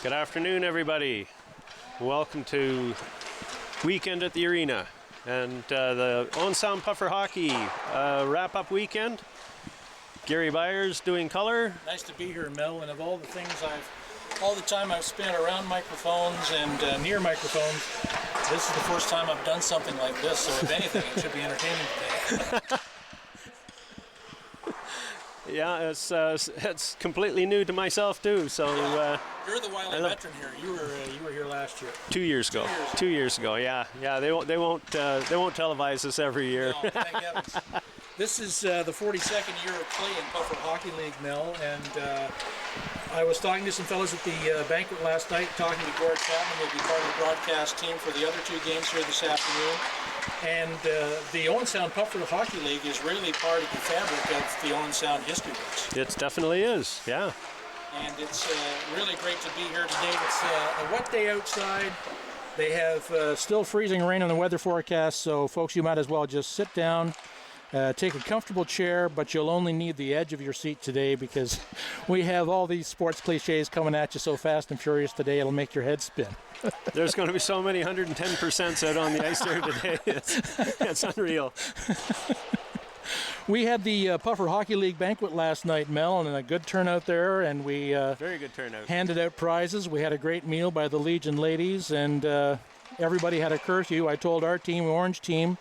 Good afternoon, everybody. Welcome to Weekend at the Arena and the Owen Sound Puffer Hockey wrap-up weekend. Gary Byers doing color. Nice to be here, Mel. And of all the things all the time I've spent around microphones and near microphones, this is the first time I've done something like this. So if anything, it should be entertaining today. Yeah, it's completely new to myself too. So you're the wily veteran here. You were here last year. 2 years ago. 2 years ago. Yeah. They won't televise this every year. No, thank heavens. This is the 42nd year of play in Puffer Hockey League, Mel, and I was talking to some fellows at the banquet last night, talking to Gord Chapman, who'll be part of the broadcast team for the other two games here this afternoon. And the Owen Sound Puffer Hockey League is really part of the fabric of the Owen Sound history books. It definitely is, yeah. And it's really great to be here today. It's a wet day outside. They have still freezing rain on the weather forecast, so folks, you might as well just sit down, take a comfortable chair, but you'll only need the edge of your seat today because we have all these sports cliches coming at you so fast and furious today, it'll make your head spin. There's going to be so many 110% out on the ice there today. It's unreal. We had the Puffer Hockey League banquet last night, Mel, and a good turnout there, and we very good turnout. Handed out prizes. We had a great meal by the Legion ladies, and everybody had a curfew. I told our team, Orange team,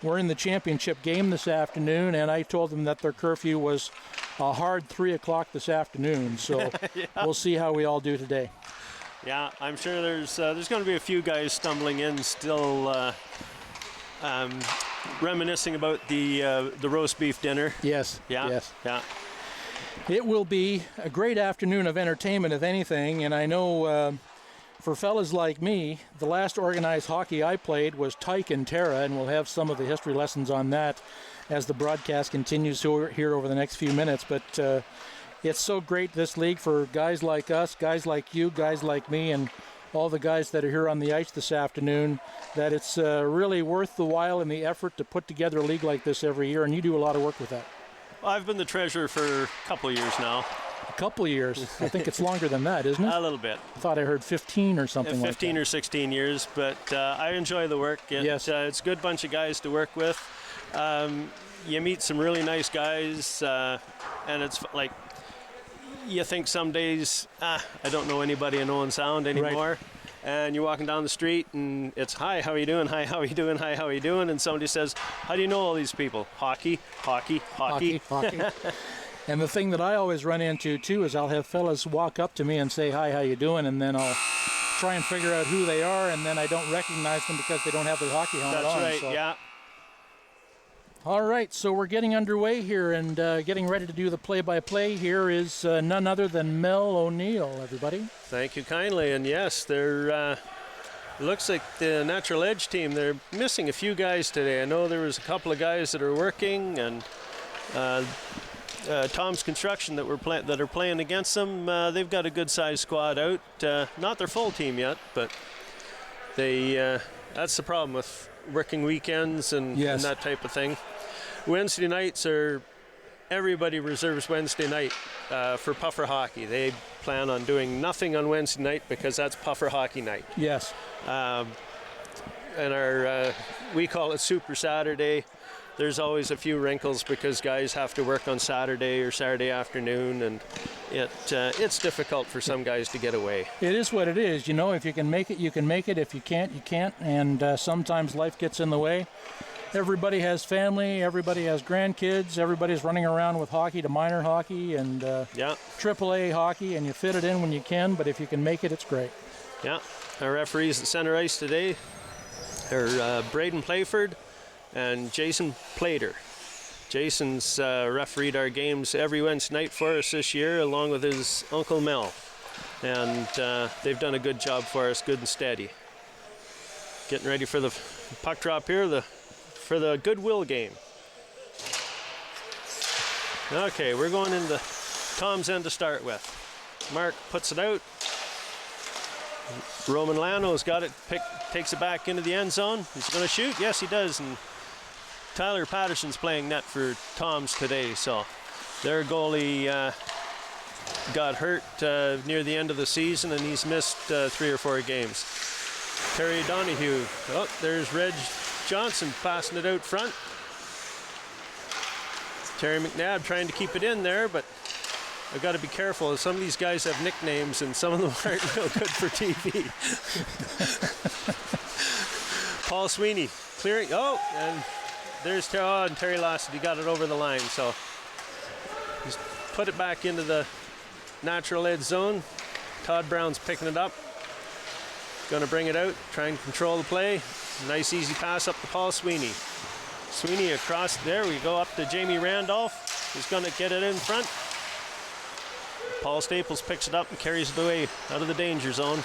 we're in the championship game this afternoon, and I told them that their curfew was a hard 3 o'clock this afternoon, so yeah. We'll see how we all do today. Yeah, I'm sure there's going to be a few guys stumbling in still reminiscing about the roast beef dinner. Yes. Yeah. Yes. Yeah. It will be a great afternoon of entertainment, if anything, and I know for fellas like me, the last organized hockey I played was Tyke and Terra, and we'll have some of the history lessons on that as the broadcast continues here over the next few minutes. But it's so great, this league, for guys like us, guys like you, guys like me, and all the guys that are here on the ice this afternoon, that it's really worth the while and the effort to put together a league like this every year, and you do a lot of work with that. Well, I've been the treasurer for a couple of years now. A couple of years? I think it's longer than that, isn't it? A little bit. I thought I heard 15 or something like that. 15 or 16 years, but I enjoy the work. Yes. It's a good bunch of guys to work with. You meet some really nice guys, and it's like, you think some days, I don't know anybody in Owen Sound anymore. Right. And you're walking down the street and it's, hi, how are you doing? Hi, how are you doing? Hi, how are you doing? And somebody says, how do you know all these people? Hockey, hockey, hockey. Hockey. And the thing that I always run into too is I'll have fellas walk up to me and say, hi, how you doing? And then I'll try and figure out who they are, and then I don't recognize them because they don't have their hockey helmet on. That's right, so. Yeah. All right, so we're getting underway here and getting ready to do the play-by-play. Here is none other than Mel O'Neill, everybody. Thank you kindly, and yes, they're looks like the Natural Edge team, they're missing a few guys today. I know there was a couple of guys that are working, and Tom's Construction that are playing against them, they've got a good-sized squad out. Not their full team yet, but that's the problem with working weekends and, yes, and that type of thing. Wednesday nights everybody reserves Wednesday night for Puffer Hockey. They plan on doing nothing on Wednesday night because that's Puffer Hockey night. Yes. And we call it Super Saturday. There's always a few wrinkles because guys have to work on Saturday or Saturday afternoon, and it's difficult for some guys to get away. It is what it is. You know, if you can make it, you can make it. If you can't, you can't. And sometimes life gets in the way. Everybody has family. Everybody has grandkids. Everybody's running around with hockey to minor hockey and AAA hockey, and you fit it in when you can. But if you can make it, it's great. Yeah. Our referees at center ice today are Braden Playford and Jason Plater. Jason's refereed our games every Wednesday night for us this year, along with his Uncle Mel. And they've done a good job for us, good and steady. Getting ready for the puck drop here, for the Goodwill game. Okay, we're going into Tom's end to start with. Mark puts it out. Roman Lano's got it, takes it back into the end zone. He's going to shoot. Yes, he does. And Tyler Patterson's playing net for Tom's today, so their goalie got hurt near the end of the season, and he's missed 3 or 4 games. Terry Donahue. Oh, there's Reg Johnson passing it out front. Terry McNabb trying to keep it in there, but I've got to be careful. Some of these guys have nicknames, and some of them aren't real good for TV. Paul Sweeney clearing. Oh, and there's Terry. Oh, and Terry lost it. He got it over the line, so he's put it back into the natural edge zone. Todd Brown's picking it up. Going to bring it out, try and control the play. Nice easy pass up to Paul Sweeney. Sweeney across, there we go, up to Jamie Randolph, who's going to get it in front. Paul Staples picks it up and carries it away out of the danger zone.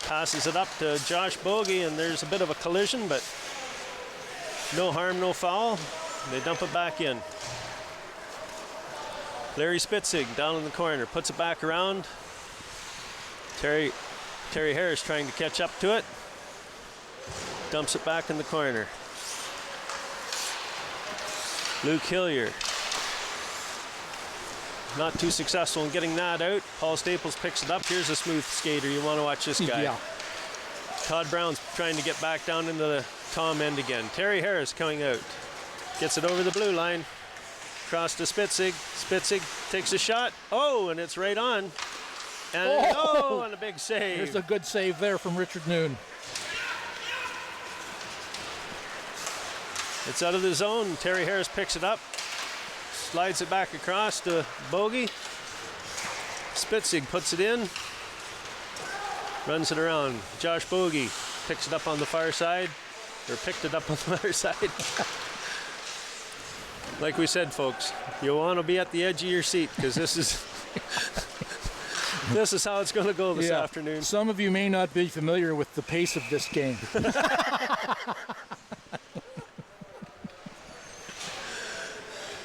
Passes it up to Josh Bogey, and there's a bit of a collision, but no harm, no foul. They dump it back in. Larry Spitzig down in the corner, puts it back around. Terry Harris trying to catch up to it. Dumps it back in the corner. Luke Hillier. Not too successful in getting that out. Paul Staples picks it up. Here's a smooth skater. You want to watch this guy. Yeah. Todd Brown's trying to get back down into the Tom end again. Terry Harris coming out. Gets it over the blue line. Cross to Spitzig. Spitzig takes a shot. Oh, and it's right on. And and a big save. There's a good save there from Richard Noon. It's out of the zone. Terry Harris picks it up. Slides it back across to Bogey. Spitzig puts it in. Runs it around. Josh Bogey picks it up on the far side. Or picked it up on the far side. Like we said, folks, you want to be at the edge of your seat, because this is this is how it's going to go this afternoon. Some of you may not be familiar with the pace of this game.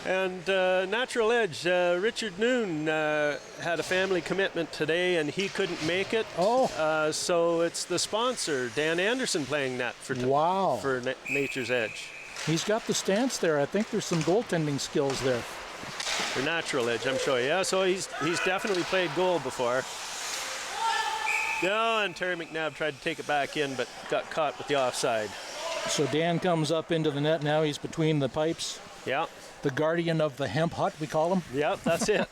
And Natural Edge, Richard Noon had a family commitment today, and he couldn't make it. So it's the sponsor, Dan Anderson, playing net for Nature's Edge. He's got the stance there. I think there's some goaltending skills there. For Natural Edge, I'm sure. Yeah, so he's definitely played goal before. Yeah, and Terry McNabb tried to take it back in, but got caught with the offside. So Dan comes up into the net now. He's between the pipes. Yeah. The guardian of the hemp hut, we call him. Yep, that's it.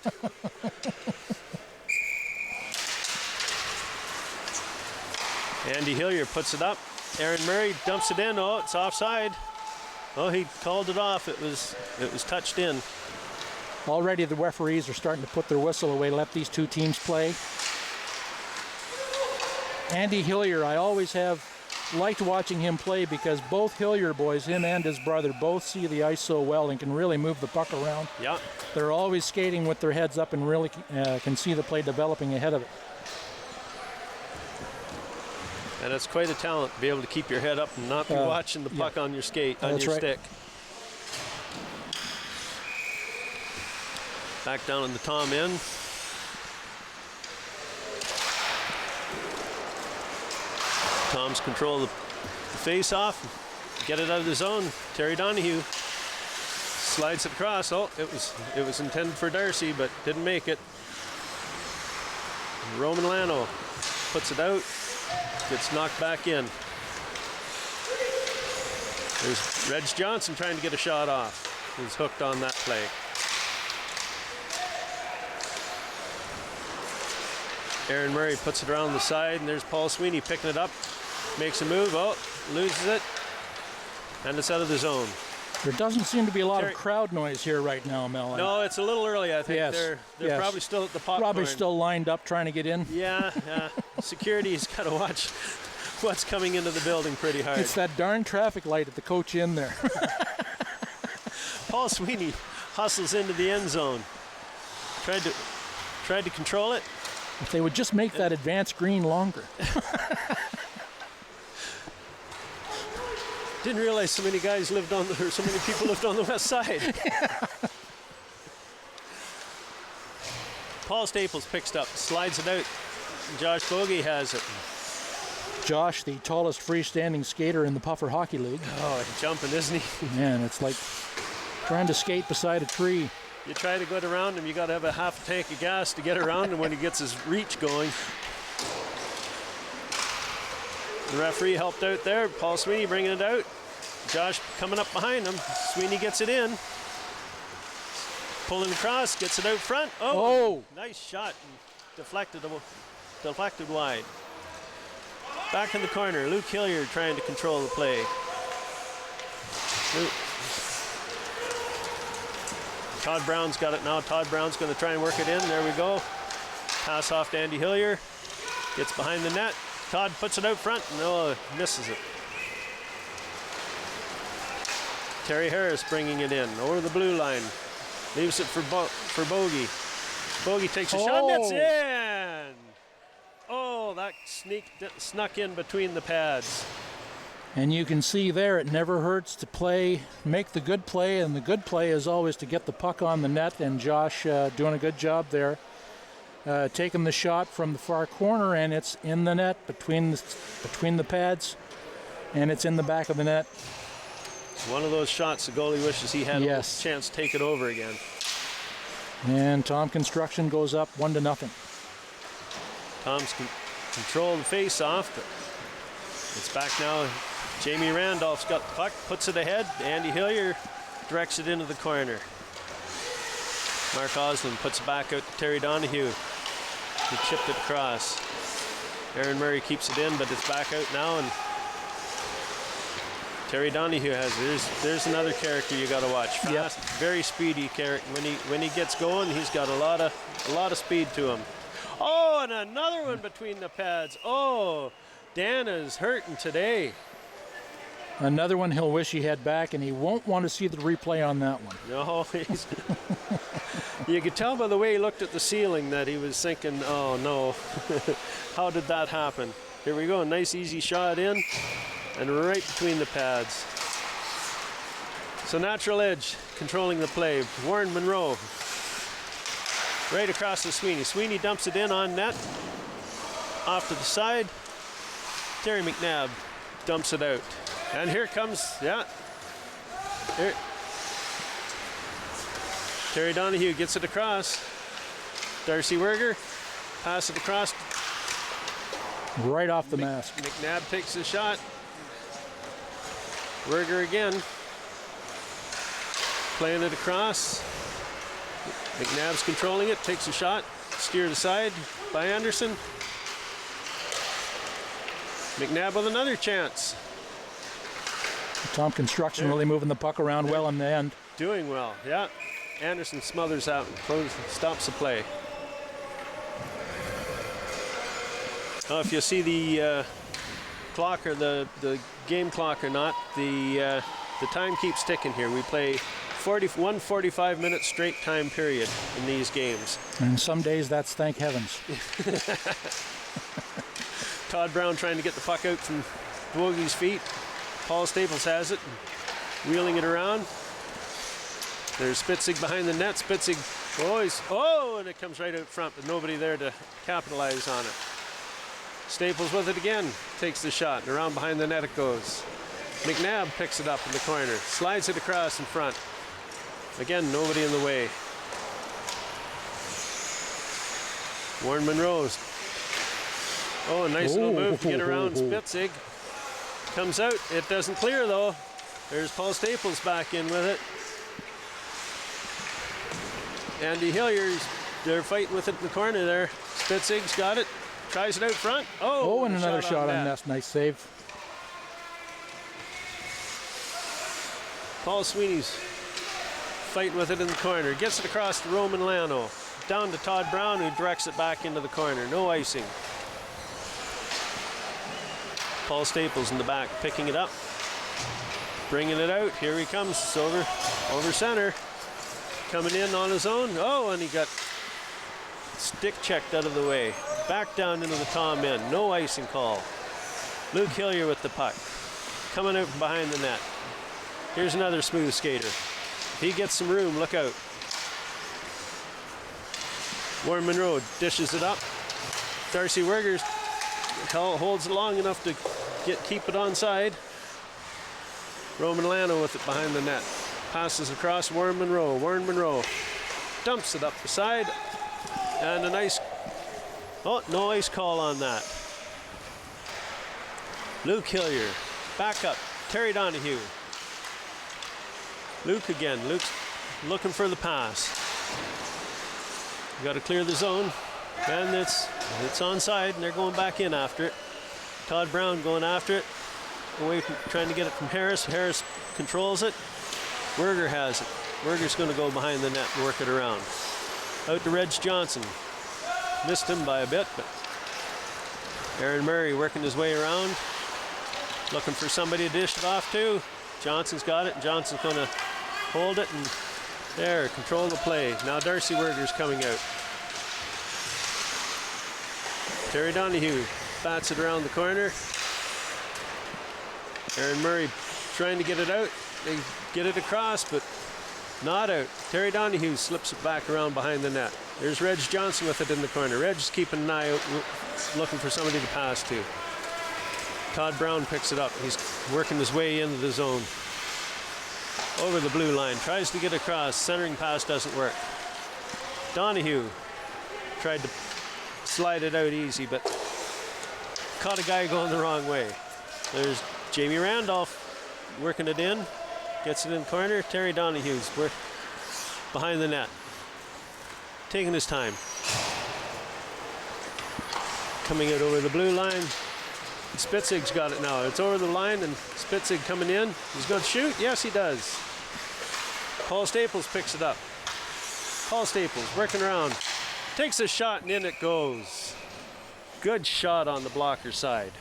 Andy Hillier puts it up. Aaron Murray dumps it in. Oh, it's offside. Oh, he called it off. It was touched in. Already the referees are starting to put their whistle away, let these two teams play. Andy Hillier, I always have liked watching him play, because both Hillier boys, him and his brother, both see the ice so well and can really move the puck around. Yeah. They're always skating with their heads up and really can see the play developing ahead of it. And it's quite a talent to be able to keep your head up and not be watching the puck on your skate, on your stick. Back down in the Tom end. Tom's control the face-off, get it out of the zone. Terry Donahue slides it across. Oh, it was intended for Darcy, but didn't make it. Roman Lano puts it out, gets knocked back in. There's Reg Johnson trying to get a shot off. He's hooked on that play. Aaron Murray puts it around the side, and there's Paul Sweeney picking it up. Makes a move, loses it, and it's out of the zone. There doesn't seem to be a lot of crowd noise here right now, Mel. No, it's a little early, I think. Yes. They're probably still at the popcorn. Probably still lined up trying to get in. Yeah, security's got to watch what's coming into the building pretty hard. It's that darn traffic light at the coach in there. Paul Sweeney hustles into the end zone. Tried to control it. If they would just make that advanced green longer. Didn't realize so many guys lived on so many people lived on the west side. Paul Staples picks it up, slides it out. Josh Bogey has it. Josh, the tallest freestanding skater in the Puffer Hockey League. Oh, he's jumping, isn't he? Man, it's like trying to skate beside a tree. You try to get around him, you got to have a half a tank of gas to get around him when he gets his reach going. The referee helped out there. Paul Sweeney bringing it out. Josh coming up behind him. Sweeney gets it in. Pulling across, gets it out front. Oh! Nice shot. Deflected wide. Back in the corner, Luke Hilliard trying to control the play. Todd Brown's got it now. Todd Brown's going to try and work it in. There we go. Pass off to Andy Hillier. Gets behind the net. Todd puts it out front. No, misses it. Terry Harris bringing it in over the blue line. Leaves it for Bogey. Bogey takes a shot. That's in. Oh, that snuck in between the pads. And you can see there, it never hurts to make the good play, and the good play is always to get the puck on the net, and Josh doing a good job there. Taking the shot from the far corner, and it's in the net between the pads, and it's in the back of the net. One of those shots the goalie wishes he had a chance to take it over again. And Tom Construction goes up 1-0. Tom's control the face-off, but it's back now. Jamie Randolph's got the puck, puts it ahead. Andy Hillier directs it into the corner. Mark Oslin puts it back out to Terry Donahue. He chipped it across. Aaron Murray keeps it in, but it's back out now, and Terry Donahue has it. There's another character you got to watch. Fast, very speedy character. When he gets going, he's got a lot of speed to him. Oh, and another one between the pads. Oh, Dan is hurting today. Another one he'll wish he had back, and he won't want to see the replay on that one. No, you could tell by the way he looked at the ceiling that he was thinking, oh no, how did that happen? Here we go, nice easy shot in, and right between the pads. So Natural Edge controlling the play. Warren Monroe right across to Sweeney. Sweeney dumps it in on net, off to the side. Terry McNabb dumps it out. And here comes, here. Terry Donahue gets it across. Darcy Werger, pass it across. Right off the mask. McNabb takes the shot. Werger again. Playing it across. McNabb's controlling it, takes a shot. Steered aside by Anderson. McNabb with another chance. Tom Construction really moving the puck around well in the end. Doing well, yeah. Anderson smothers out and stops the play. Oh, if you see the clock or the game clock or not, the time keeps ticking here. We play 45-minute straight time period in these games. And some days that's thank heavens. Todd Brown trying to get the puck out from Bogey's feet. Paul Staples has it, wheeling it around. There's Spitzig behind the net. Spitzig, and it comes right out front, but nobody there to capitalize on it. Staples with it again, takes the shot, and around behind the net it goes. McNabb picks it up in the corner, slides it across in front. Again, nobody in the way. Warren Monroe's. Oh, a nice little move to get around Spitzig. Comes out, it doesn't clear though. There's Paul Staples back in with it. Andy Hillier, they're fighting with it in the corner there. Spitzig's got it, tries it out front. Oh, and another shot on net. Nice save. Paul Sweeney's fighting with it in the corner. Gets it across to Roman Lano. Down to Todd Brown, who directs it back into the corner. No icing. Paul Staples in the back, picking it up, bringing it out. Here he comes, it's over center, coming in on his own. Oh, and he got stick checked out of the way. Back down into the Tom end, no icing call. Luke Hillier with the puck, coming out from behind the net. Here's another smooth skater. If he gets some room, look out. Warren Monroe dishes it up. Darcy Werger holds it long enough to keep it onside. Roman Lano with it behind the net. Passes across Warren Monroe. Warren Monroe dumps it up the side. And a nice, oh, no ice call on that. Luke Hillier, back up, Terry Donahue. Luke again, Luke's looking for the pass. You got to clear the zone, and it's onside, and they're going back in after it. Todd Brown going after it, away from, trying to get it from Harris. Harris controls it. Werger has it. Werger's going to go behind the net and work it around. Out to Reg Johnson. Missed him by a bit, but Aaron Murray working his way around, looking for somebody to dish it off to. Johnson's got it, and Johnson's going to hold it, and there, control the play. Now Darcy Werger's coming out. Terry Donahue bats it around the corner. Aaron Murray trying to get it out. They get it across, but not out. Terry Donahue slips it back around behind the net. There's Reg Johnson with it in the corner. Reg's keeping an eye out, looking for somebody to pass to. Todd Brown picks it up. He's working his way into the zone. Over the blue line, tries to get across. Centering pass doesn't work. Donahue tried to slide it out easy, but caught a guy going the wrong way. There's Jamie Randolph working it in. Gets it in corner. Terry Donahue's behind the net. Taking his time. Coming out over the blue line. Spitzig's got it now. It's over the line, and Spitzig coming in. He's going to shoot. Yes, he does. Paul Staples picks it up. Paul Staples working around. Takes a shot, and in it goes. Good shot on the blocker side.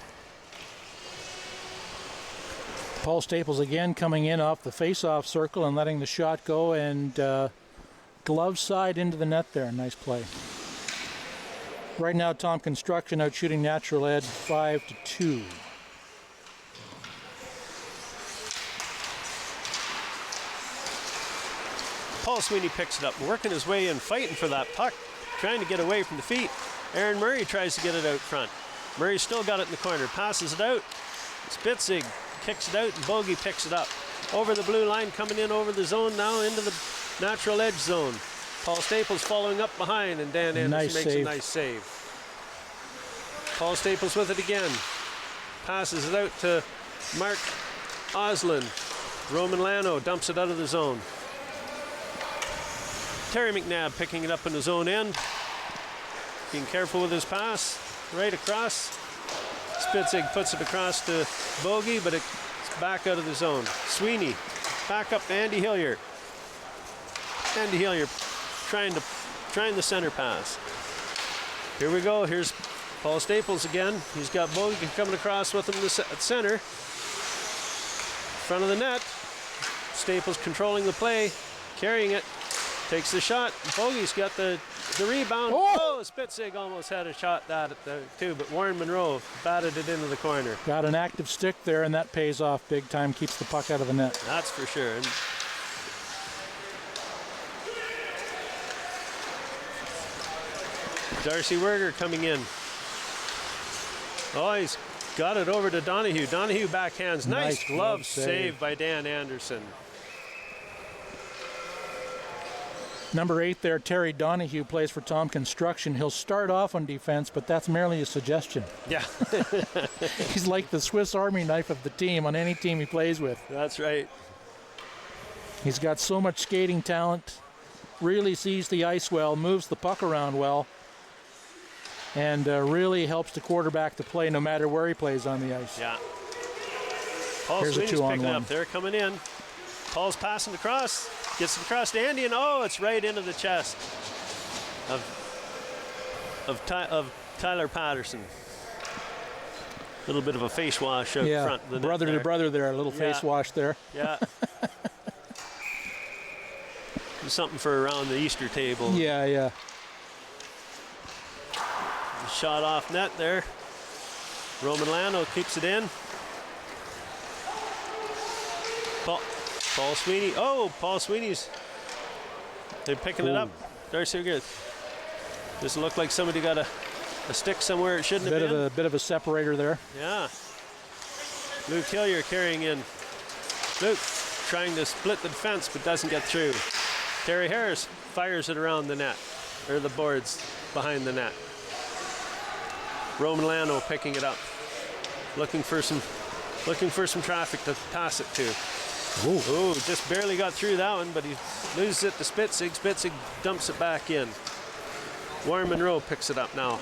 Paul Staples again coming in off the face-off circle and letting the shot go, and glove side into the net there. Nice play. Right now, Tom Construction out shooting Natural Ed 5-2. Paul Sweeney picks it up, working his way in, fighting for that puck, trying to get away from the feet. Aaron Murray tries to get it out front. Murray's still got it in the corner, passes it out. Spitzig kicks it out, and Bogey picks it up. Over the blue line, coming in over the zone now, into the natural edge zone. Paul Staples following up behind, and Dan Anderson makes a nice save. Paul Staples with it again. Passes it out to Mark Oslin. Roman Lano dumps it out of the zone. Terry McNabb picking it up in his own end. Being careful with his pass. Right across. Spitzig puts it across to Bogey, but it's back out of the zone. Sweeney back up to Andy Hillier. Andy Hillier trying the center pass. Here we go. Here's Paul Staples again. He's got Bogey coming across with him at center. Front of the net. Staples controlling the play, carrying it. Takes the shot. Bogey's got the rebound. Oh, Spitzig almost had a shot at it too, but Warren Monroe batted it into the corner. Got an active stick there, and that pays off big time. Keeps the puck out of the net. That's for sure. And Darcy Werger coming in. Oh, he's got it over to Donahue. Donahue backhands. Nice glove save by Dan Anderson. Number 8 there, Terry Donahue, plays for Tom Construction. He'll start off on defense, but that's merely a suggestion. Yeah. He's like the Swiss Army knife of the team on any team he plays with. That's right. He's got so much skating talent, really sees the ice well, moves the puck around well, and really helps the quarterback to play no matter where he plays on the ice. Yeah. Paul Sweeney's picking it up. They're coming in. Paul's passing across. Gets it across to Andy, and oh, it's right into the chest of Tyler Patterson. A little bit of a face wash out front. Yeah, brother to brother there, a little face wash there. Yeah. Something for around the Easter table. Yeah, yeah. Shot off net there. Roman Lano keeps it in. Paul Sweeney. Oh, Paul Sweeney's. They're picking it up. Darcy good. Does it look like somebody got a stick somewhere it shouldn't have been? A bit of a separator there. Yeah. Luke Hillier carrying in. Luke trying to split the defense but doesn't get through. Terry Harris fires it around the net, or the boards behind the net. Roman Lano picking it up, looking for some traffic to pass it to. Ooh, just barely got through that one, but he loses it to Spitzig. Spitzig dumps it back in. Warren Monroe picks it up now.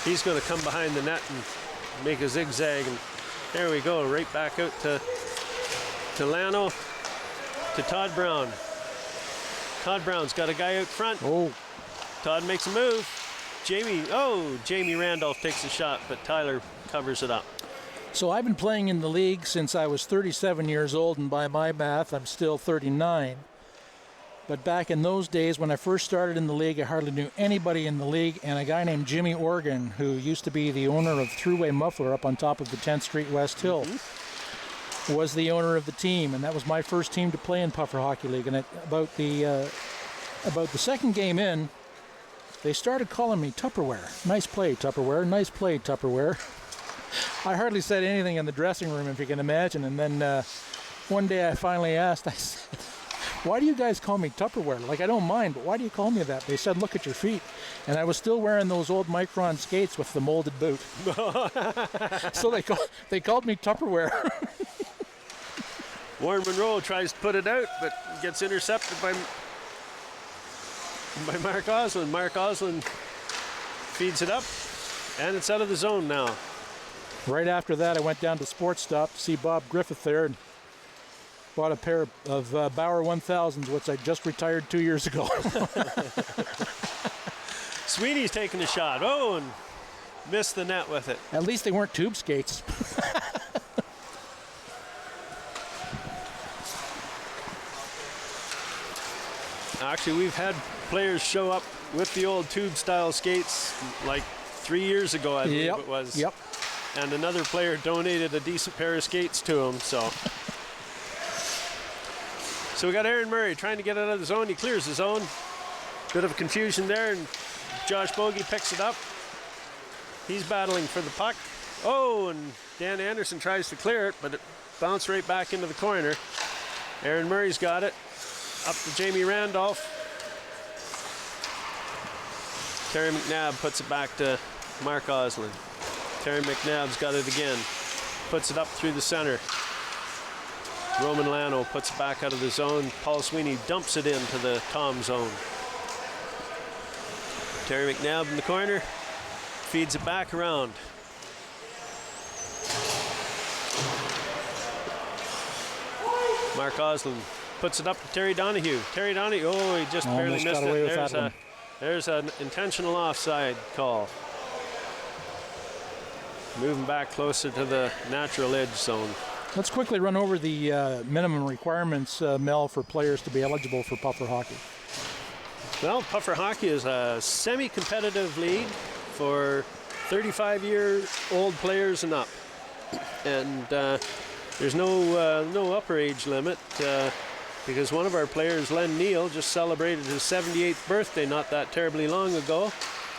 He's going to come behind the net and make a zigzag, and there we go, right back out to Lano, to Todd Brown. Todd Brown's got a guy out front. Oh. Todd makes a move. Jamie Randolph takes a shot, but Tyler covers it up. So I've been playing in the league since I was 37 years old, and by my math, I'm still 39. But back in those days, when I first started in the league, I hardly knew anybody in the league, and a guy named Jimmy Organ, who used to be the owner of Thruway Muffler up on top of the 10th Street West Hill, was the owner of the team, and that was my first team to play in Puffer Hockey League. And about the second game in, they started calling me Tupperware. Nice play, Tupperware. Nice play, Tupperware. I hardly said anything in the dressing room, if you can imagine. And then one day I finally asked, I said, why do you guys call me Tupperware? Like, I don't mind, but why do you call me that? They said, look at your feet. And I was still wearing those old Micron skates with the molded boot. So they called me Tupperware. Warren Monroe tries to put it out, but gets intercepted by Mark Oslin. Mark Oslin feeds it up, and it's out of the zone now. Right after that, I went down to Sports Stop to see Bob Griffith there and bought a pair of Bauer 1000s, which I just retired 2 years ago. Sweeney's taking a shot. Oh, and missed the net with it. At least they weren't tube skates. Actually, we've had players show up with the old tube-style skates like 3 years ago, I believe it was. Yep. And another player donated a decent pair of skates to him, so we got Aaron Murray trying to get out of the zone. He clears the zone. Bit of confusion there, and Josh Bogey picks it up. He's battling for the puck. Oh, and Dan Anderson tries to clear it, but it bounced right back into the corner. Aaron Murray's got it. Up to Jamie Randolph. Terry McNabb puts it back to Mark Oslin. Terry McNabb's got it again. Puts it up through the center. Roman Lano puts it back out of the zone. Paul Sweeney dumps it into the Tom zone. Terry McNabb in the corner. Feeds it back around. Mark Oslin puts it up to Terry Donahue. Terry Donahue, he just barely missed it. There's an intentional offside call. Moving back closer to the natural edge zone. Let's quickly run over the minimum requirements, Mel, for players to be eligible for Puffer Hockey. Well, Puffer Hockey is a semi-competitive league for 35-year-old players and up. And there's no upper age limit because one of our players, Len Neal, just celebrated his 78th birthday not that terribly long ago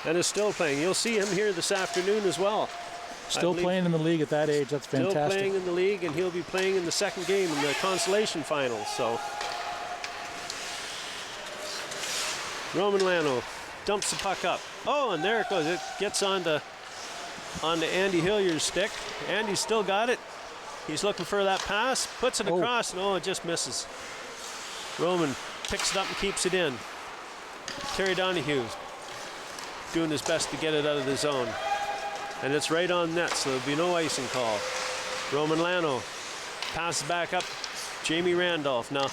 and is still playing. You'll see him here this afternoon as well. Still playing in the league at that age. That's fantastic. Still playing in the league, and he'll be playing in the second game in the consolation finals. So Roman Lano dumps the puck up. Oh, and there it goes. It gets onto Andy Hillier's stick. Andy's still got it. He's looking for that pass, puts it across, and it just misses. Roman picks it up and keeps it in. Terry Donahue doing his best to get it out of the zone. And it's right on net, so there'll be no icing call. Roman Lano passes back up. Jamie Randolph. Now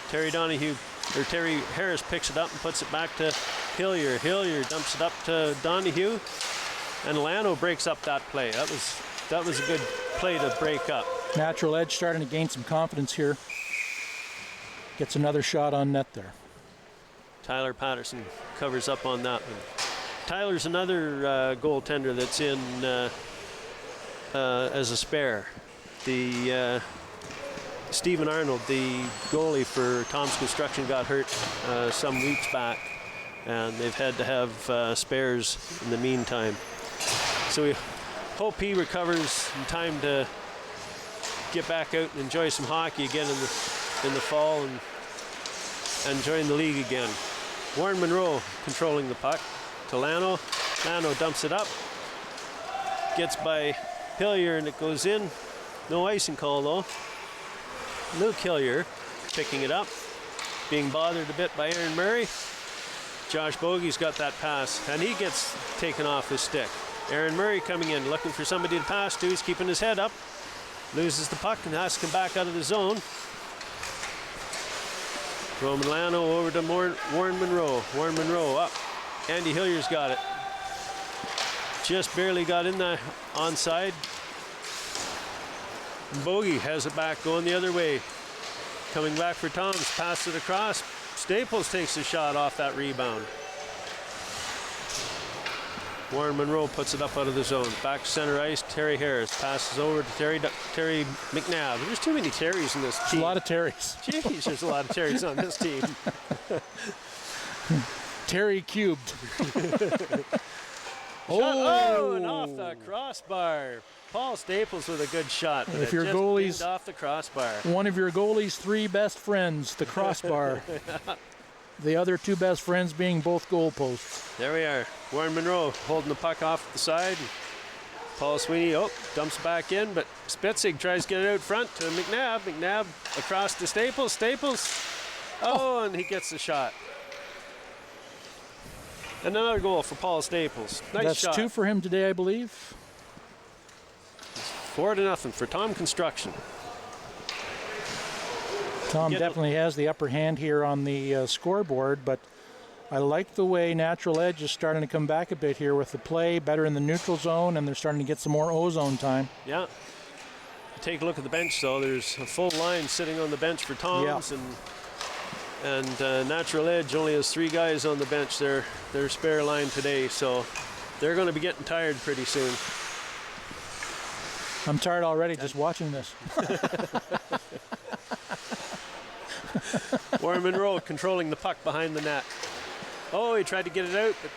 Terry Harris picks it up and puts it back to Hillier. Hillier dumps it up to Donahue. And Lano breaks up that play. That was a good play to break up. Natural edge starting to gain some confidence here. Gets another shot on net there. Tyler Patterson covers up on that one. Tyler's another goaltender that's in as a spare. The Stephen Arnold, the goalie for Tom's Construction, got hurt some weeks back, and they've had to have spares in the meantime. So we hope he recovers in time to get back out and enjoy some hockey again in the fall and and join the league again. Warren Monroe controlling the puck to Lano. Lano dumps it up. Gets by Hillier and it goes in. No icing call though. Luke Hillier picking it up. Being bothered a bit by Aaron Murray. Josh Bogey's got that pass and he gets taken off his stick. Aaron Murray coming in looking for somebody to pass to. He's keeping his head up. Loses the puck and has to come back out of the zone. Roman Lano over to Warren Monroe. Warren Monroe up. Andy Hillier's got it. Just barely got in the onside. Bogey has it back going the other way. Coming back for Toms. Pass it across. Staples takes a shot off that rebound. Warren Monroe puts it up out of the zone. Back to center ice. Terry Harris passes over to Terry McNabb. There's too many Terrys in this team. There's a lot of Terrys. Jeez, there's a lot of Terrys on this team. Terry cubed. Oh, and off the crossbar. Paul Staples with a good shot. But if your just goalie's off the crossbar. One of your goalie's 3 best friends, the crossbar. The other 2 best friends being both goalposts. There we are. Warren Monroe holding the puck off the side. Paul Sweeney, dumps back in, but Spitzig tries to get it out front to McNabb. McNabb across to Staples. Staples. And he gets the shot. And another goal for Paul Staples. Nice shot. That's 2 for him today, I believe. 4-0 for Tom Construction. Tom definitely has the upper hand here on the scoreboard, but I like the way Natural Edge is starting to come back a bit here with the play better in the neutral zone, and they're starting to get some more O-zone time. Yeah. Take a look at the bench, though. There's a full line sitting on the bench for Tom's, and Natural Edge only has 3 guys on the bench. Their spare line today, so they're going to be getting tired pretty soon. I'm tired already just watching this. Warren Monroe controlling the puck behind the net. He tried to get it out, but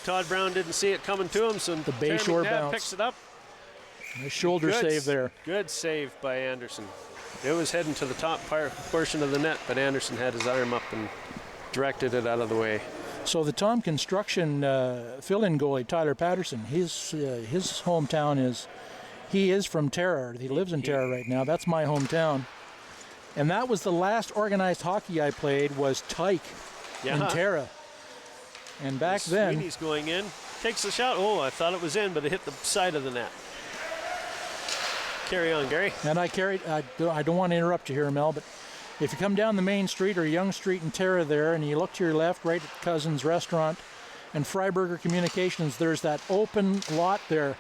Todd Brown didn't see it coming to him, so the Bayshore bounce picks it up. Nice shoulder save there. Good save by Anderson. It was heading to the top portion of the net, but Anderson had his arm up and directed it out of the way. So the Tom Construction fill-in goalie, Tyler Patterson, his hometown he is from Tara. He lives in Tara right now. That's my hometown. And that was the last organized hockey I played was Tyke in Tara. And back then... Sweeney's going in. Takes the shot. I thought it was in, but it hit the side of the net. Carry on, Gary. And I don't want to interrupt you here, Mel, but if you come down the main street or Young Street in Tara there and you look to your left right at Cousins Restaurant and Freiberger Communications, there's that open lot there.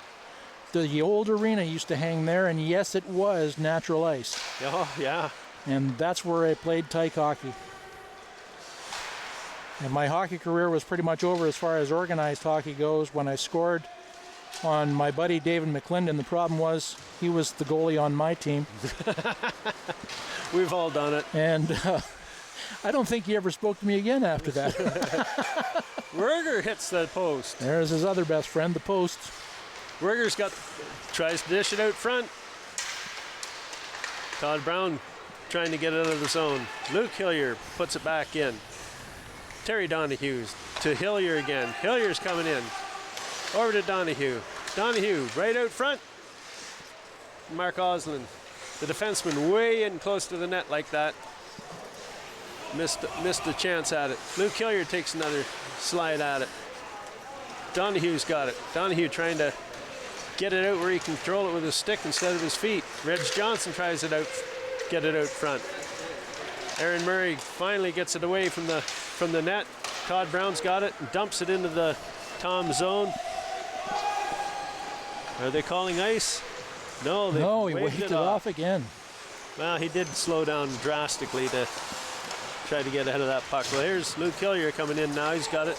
The old arena used to hang there, and yes, it was natural ice. Oh, yeah. And that's where I played Tyke hockey. And my hockey career was pretty much over as far as organized hockey goes when I scored on my buddy David McClendon. The problem was he was the goalie on my team. We've all done it. And I don't think he ever spoke to me again after that. Ruger hits the post. There's his other best friend, the post. Ruger's tries to dish it out front. Todd Brown trying to get it out of the zone. Luke Hillier puts it back in. Terry Donahue to Hillier again. Hillier's coming in. Over to Donahue. Donahue right out front. Mark Oslin, the defenseman, way in close to the net like that. Missed the chance at it. Luke Hillier takes another slide at it. Donahue's got it. Donahue trying to get it out where he can control it with his stick instead of his feet. Reg Johnson tries it out, get it out front. Aaron Murray finally gets it away from the net. Todd Brown's got it and dumps it into the Tom zone. Are they calling ice? No, he waved it off again. Well, he did slow down drastically to try to get ahead of that puck. Well, here's Luke Hillier coming in now. He's got it.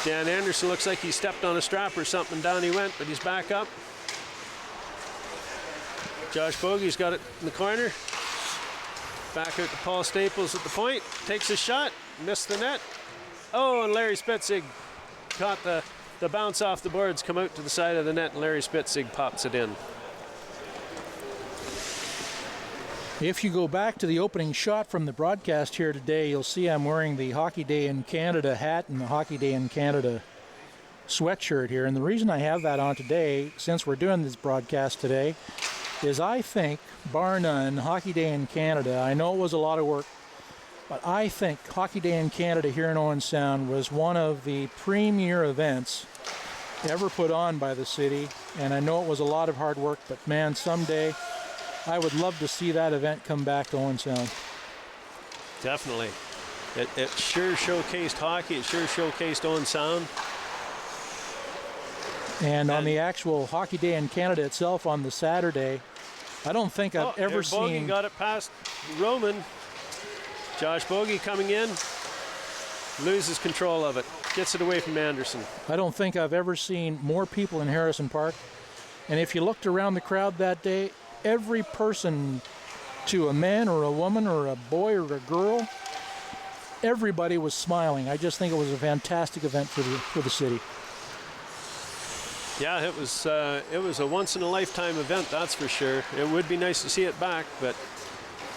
Dan Anderson looks like he stepped on a strap or something. Down he went, but he's back up. Josh Bogey's got it in the corner. Back out to Paul Staples at the point. Takes a shot. Missed the net. And Larry Spitzig caught the bounce off the boards, come out to the side of the net, and Larry Spitzig pops it in. If you go back to the opening shot from the broadcast here today, you'll see I'm wearing the Hockey Day in Canada hat and the Hockey Day in Canada sweatshirt here. And the reason I have that on today, since we're doing this broadcast today, is I think, bar none, Hockey Day in Canada, I know it was a lot of work, but I think Hockey Day in Canada here in Owen Sound was one of the premier events ever put on by the city. And I know it was a lot of hard work, but man, someday I would love to see that event come back to Owen Sound. Definitely. It sure showcased hockey. It sure showcased Owen Sound. And on the actual Hockey Day in Canada itself on the Saturday, I don't think I've ever Bogey seen... got it past Roman. Josh Bogey coming in, loses control of it, gets it away from Anderson. I don't think I've ever seen more people in Harrison Park. And if you looked around the crowd that day, every person, to a man or a woman or a boy or a girl, everybody was smiling. I just think it was a fantastic event for the city. Yeah, it was a once-in-a-lifetime event, that's for sure. It would be nice to see it back, but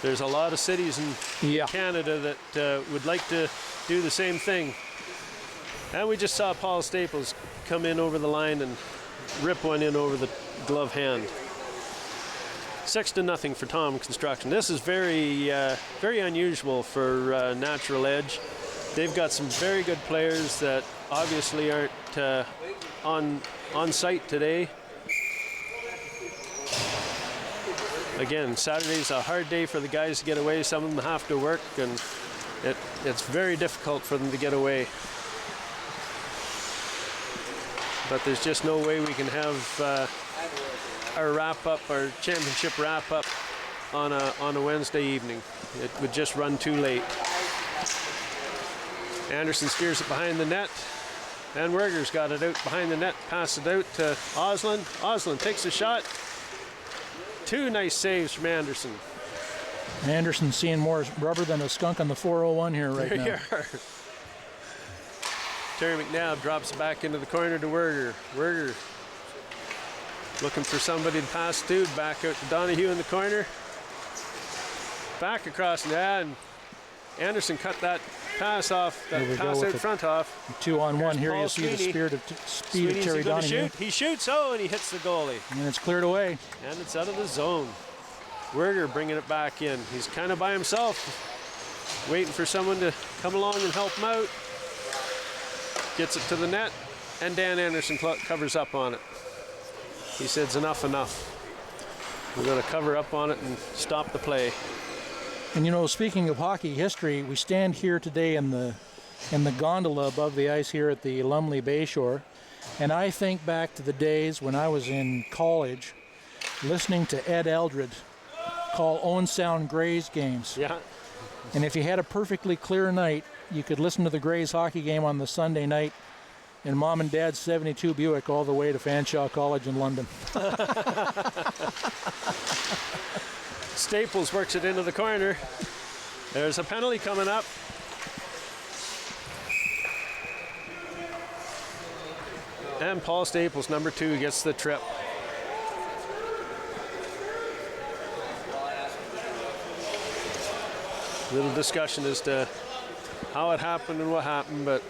there's a lot of cities in Canada that would like to do the same thing. And we just saw Paul Staples come in over the line and rip one in over the glove hand. 6-0 for Tom Construction. This is very unusual for Natural Edge. They've got some very good players that obviously aren't on site today. Again, Saturday's a hard day for the guys to get away. Some of them have to work, and it's very difficult for them to get away. But there's just no way we can have our championship wrap-up on a Wednesday evening. It would just run too late. Anderson steers it behind the net. Van Werger's got it out behind the net, pass it out to Oslin. Oslin takes a shot. Two nice saves from Anderson. Anderson seeing more rubber than a skunk on the 401 here right now. Terry McNabb drops it back into the corner to Werger. Werger looking for somebody to pass to. Back out to Donahue in the corner. Back across now, and Anderson cut that pass off, that pass out front off. 2-on-1 here. You see the speed of Terry Donahue. He shoots, and he hits the goalie. And it's cleared away. And it's out of the zone. Werger bringing it back in. He's kind of by himself, waiting for someone to come along and help him out. Gets it to the net, and Dan Anderson covers up on it. He says, enough. We're going to cover up on it and stop the play. And you know, speaking of hockey history, we stand here today in the gondola above the ice here at the Lumley Bayshore, and I think back to the days when I was in college, listening to Ed Eldred call Owen Sound Grays games. Yeah. And if you had a perfectly clear night, you could listen to the Grays hockey game on the Sunday night in Mom and Dad's 72 Buick all the way to Fanshawe College in London. Staples works it into the corner. There's a penalty coming up. And Paul Staples, number 2, gets the trip. Little discussion as to how it happened and what happened, but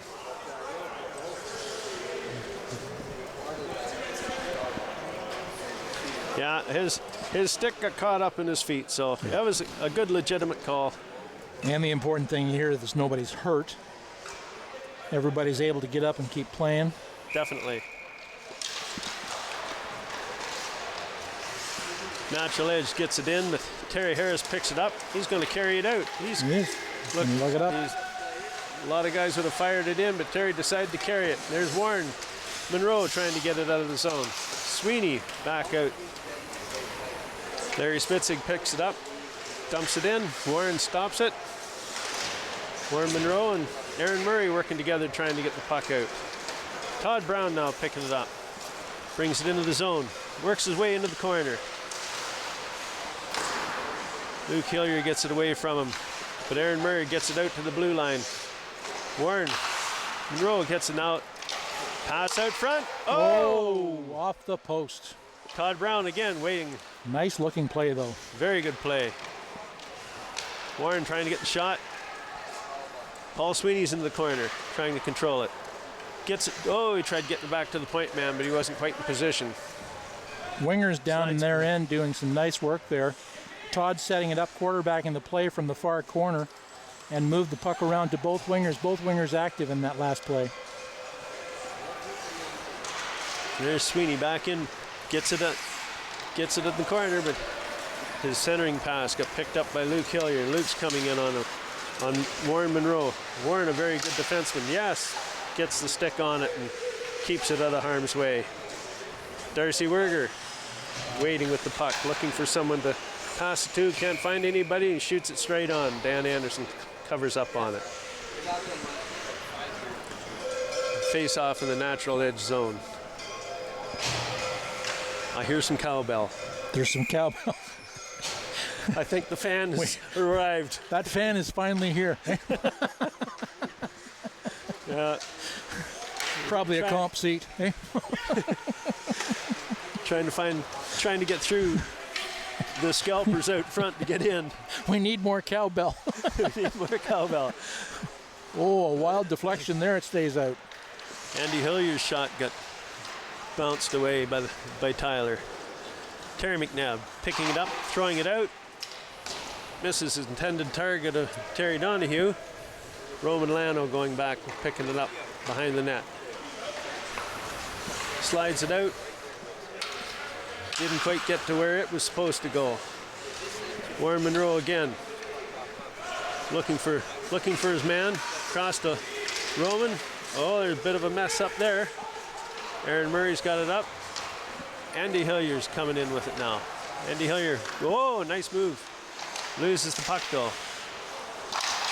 yeah, his stick got caught up in his feet, so that was a good, legitimate call. And the important thing here is nobody's hurt. Everybody's able to get up and keep playing. Definitely. Natural Edge gets it in, but Terry Harris picks it up. He's going to carry it out. Look it up. A lot of guys would have fired it in, but Terry decided to carry it. There's Warren Monroe trying to get it out of the zone. Sweeney back out. Larry Spitzig picks it up, dumps it in. Warren stops it. Warren Monroe and Aaron Murray working together trying to get the puck out. Todd Brown now picking it up. Brings it into the zone. Works his way into the corner. Luke Hillier gets it away from him, but Aaron Murray gets it out to the blue line. Warren Monroe gets it out. Pass out front. Oh! Off the post. Todd Brown again waiting. Nice looking play though. Very good play. Warren trying to get the shot. Paul Sweeney's in the corner, trying to control it. Gets it. Oh, he tried getting back to the point man, but he wasn't quite in position. Wingers down in their end doing some nice work there. Todd setting it up, quarterbacking the play from the far corner, and moved the puck around to both wingers. Both wingers active in that last play. There's Sweeney back in, gets it at the corner, but his centering pass got picked up by Luke Hillier. Luke's coming in on Warren Monroe. Warren, a very good defenseman. Yes, gets the stick on it and keeps it out of harm's way. Darcy Werger waiting with the puck, looking for someone to pass it to. Can't find anybody and shoots it straight on. Dan Anderson covers up on it. Face off in the natural edge zone. I hear some cowbell. There's some cowbell. I think the fan has arrived. That fan is finally here. Yeah. Probably a comp seat. Eh? Trying to get through the scalpers out front to get in. We need more cowbell. We need more cowbell. Oh, a wild deflection there. It stays out. Andy Hillier's shot got bounced away by Tyler. Terry McNabb picking it up, throwing it out. Misses his intended target of Terry Donahue. Roman Lano going back, picking it up behind the net. Slides it out. Didn't quite get to where it was supposed to go. Warren Monroe again. Looking for his man. Cross to Roman. Oh, there's a bit of a mess up there. Aaron Murray's got it up. Andy Hillier's coming in with it now. Andy Hillier. Oh, nice move. Loses the puck though.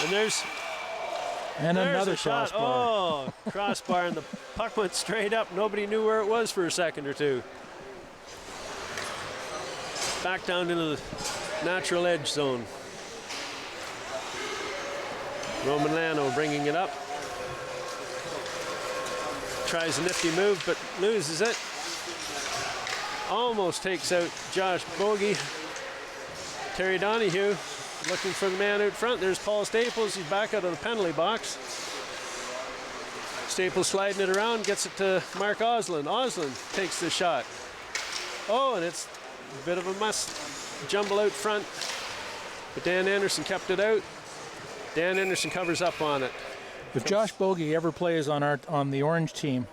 And there's another shot. crossbar. Oh, crossbar, and the puck went straight up. Nobody knew where it was for a second or two. Back down into the natural edge zone. Roman Lano bringing it up. Tries a nifty move, but loses it. Almost takes out Josh Bogey. Terry Donahue looking for the man out front. There's Paul Staples. He's back out of the penalty box. Staples sliding it around, gets it to Mark Oslin. Oslin takes the shot. Oh, and it's a bit of a mess. Jumble out front, but Dan Anderson kept it out. Dan Anderson covers up on it. If Josh Bogey ever plays on the Orange team,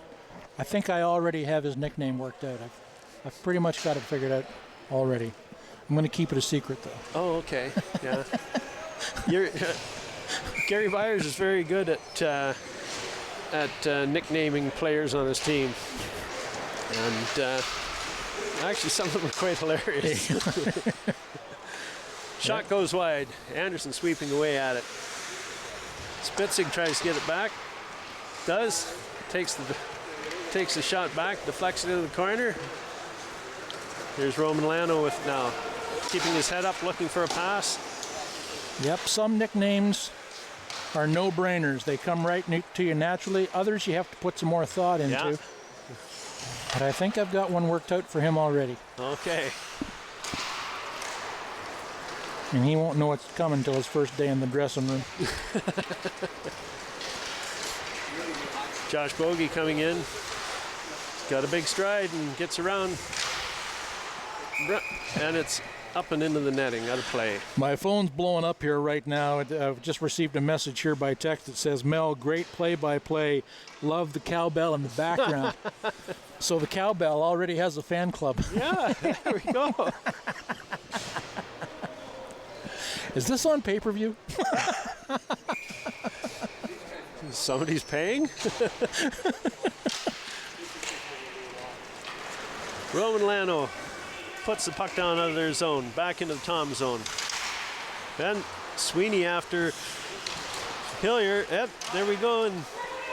I think I already have his nickname worked out. I've pretty much got it figured out already. I'm going to keep it a secret, though. Oh, okay. Yeah. Gary Byers is very good at nicknaming players on his team, and actually some of them are quite hilarious. Shot goes wide. Anderson sweeping away at it. Spitzig tries to get it back. Does. Takes the shot back. Deflects it into the corner. Here's Roman Lano with now. Keeping his head up, looking for a pass. Yep, some nicknames are no-brainers. They come right to you naturally. Others you have to put some more thought into. Yeah. But I think I've got one worked out for him already. Okay. And he won't know what's coming until his first day in the dressing room. Josh Bogey coming in. Got a big stride and gets around. And it's up and into the netting, out of play. My phone's blowing up here right now. I've just received a message here by text that says, Mel, great play-by-play. Love the cowbell in the background. So the cowbell already has a fan club. Yeah, there we go. Is this on pay-per-view? Somebody's paying? Roman Lano puts the puck down out of their zone, back into the Tom zone. Then Sweeney after Hillier. Yep, there we go. And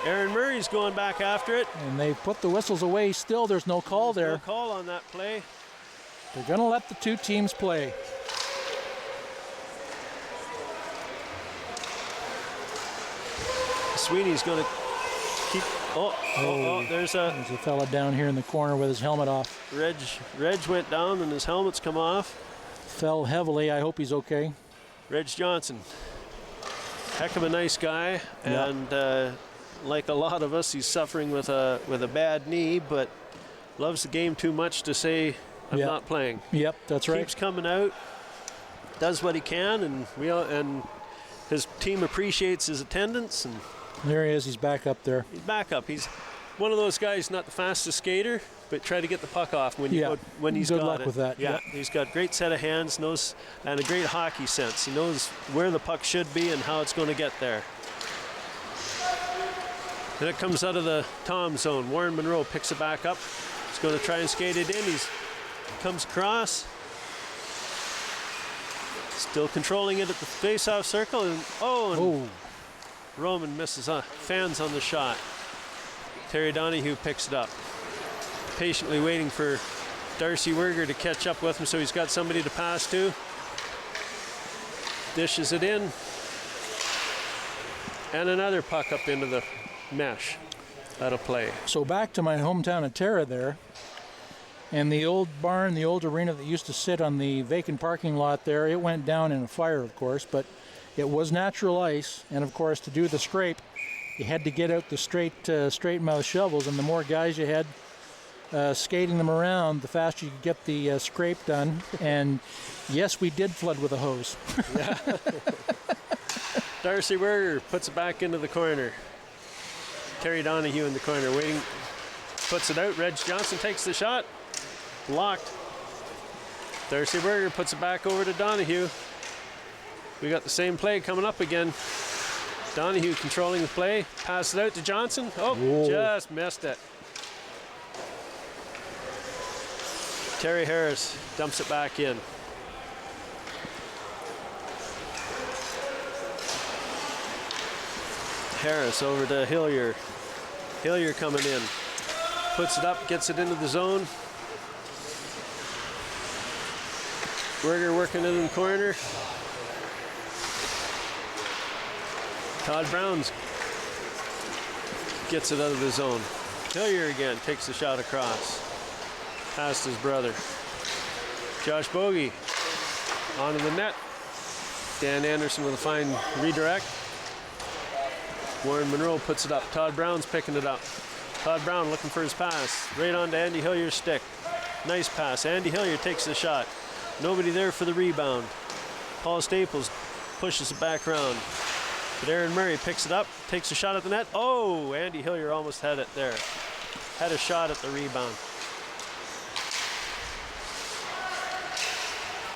Aaron Murray's going back after it. And they put the whistles away. Still, there's no call there. No call on that play. They're going to let the two teams play. Sweeney's going to keep. There's a fella down here in the corner with his helmet off. Reg went down and his helmet's come off. Fell heavily. I hope he's okay. Reg Johnson, heck of a nice guy, and like a lot of us, he's suffering with a bad knee, but loves the game too much to say I'm not playing. Yep, that's right. Keeps coming out, does what he can, and his team appreciates his attendance. And there he is. He's back up there. he's back up. He's one of those guys, not the fastest skater, but try to get the puck off when when he's good got luck it. with that. Yeah, he's got great set of hands, and a great hockey sense. He knows where the puck should be and how it's going to get there. Then it comes out of the Tom zone. Warren Monroe picks it back up. He's going to try and skate it in. He comes across. Still controlling it at the face-off circle. And Roman misses fans on the shot. Terry Donahue picks it up. Patiently waiting for Darcy Werger to catch up with him, so he's got somebody to pass to. Dishes it in. And another puck up into the mesh. That'll play. So back to my hometown of Tara there. And the old barn, the old arena that used to sit on the vacant parking lot there, it went down in a fire, of course, but it was natural ice. And of course, to do the scrape, you had to get out the straight mouth shovels, and the more guys you had skating them around, the faster you could get the scrape done. And yes, we did flood with a hose. Darcy Werger puts it back into the corner. Terry Donahue in the corner waiting, puts it out. Reg Johnson takes the shot. Blocked. Darcy Werger puts it back over to Donahue. We got the same play coming up again. Donahue controlling the play. Pass it out to Johnson. Just missed it. Terry Harris dumps it back in. Harris over to Hillier. Hillier coming in. Puts it up, gets it into the zone. Werger working it in the corner. Todd Browns gets it out of the zone. Hillier again takes the shot across. Past his brother. Josh Bogey onto the net. Dan Anderson with a fine redirect. Warren Monroe puts it up. Todd Brown's picking it up. Todd Brown looking for his pass. Right on to Andy Hillier's stick. Nice pass. Andy Hillier takes the shot. Nobody there for the rebound. Paul Staples pushes it back around. But Aaron Murray picks it up, takes a shot at the net. Oh, Andy Hillier almost had it there. Had a shot at the rebound.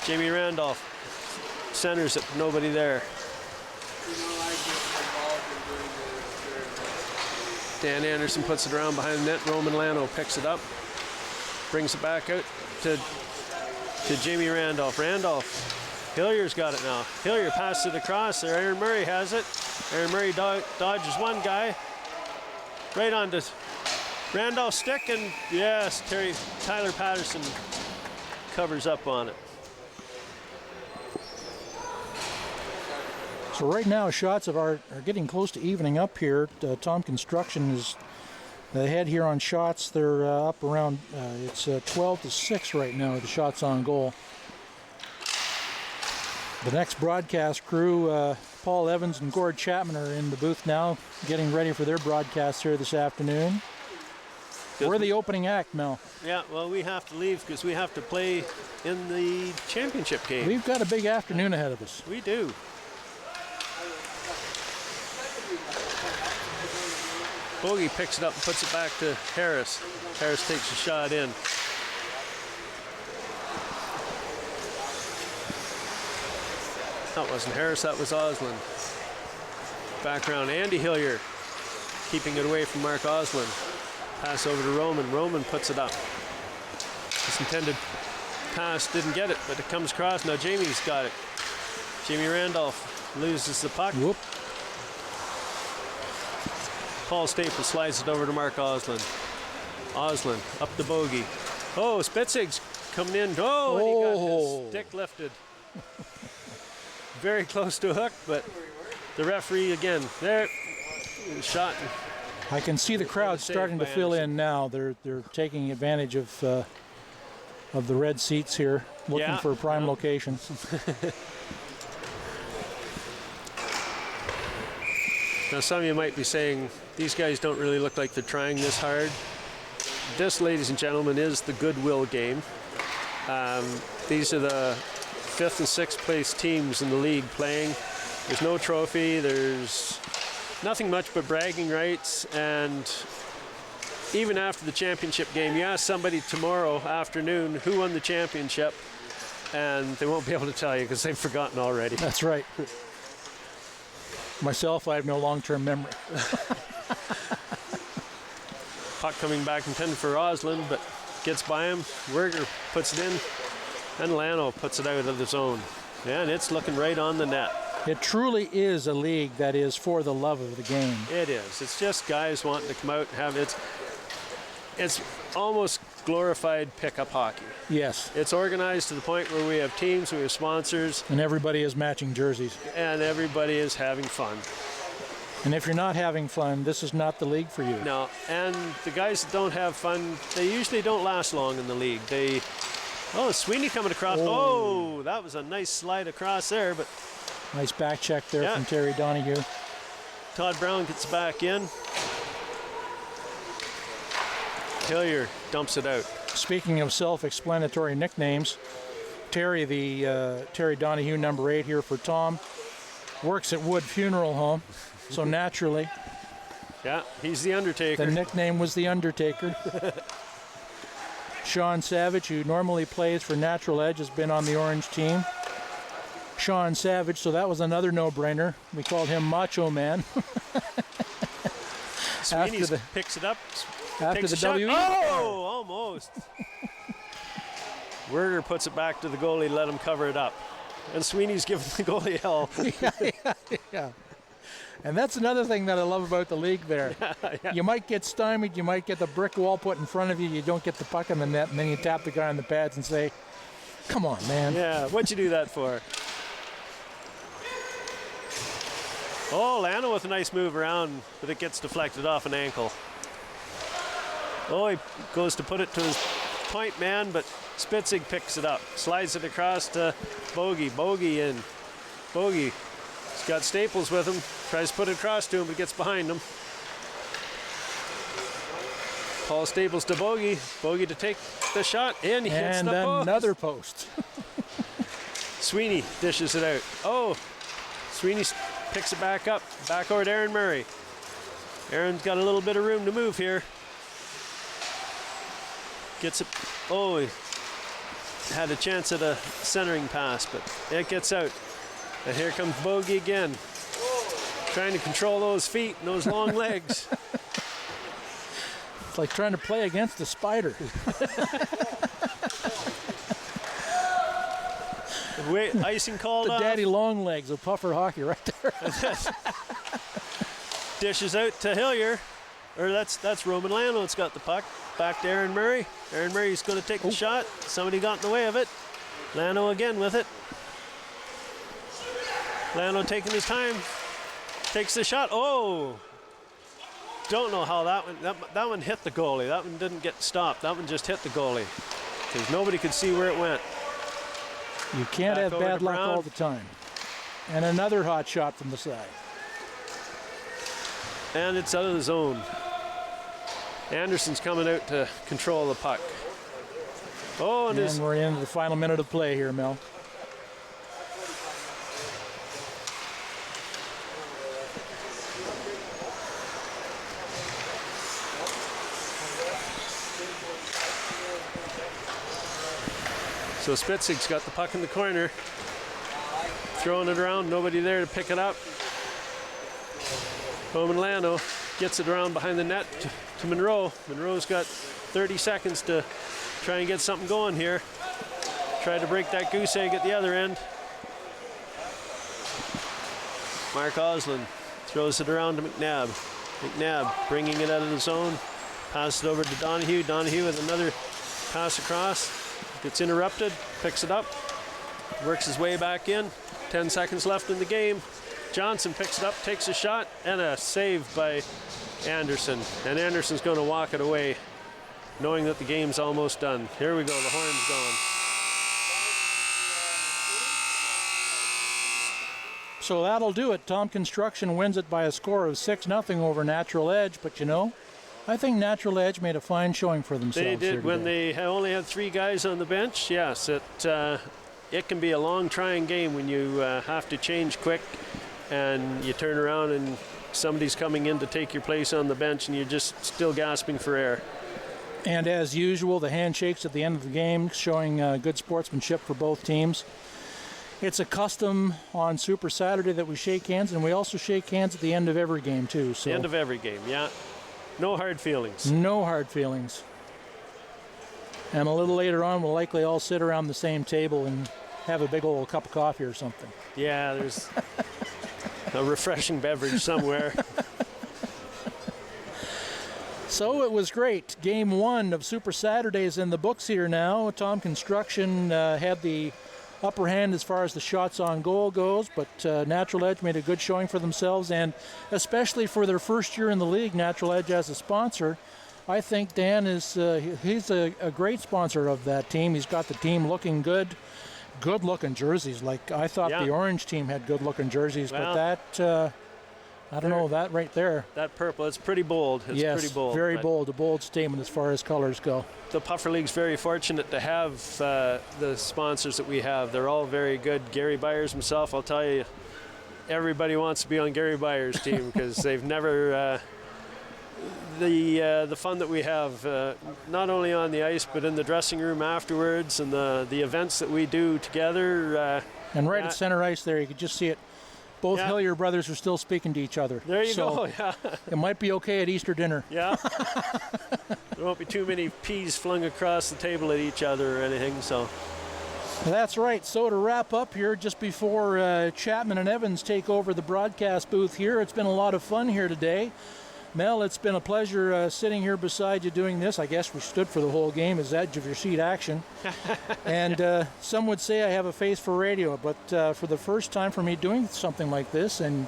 Jamie Randolph centers it, nobody there. Dan Anderson puts it around behind the net. Roman Lano picks it up, brings it back out to Jamie Randolph. Randolph, Hillier's got it now. Hillier passes it across there. Aaron Murray has it. Aaron Murray dodges one guy. Right onto Randolph's stick, and yes, Tyler Patterson covers up on it. So right now, shots are getting close to evening up here. Tom Construction is ahead here on shots. They're up around, it's 12-6 right now, the shots on goal. The next broadcast crew, Paul Evans and Gord Chapman, are in the booth now, getting ready for their broadcast here this afternoon. We're the opening act, Mel. Yeah, well, we have to leave because we have to play in the championship game. We've got a big afternoon ahead of us. We do. Bogey picks it up and puts it back to Harris. Harris takes a shot in. That wasn't Harris, that was Oslin. Background, Andy Hillier keeping it away from Mark Oslin. Pass over to Roman. Roman puts it up. His intended pass didn't get it, but it comes across. Now Jamie's got it. Jamie Randolph loses the puck. Whoop. Paul Staples slides it over to Mark Oslin. Oslin up the bogey. Oh, Spitzig's coming in. Oh, and he got his stick lifted. Very close to a hook, but the referee again there. Shot. I can see the crowd starting to fill in now. They're taking advantage of the red seats here, looking for prime locations. Now some of you might be saying, these guys don't really look like they're trying this hard. This, ladies and gentlemen, is the Goodwill game. These are the 5th and 6th place teams in the league playing. There's no trophy, there's nothing much but bragging rights, and even after the championship game, you ask somebody tomorrow afternoon who won the championship, and they won't be able to tell you because they've forgotten already. That's right. Myself, I have no long-term memory. Puck coming back intended for Roslin, but gets by him. Werger puts it in, and Lano puts it out of the zone. Yeah, and it's looking right on the net. It truly is a league that is for the love of the game. It is. It's just guys wanting to come out and have it. It's almost glorified pickup hockey. Yes. It's organized to the point where we have teams, we have sponsors. And everybody is matching jerseys. And everybody is having fun. And if you're not having fun, this is not the league for you. No, and the guys that don't have fun, they usually don't last long in the league. Oh, Sweeney coming across. Oh, that was a nice slide across there, but nice back check there from Terry Donahue. Todd Brown gets back in. Hillier dumps it out. Speaking of self-explanatory nicknames, Terry Donahue, number 8 here for Tom, works at Wood Funeral Home, so naturally. Yeah, he's the Undertaker. The nickname was the Undertaker. Sean Savage, who normally plays for Natural Edge, has been on the orange team. Sean Savage, so that was another no-brainer. We called him Macho Man. Sweeney picks it up. After the WE. Oh, almost. Werger puts it back to the goalie, let him cover it up. And Sweeney's giving the goalie hell. Yeah. And that's another thing that I love about the league there. Yeah. You might get stymied, you might get the brick wall put in front of you, you don't get the puck in the net, and then you tap the guy on the pads and say, come on, man. Yeah, what'd you do that for? Oh, Lano with a nice move around, but it gets deflected off an ankle. Oh, he goes to put it to his point man, but Spitzig picks it up, slides it across to Bogey. Bogey in. Bogey. He's got Staples with him, tries to put it across to him, but gets behind him. Paul Staples to Bogey. Bogey to take the shot, and he hits the post. And another post. Sweeney dishes it out. Oh, Sweeney picks it back up, back over to Aaron Murray. Aaron's got a little bit of room to move here. Gets it. Oh, he had a chance at a centering pass, but it gets out. And here comes Bogey again, trying to control those feet and those long legs. It's like trying to play against a spider. Wait, icing called the off. daddy long legs of puffer hockey right there. Dishes out to Hillier. Or that's Roman Lano. It's got the puck. Back to Aaron Murray. Aaron Murray's going to take the shot. Somebody got in the way of it. Lano again with it. Lano taking his time. Takes the shot. Oh! Don't know how that one. That one hit the goalie. That one didn't get stopped. That one just hit the goalie. Because nobody could see where it went. You can't have bad luck all the time. And another hot shot from the side. And it's out of the zone. Anderson's coming out to control the puck. Oh, and we're into the final minute of play here, Mel. So Spitzig's got the puck in the corner, throwing it around, nobody there to pick it up. Roman Lano gets it around behind the net to Monroe. Monroe's got 30 seconds to try and get something going here. Try to break that goose egg at the other end. Mark Oslin throws it around to McNabb. McNabb bringing it out of the zone. Passes it over to Donahue. Donahue with another pass across. Gets interrupted, picks it up, works his way back in. 10 seconds left in the game. Johnson picks it up, takes a shot, and a save by Anderson. And Anderson's going to walk it away, knowing that the game's almost done. Here we go, the horn's going. So that'll do it. Tom Construction wins it by a score of 6-0 over Natural Edge. But you know, I think Natural Edge made a fine showing for themselves. They did when they only had 3 guys on the bench. Yes, it can be a long, trying game when you have to change quick, and you turn around and somebody's coming in to take your place on the bench, and you're just still gasping for air. And as usual, the handshakes at the end of the game showing good sportsmanship for both teams. It's a custom on Super Saturday that we shake hands, and we also shake hands at the end of every game too. So the end of every game, yeah. No hard feelings. No hard feelings. And a little later on, we'll likely all sit around the same table and have a big old cup of coffee or something. Yeah, there's a refreshing beverage somewhere. So it was great. Game 1 of Super Saturdays in the books here now. Tom Construction had the upper hand as far as the shots on goal goes, but Natural Edge made a good showing for themselves, and especially for their first year in the league, Natural Edge as a sponsor. I think Dan is he's a great sponsor of that team. He's got the team looking good looking jerseys. Like, I thought the orange team had good looking jerseys, well, but that I don't know, that right there. That purple, it's pretty bold. It's yes, pretty bold. Very bold, a bold statement as far as colors go. The Puffer League's very fortunate to have the sponsors that we have. They're all very good. Gary Byers himself, I'll tell you, everybody wants to be on Gary Byers' team because they've never, the fun that we have, not only on the ice, but in the dressing room afterwards, and the events that we do together. And right at center ice there, you could just see it. Both Hillier brothers are still speaking to each other. There you go, yeah. It might be okay at Easter dinner. Yeah. There won't be too many peas flung across the table at each other or anything, so. That's right. So to wrap up here, just before Chapman and Evans take over the broadcast booth here, it's been a lot of fun here today. Mel, it's been a pleasure sitting here beside you doing this. I guess we stood for the whole game as edge of your seat action. And some would say I have a face for radio, but for the first time for me doing something like this, and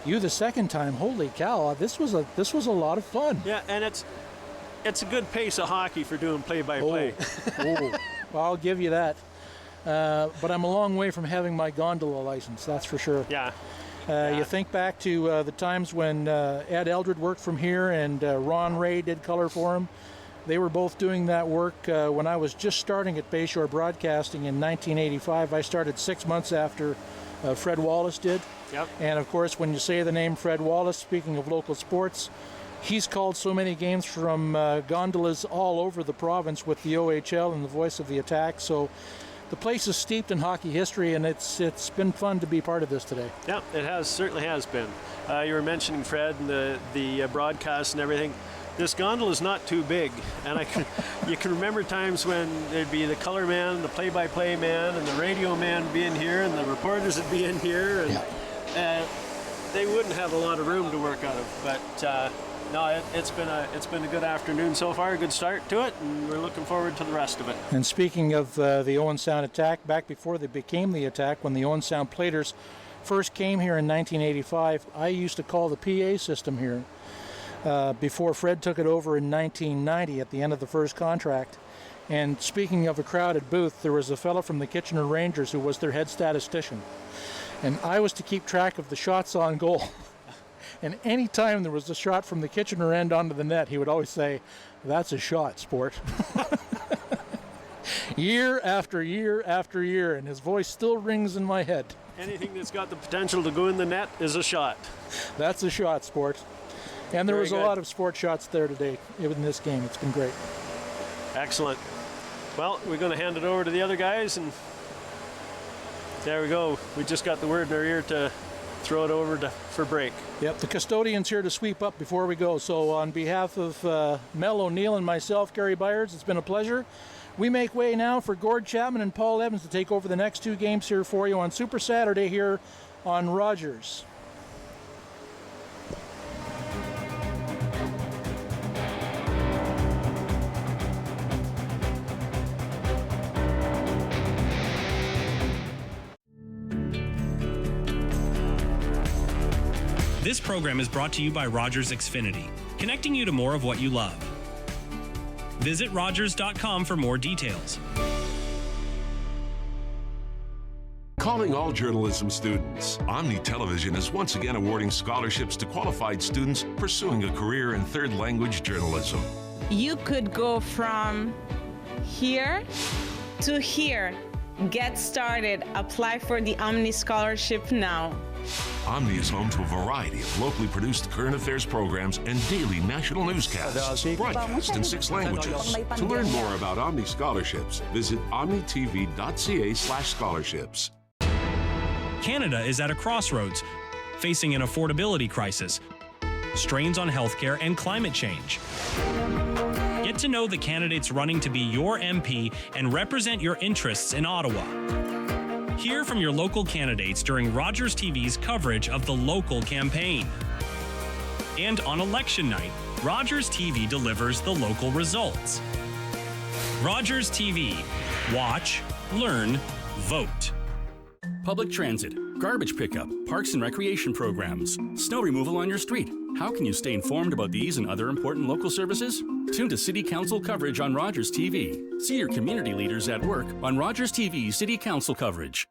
you the second time, holy cow, this was a lot of fun. Yeah, and it's a good pace of hockey for doing play-by-play. Oh. Well, I'll give you that. But I'm a long way from having my gondola license, that's for sure. Yeah. You think back to the times when Ed Eldred worked from here and Ron Ray did color for him. They were both doing that work when I was just starting at Bayshore Broadcasting in 1985. I started 6 months after Fred Wallace did. Yep. And of course, when you say the name Fred Wallace, speaking of local sports, he's called so many games from gondolas all over the province with the OHL and the voice of the attack. So the place is steeped in hockey history, and it's been fun to be part of this today. Yeah, it has, certainly has been. You were mentioning Fred and the broadcast and everything. This gondola is not too big, and you can remember times when there'd be the color man, the play-by-play man, and the radio man being here, and the reporters would be in here, and they wouldn't have a lot of room to work out of. But no, it's been a good afternoon so far, a good start to it, and we're looking forward to the rest of it. And speaking of the Owen Sound Attack, back before they became the Attack, when the Owen Sound Platers first came here in 1985, I used to call the PA system here before Fred took it over in 1990 at the end of the first contract. And speaking of a crowded booth, there was a fellow from the Kitchener Rangers who was their head statistician. And I was to keep track of the shots on goal. And any time there was a shot from the Kitchener end onto the net, he would always say, "That's a shot, sport." Year after year after year, and his voice still rings in my head. Anything that's got the potential to go in the net is a shot. That's a shot, sport. And there was a lot of sport shots there today in this game. It's been great. Excellent. Well, we're going to hand it over to the other guys, and there we go. We just got the word in our ear to throw it over for break. Yep, the custodian's here to sweep up before we go. So on behalf of Mel O'Neill and myself, Gary Byers, it's been a pleasure. We make way now for Gord Chapman and Paul Evans to take over the next 2 games here for you on Super Saturday here on Rogers. This program is brought to you by Rogers Xfinity, connecting you to more of what you love. Visit Rogers.com for more details. Calling all journalism students, Omni Television is once again awarding scholarships to qualified students pursuing a career in third language journalism. You could go from here to here. Get started. Apply for the Omni Scholarship now. Omni is home to a variety of locally produced current affairs programs and daily national newscasts, broadcast in 6 languages. To learn more about Omni scholarships, visit omnitv.ca/scholarships. Canada is at a crossroads, facing an affordability crisis, strains on healthcare, and climate change. Get to know the candidates running to be your MP and represent your interests in Ottawa. Hear from your local candidates during Rogers TV's coverage of the local campaign. And on election night, Rogers TV delivers the local results. Rogers TV. Watch, learn, vote. Public transit, garbage pickup, parks and recreation programs, snow removal on your street. How can you stay informed about these and other important local services? Tune to City Council coverage on Rogers TV. See your community leaders at work on Rogers TV City Council coverage.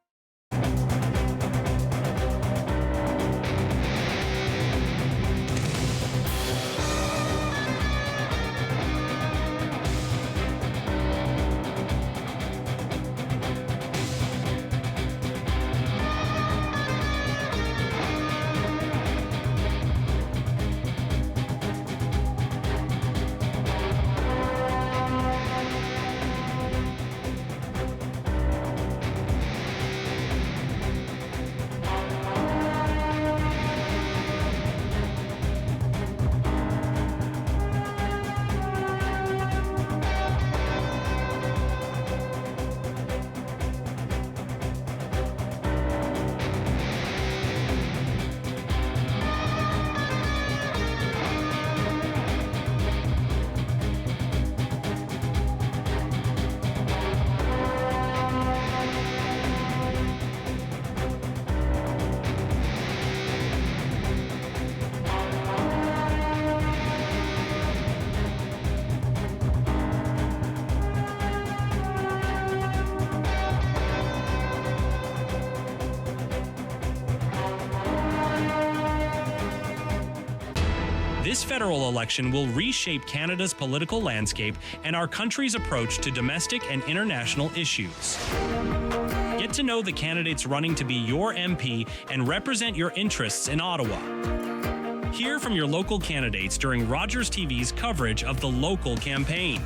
This federal election will reshape Canada's political landscape and our country's approach to domestic and international issues. Get to know the candidates running to be your MP and represent your interests in Ottawa. Hear from your local candidates during Rogers TV's coverage of the local campaign.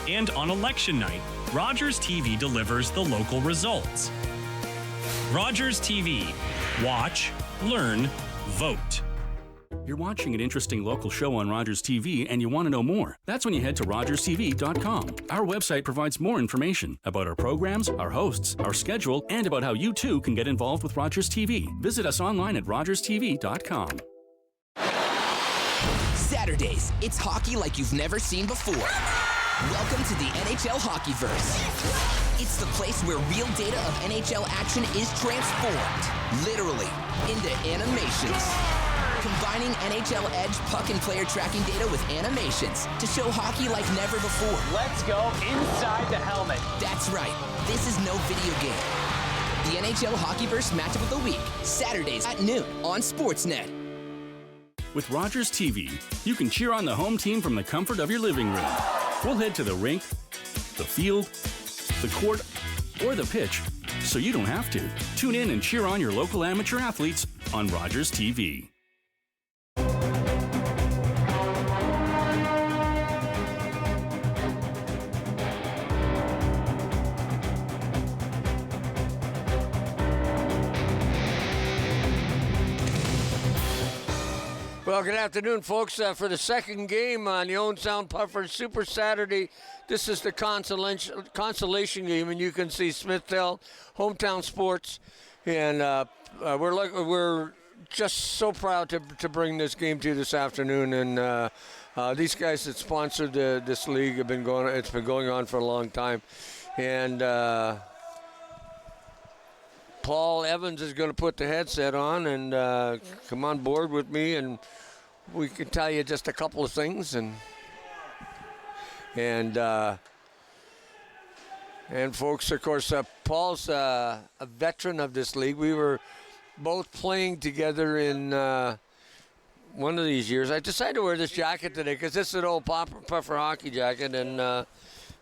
And on election night, Rogers TV delivers the local results. Rogers TV. Watch, learn, vote. You're watching an interesting local show on Rogers TV and you want to know more. That's when you head to rogerstv.com. Our website provides more information about our programs, our hosts, our schedule, and about how you too can get involved with Rogers TV. Visit us online at rogerstv.com. Saturdays, it's hockey like you've never seen before. Welcome to the NHL Hockeyverse. It's the place where real data of NHL action is transformed, literally, into animations. Combining NHL Edge puck and player tracking data with animations to show hockey like never before. Let's go inside the helmet. That's right. This is no video game. The NHL Hockeyverse Matchup of the Week, Saturdays at noon on Sportsnet. With Rogers TV, you can cheer on the home team from the comfort of your living room. We'll head to the rink, the field, the court, or the pitch, so you don't have to. Tune in and cheer on your local amateur athletes on Rogers TV. Well, good afternoon, folks. For the second game on the Owen Sound Puffer Super Saturday, this is the consolation game, and you can see Smithville, Hometown Sports, and we're just so proud to bring this game to you this afternoon. And these guys that sponsored this league have been going. It's been going on for a long time, and Paul Evans is going to put the headset on and come on board with me, and we can tell you just a couple of things. And And folks, of course, Paul's a veteran of this league. We were both playing together in one of these years. I decided to wear this jacket today because it's an old puffer hockey jacket, and I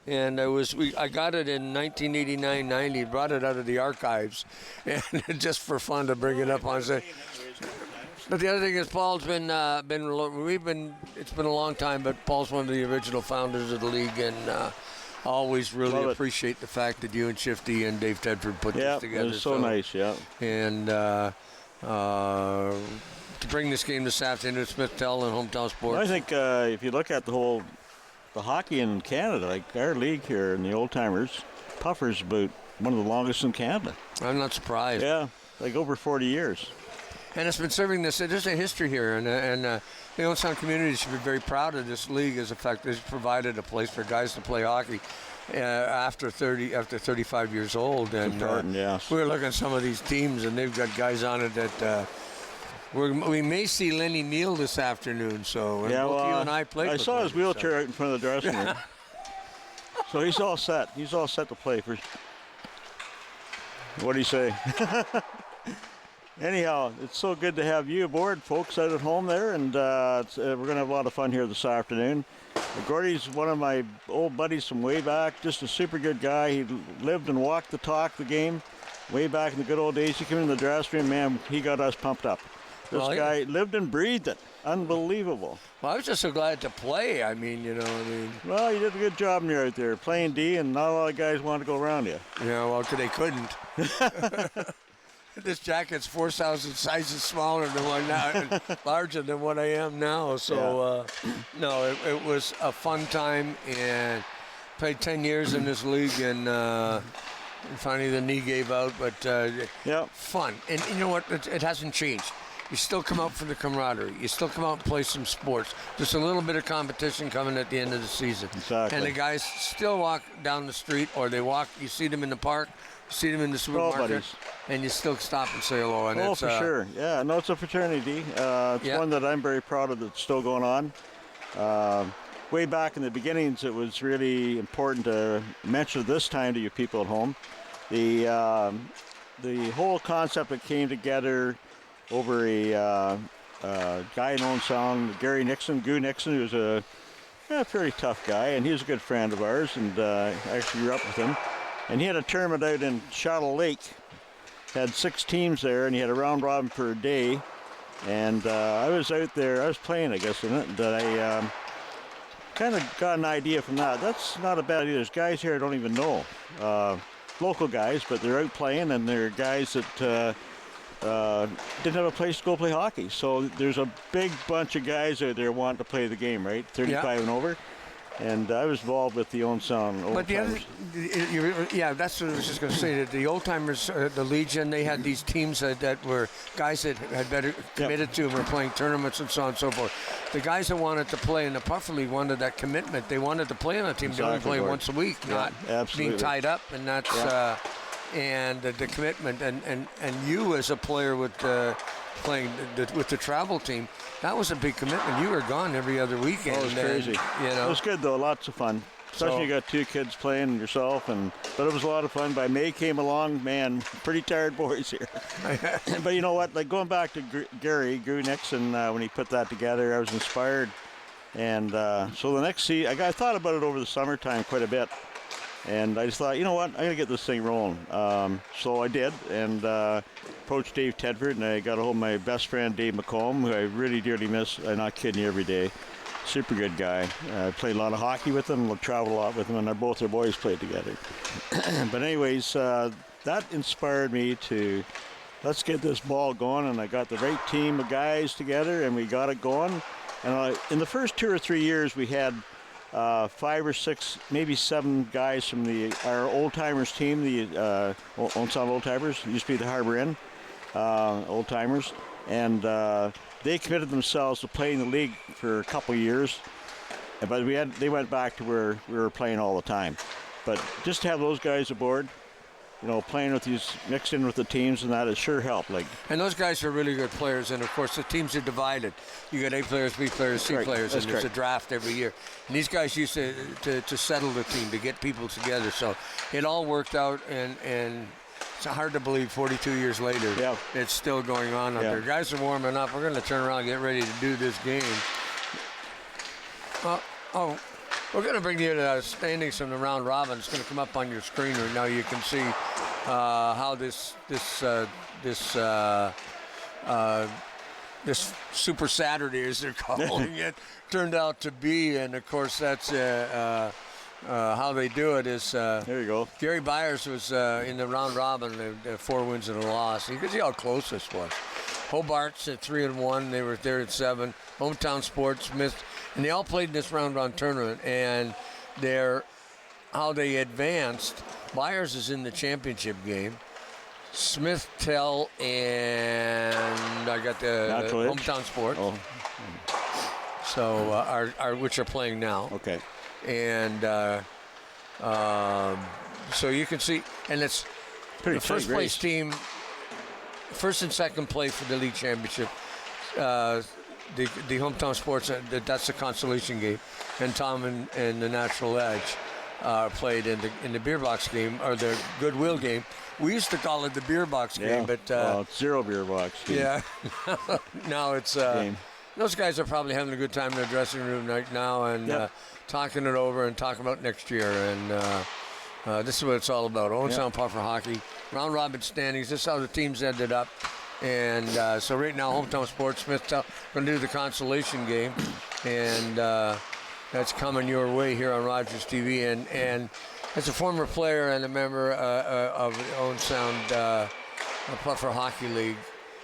got it in 1989-90. Brought it out of the archives, and just for fun to bring it up on say. But the other thing is, Paul's it's been a long time, but Paul's one of the original founders of the league, and I always really appreciate the fact that you and Shifty and Dave Tedford put this together. Yeah, it's so nice, yeah. And to bring this game this afternoon at Smithtown and Hometown Sports. Well, I think if you look at the hockey in Canada, like our league here in the Old Timers, Puffer's about one of the longest in Canada. I'm not surprised. Yeah, like over 40 years. And it's been serving this. There's a history here, and the Old Sound community should be very proud of this league as a fact it's provided a place for guys to play hockey after 35 years old. And we're looking at some of these teams, and they've got guys on it that we may see Lenny Neal this afternoon. So you and I played. I saw his wheelchair out in front of the dressing room. So he's all set. He's all set to play for. What do you say? Anyhow, it's so good to have you aboard, folks, out at home there, and we're going to have a lot of fun here this afternoon. Gordy's one of my old buddies from way back, just a super good guy. He lived and walked the talk, the game, way back in the good old days. He came in the dressing room, man, he got us pumped up. This guy lived and breathed it. Unbelievable. Well, I was just so glad to play. Well, you did a good job when you're out there playing D, and not a lot of guys wanted to go around you. Yeah, well, they couldn't. This jacket's 4,000 sizes smaller than one now, and larger than what I am now. So, it was a fun time, and played 10 years in this league, and finally the knee gave out, but fun. And you know what? It hasn't changed. You still come out for the camaraderie. You still come out and play some sports. Just a little bit of competition coming at the end of the season. Exactly. And the guys still walk down the street, or they walk. You see them in the park. See them in the supermarket, and you still stop and say hello. And for sure. Yeah, no, it's a fraternity. It's one that I'm very proud of that's still going on. Way back in the beginnings, it was really important to mention this time to you people at home. The whole concept that came together over a guy in Owen Sound, Gary Nixon, Goo Nixon, who's a pretty tough guy, and he was a good friend of ours, and I actually grew up with him. And he had a tournament out in Shadow Lake. Had 6 teams there, and he had a round robin per day. And I was out there, I was playing, I guess, in it, that I kind of got an idea from that. That's not a bad idea. There's guys here I don't even know. Local guys, but they're out playing, and they're guys that didn't have a place to go play hockey. So there's a big bunch of guys out there wanting to play the game, right? 35 and over. And I was involved with the Old Sound Old Timers. That's what I was just going to say. That the Old Timers, the Legion, they had these teams that were guys that had better committed to and were playing tournaments and so on and so forth. The guys that wanted to play in the Puffer League wanted that commitment. They wanted to play on a team. They only play once a week, not being tied up. And that's and the commitment. And you as a player with playing with the travel team, that was a big commitment. You were gone every other weekend. Oh, it was crazy. It was good, though. Lots of fun. Especially you got 2 kids playing yourself. But it was a lot of fun. By May came along, man, pretty tired boys here. But you know what? Like going back to Gary Nixon, when he put that together, I was inspired. And so the next season, I thought about it over the summertime quite a bit. And I just thought, you know what, I'm going to get this thing rolling. So I did, and approached Dave Tedford, and I got a hold of my best friend, Dave McComb, who I really dearly miss. I'm not kidding you, every day. Super good guy. I played a lot of hockey with him, traveled a lot with him, and both their boys played together. But anyways, that inspired me to, let's get this ball going, and I got the right team of guys together, and we got it going. And in the first 2 or 3 years, we had 5 or 6, maybe 7 guys from our Old Timers team, the Old Sound Old Timers. It used to be the Harbor Inn Old Timers, and they committed themselves to playing the league for a couple of years. But they went back to where we were playing all the time. But just to have those guys aboard, playing with these, mixed in with the teams, and that has sure helped. And those guys are really good players, and of course the teams are divided. You got A players, B players, C players, and there's a draft every year. And these guys used to settle the team, to get people together. So it all worked out, and it's hard to believe 42 years later it's still going on out there. Guys are warming up. We're going to turn around and get ready to do this game. We're going to bring you the standings from the round robin. It's going to come up on your screen right now. You can see how this Super Saturday, as they're calling it, turned out to be. And of course, that's how they do it. Is there you go. Gary Byers was in the round robin, 4 wins and a loss. You can see how close this was. Hobart's at 3-1. They were there at 7. Hometown Sports, Smith. And they all played in this round-robin tournament, and how they advanced. Byers is in the championship game. Smith, Tell, and I got the Hometown Sports. Oh. So which are playing now. Okay. And so you can see, and it's pretty the first place team, first and second place for the league championship. The Hometown Sports, that's the consolation game, and Tom and the Natural Edge played in the beer box game, or the Goodwill game. We used to call it the beer box game, but it's zero beer box game. Yeah, now it's those guys are probably having a good time in the dressing room right now, and talking it over and talking about next year, and this is what it's all about. Owen Sound Puffer hockey, round robin standings. This is how the teams ended up. And so right now, Hometown Sports, Smith, going to do the consolation game, and that's coming your way here on Rogers TV. And as a former player and a member of the Owen Sound Puffer Hockey League,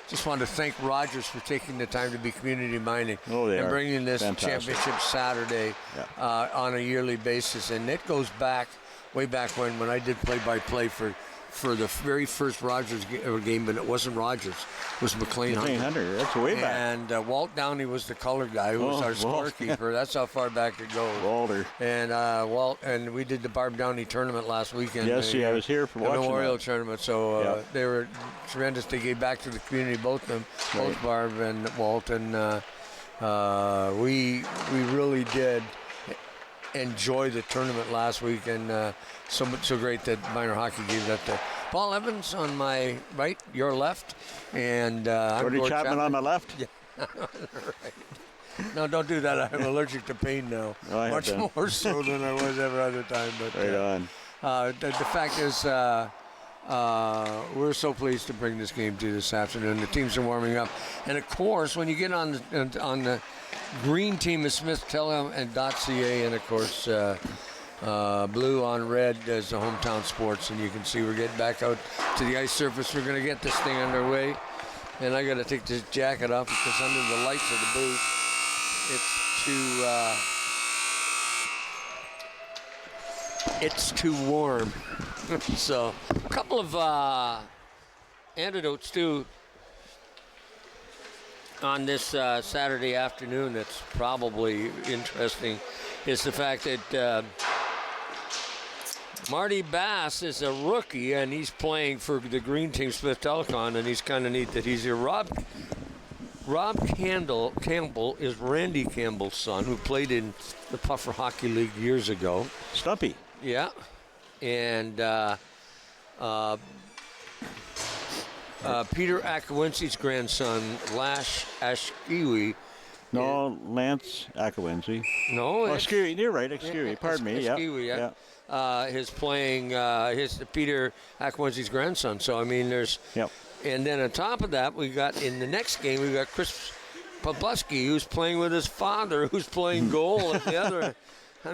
just wanted to thank Rogers for taking the time to be community minded and bringing this championship Saturday on a yearly basis. And it goes back, way back when I did play-by-play for the very first Rogers game, but it wasn't Rogers. It was McLean Hunter. That's way back. And Walt Downey was the color guy who was our scorekeeper. That's how far back it goes. Walter. And Walt, and we did the Barb Downey tournament last weekend. Yes, I was here for watching the Memorial that. Tournament. So they were tremendous. They gave back to the community, both of them, both Barb and Walt. And we really did enjoy the tournament last week, and so great that minor hockey gave that to Paul Evans on my right, your left, and Gordy Chapman on my left. Yeah. Right. No, don't do that. I'm allergic to pain now, much more so than I was every other time. But the fact is, we're so pleased to bring this game to you this afternoon. The teams are warming up, and of course, when you get on the green team is Smith, Tell and .ca, and of course blue on red is the Hometown Sports. And you can see we're getting back out to the ice surface. We're going to get this thing underway, and I got to take this jacket off because under the lights of the booth, it's too warm. So a couple of anecdotes too on this Saturday afternoon that's probably interesting is the fact that Marty Bass is a rookie, and he's playing for the green team, Smith Telecon, and he's kind of neat that he's here. Rob Campbell is Randy Campbell's son, who played in the Puffer Hockey League years ago. Stumpy. Yeah. And Peter Akawinski's grandson, Lash Ashkiwi. No, Lance Akawinski. No. Ashkiwi, you're right, Ashkiwi. Pardon me. Ashkiwi, yeah. Is playing his Peter Akawinski's grandson. So, I mean, there's... Yep. And then on top of that, we got, in the next game, we got Chris Popluski, who's playing with his father, who's playing goal at the other. I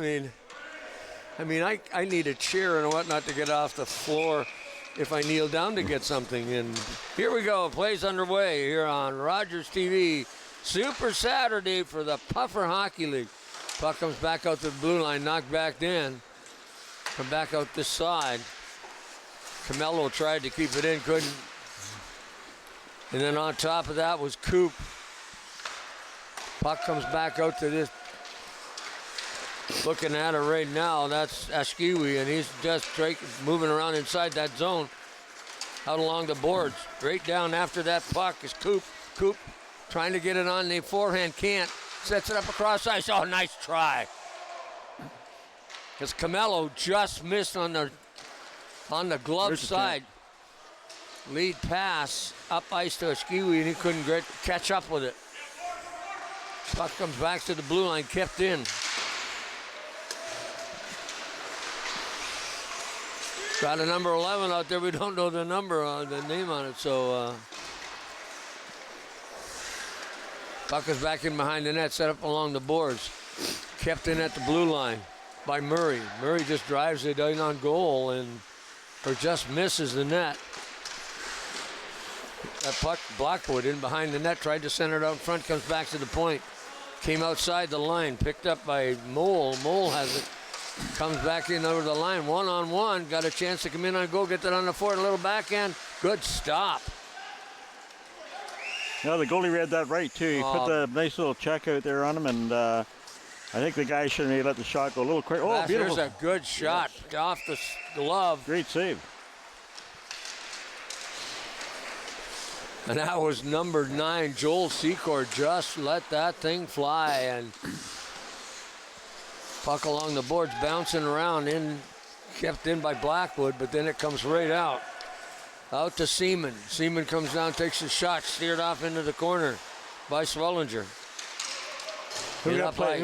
need a chair and whatnot to get off the floor if I kneel down to get something. And here we go. Plays underway here on Rogers TV. Super Saturday for the Puffer Hockey League. Puck comes back out to the blue line, knocked back in. Come back out this side. Camello tried to keep it in, couldn't. And then on top of that was Coop. Puck comes back out to this Looking at it right now, that's Askewi, and he's just moving around inside that zone. Out along the boards. Right down after that puck is Coop. Coop trying to get it on the forehand, can't. Sets it up across ice. Oh, nice try. Because Camelo just missed on the glove side. Lead pass up ice to Askewi, and he couldn't catch up with it. Puck comes back to the blue line, kept in. Got a number 11 out there. We don't know the name on it, so puck is back in behind the net, set up along the boards. Kept in at the blue line by Murray. Murray just drives it in on goal or just misses the net. That puck, Blackwood in behind the net, tried to center it out in front, comes back to the point. Came outside the line, picked up by Mole. Mole has it. Comes back in over the line, one-on-one. Got a chance to come in on goal, get that on the forward, a little backhand. Good stop. No, the goalie read that right, too. He put the nice little check out there on him, and I think the guy should have let the shot go a little quick. Oh, beautiful. There's a good shot off the glove. Great save. And that was number 9, Joel Secor. Just let that thing fly, and puck along the boards, bouncing around, kept in by Blackwood, but then it comes right out. Out to Seaman. Seaman comes down, takes a shot, steered off into the corner by Swellinger. Who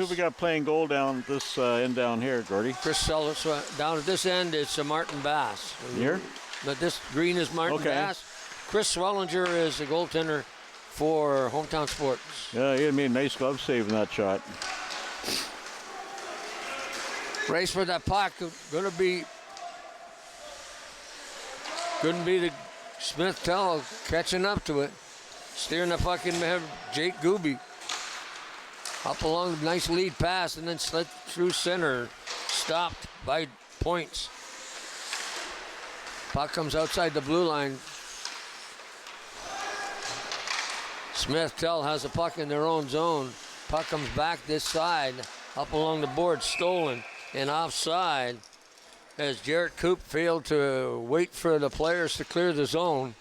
we got playing goal down this end down here, Gordy? Chris Sellis. Down at this end, it's Martin Bass. Here? But this green is Martin Bass. Chris Swellinger is the goaltender for Hometown Sports. Yeah, he made a nice glove save in that shot. Race for that puck. Couldn't be the Smith-Tell catching up to it. Steering the puck in there, Jake Gooby. Up along the nice lead pass and then slid through center. Stopped by Points. Puck comes outside the blue line. Smith-Tell has the puck in their own zone. Puck comes back this side. Up along the board, stolen and offside. As Jarrett Coop failed to wait for the players to clear the zone.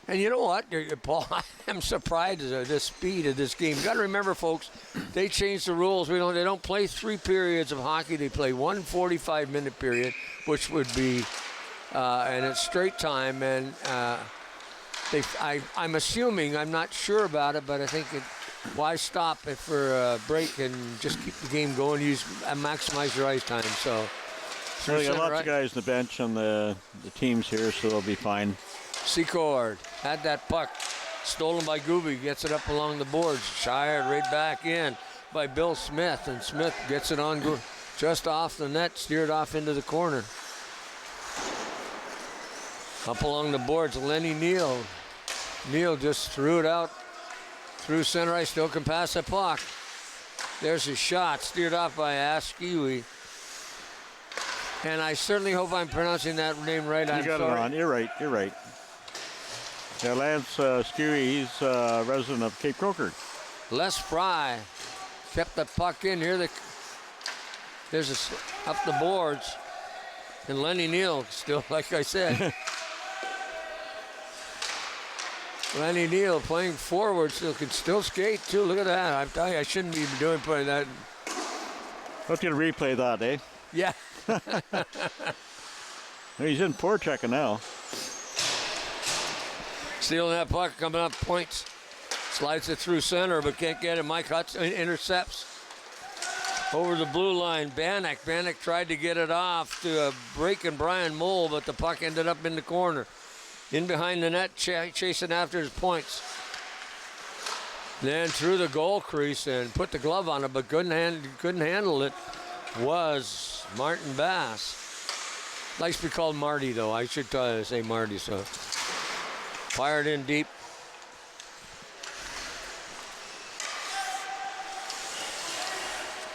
And you know what, Paul, I'm surprised at the speed of this game. You got to remember, folks, they changed the rules. They don't play 3 periods of hockey. They play 1 45-minute period, which would be, and it's straight time. And I'm assuming, I'm not sure about it, but I think why stop it for a break and just keep the game going, maximize your ice time. So. They got lots of guys on the bench on the teams here, so they'll be fine. Secord had that puck. Stolen by Gooby. Gets it up along the boards. Shired right back in by Bill Smith. And Smith gets it on just off the net. Steered off into the corner. Up along the boards, Lenny Neal. Neal just threw it out through center ice. Still can pass the puck. There's his shot. Steered off by Askewi. And I certainly hope I'm pronouncing that name right. You got it on. You're right. Yeah, Lance Skewy, he's a resident of Cape Croker. Les Fry kept the puck in here. There's up the boards. And Lenny Neal, still, like I said. Lenny Neal playing forward, can still skate, too. Look at that. I'm telling you, I shouldn't be putting that. Let's get a replay of that, eh? Yeah. He's in forechecking now. Stealing that puck, coming up, Points. Slides it through center, but can't get it. Mike Hudson intercepts. Over the blue line, Bannock. Bannock tried to get it off to breaking Brian Mole, but the puck ended up in the corner. In behind the net, chasing after his Points. Then through the goal crease and put the glove on it, but couldn't handle it. Was Martin Bass. Likes to be called Marty, though. I should say Marty, so. Fired in deep.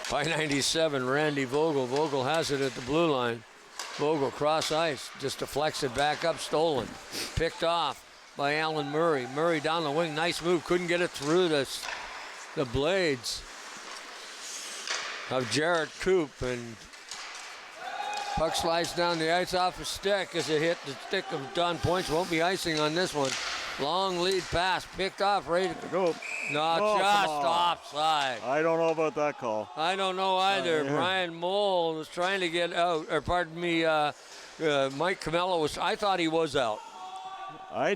By 97, Randy Vogel. Vogel has it at the blue line. Vogel cross ice, just deflects it back up, stolen. Picked off by Alan Murray. Murray down the wing, nice move. Couldn't get it through the blades. of Jarrett Coop, and puck slides down the ice off a stick as it hit the stick of Don Points. Won't be icing on this one. Long lead pass, picked off, ready to go. No, just offside. I don't know about that call. I don't know either. Brian Moll was trying to get out, or pardon me, Mike Camello was, I thought he was out. I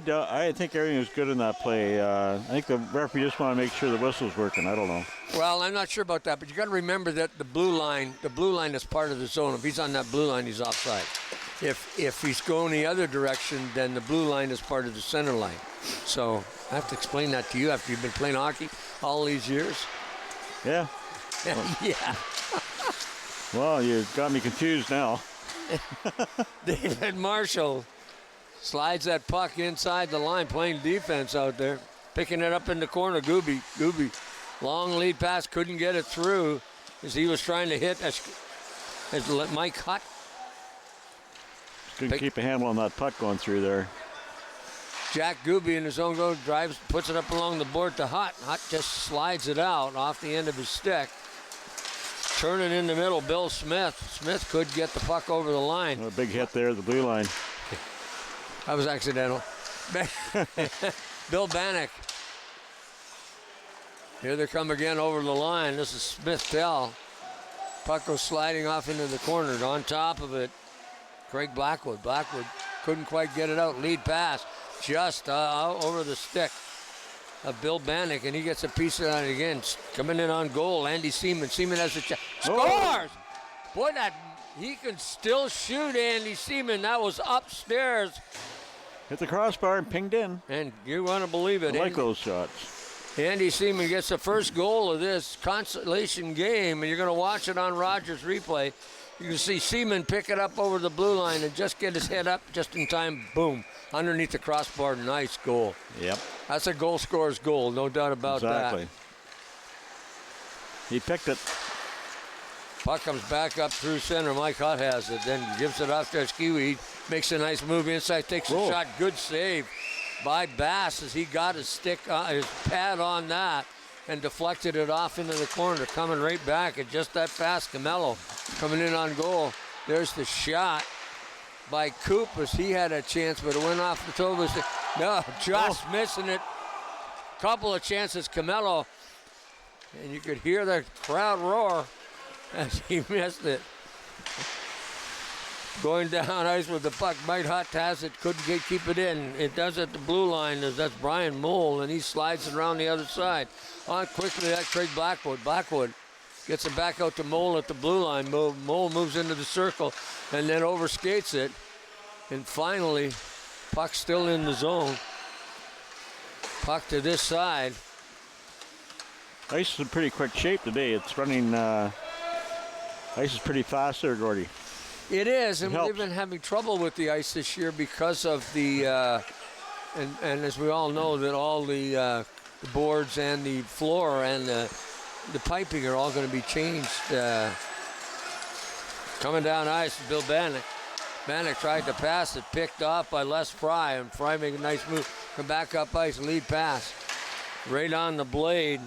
think everything was good in that play. I think the referee just want to make sure the whistle's working. I don't know. Well, I'm not sure about that, but you got to remember that the blue line is part of the zone. If he's on that blue line, he's offside. If he's going the other direction, then the blue line is part of the center line. So I have to explain that to you after you've been playing hockey all these years. Yeah. Yeah. Well, you got me confused now. David Marshall slides that puck inside the line, playing defense out there. Picking it up in the corner, Gooby. Long lead pass, couldn't get it through as he was trying to hit as Mike Hutt. Couldn't keep a handle on that puck going through there. Jack Gooby in his own goal drives, puts it up along the board to Hutt. Hutt just slides it out off the end of his stick. Turning in the middle, Bill Smith. Smith could get the puck over the line. A big hit there, the blue line. That was accidental. Bill Bannock. Here they come again over the line. This is Smith-Tell. Puck goes sliding off into the corner. On top of it, Craig Blackwood. Blackwood couldn't quite get it out. Lead pass just over the stick of Bill Bannock, and he gets a piece of that again. Coming in on goal, Andy Seaman. Seaman has a chance. Scores! Boy, he can still shoot, Andy Seaman. That was upstairs. Hit the crossbar and pinged in. And you want to believe it. I like those shots. Andy Seaman gets the first goal of this consolation game, and you're going to watch it on Rogers replay. You can see Seaman pick it up over the blue line and just get his head up just in time. Boom. Underneath the crossbar. Nice goal. Yep. That's a goal scorer's goal. No doubt about that. Exactly. He picked it. Puck comes back up through center. Mike Hutt has it. Then gives it off to Skiwi. He makes a nice move inside. Takes a shot. Good save by Bass as he got his stick, his pad on that and deflected it off into the corner. Coming right back at just that fast. Camello coming in on goal. There's the shot by Coop as he had a chance, but it went off the toe of his stick. No, just missing it. Couple of chances, Camello. And you could hear the crowd roar as he missed it. Going down ice with the puck. Mike Hutt has it, couldn't keep it in. It does at the blue line. That's Brian Moll, and he slides it around the other side. On quickly, that's Craig Blackwood. Blackwood gets it back out to Moll at the blue line. Moll moves into the circle and then overskates it. And finally, puck still in the zone. Puck to this side. Ice is in pretty quick shape today. It's running, ice is pretty fast there, Gordy. It is, and we've been having trouble with the ice this year because of the, and as we all know, that all the boards and the floor and the piping are all going to be changed. Coming down ice, Bill Bannock. Bannock tried to pass it, picked off by Les Fry, and Fry made a nice move. Come back up ice, lead pass. Right on the blade.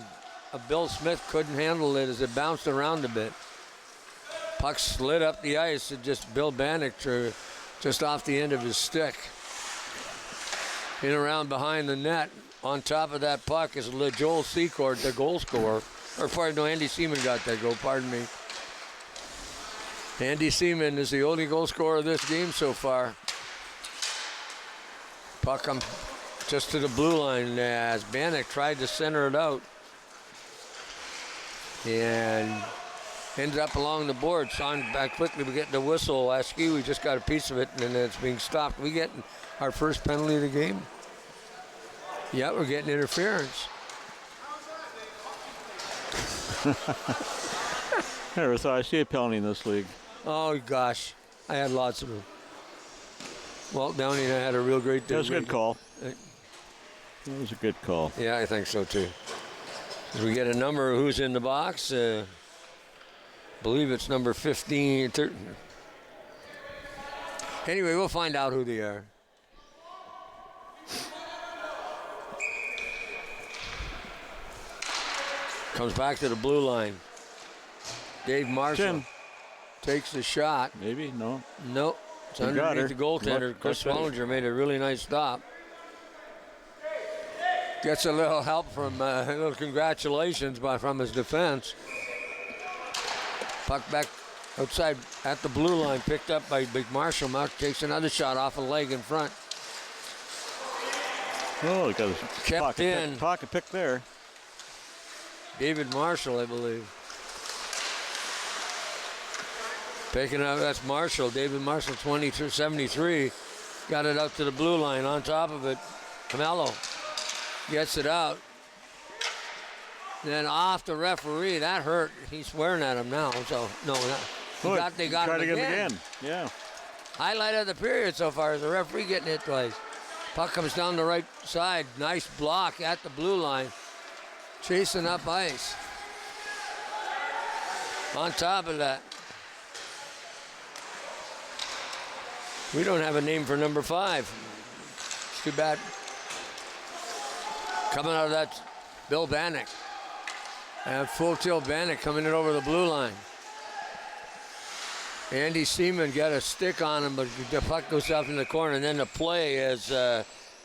Bill Smith couldn't handle it as it bounced around a bit. Puck slid up the ice and just Bill Bannock just off the end of his stick. In around behind the net. On top of that puck is Joel Secord, the goal scorer. Andy Seaman got that goal, pardon me. Andy Seaman is the only goal scorer of this game so far. Puck comes just to the blue line as Bannock tried to center it out. And ended up along the boards. On back quickly, we get the whistle. We just got a piece of it, and then it's being stopped. We get our first penalty of the game. Yeah, we're getting interference. Never thought I'd see a penalty in this league. Oh, gosh. I had lots of them. Walt Downey and I had a real great day. That was a good call. That was a good call. Yeah, I think so, too. As we get a number of who's in the box. I believe it's number 15. 13. Anyway, we'll find out who they are. Comes back to the blue line. Dave Marshall takes the shot. Maybe, no. Nope. It's underneath the goaltender. Chris Swellinger made a really nice stop. Gets a little help from, a little congratulations from his defense. Puck back outside at the blue line, picked up by Big Marshall. Mark takes another shot off a leg in front. Oh, he got kept pocket pick there. David Marshall, I believe. Picking up, that's Marshall. David Marshall, 73. Got it out to the blue line. On top of it, Camello gets it out. Then off the referee. That hurt. He's swearing at him now. So, no, they got him again. Yeah. Highlight of the period so far is the referee getting hit twice. Puck comes down the right side. Nice block at the blue line. Chasing up ice. On top of that, we don't have a name for number 5. It's too bad. Coming out of that, Bill Bannock. And full tilt Bannock coming in over the blue line. Andy Seaman got a stick on him, but the puck goes up in the corner. And then the play as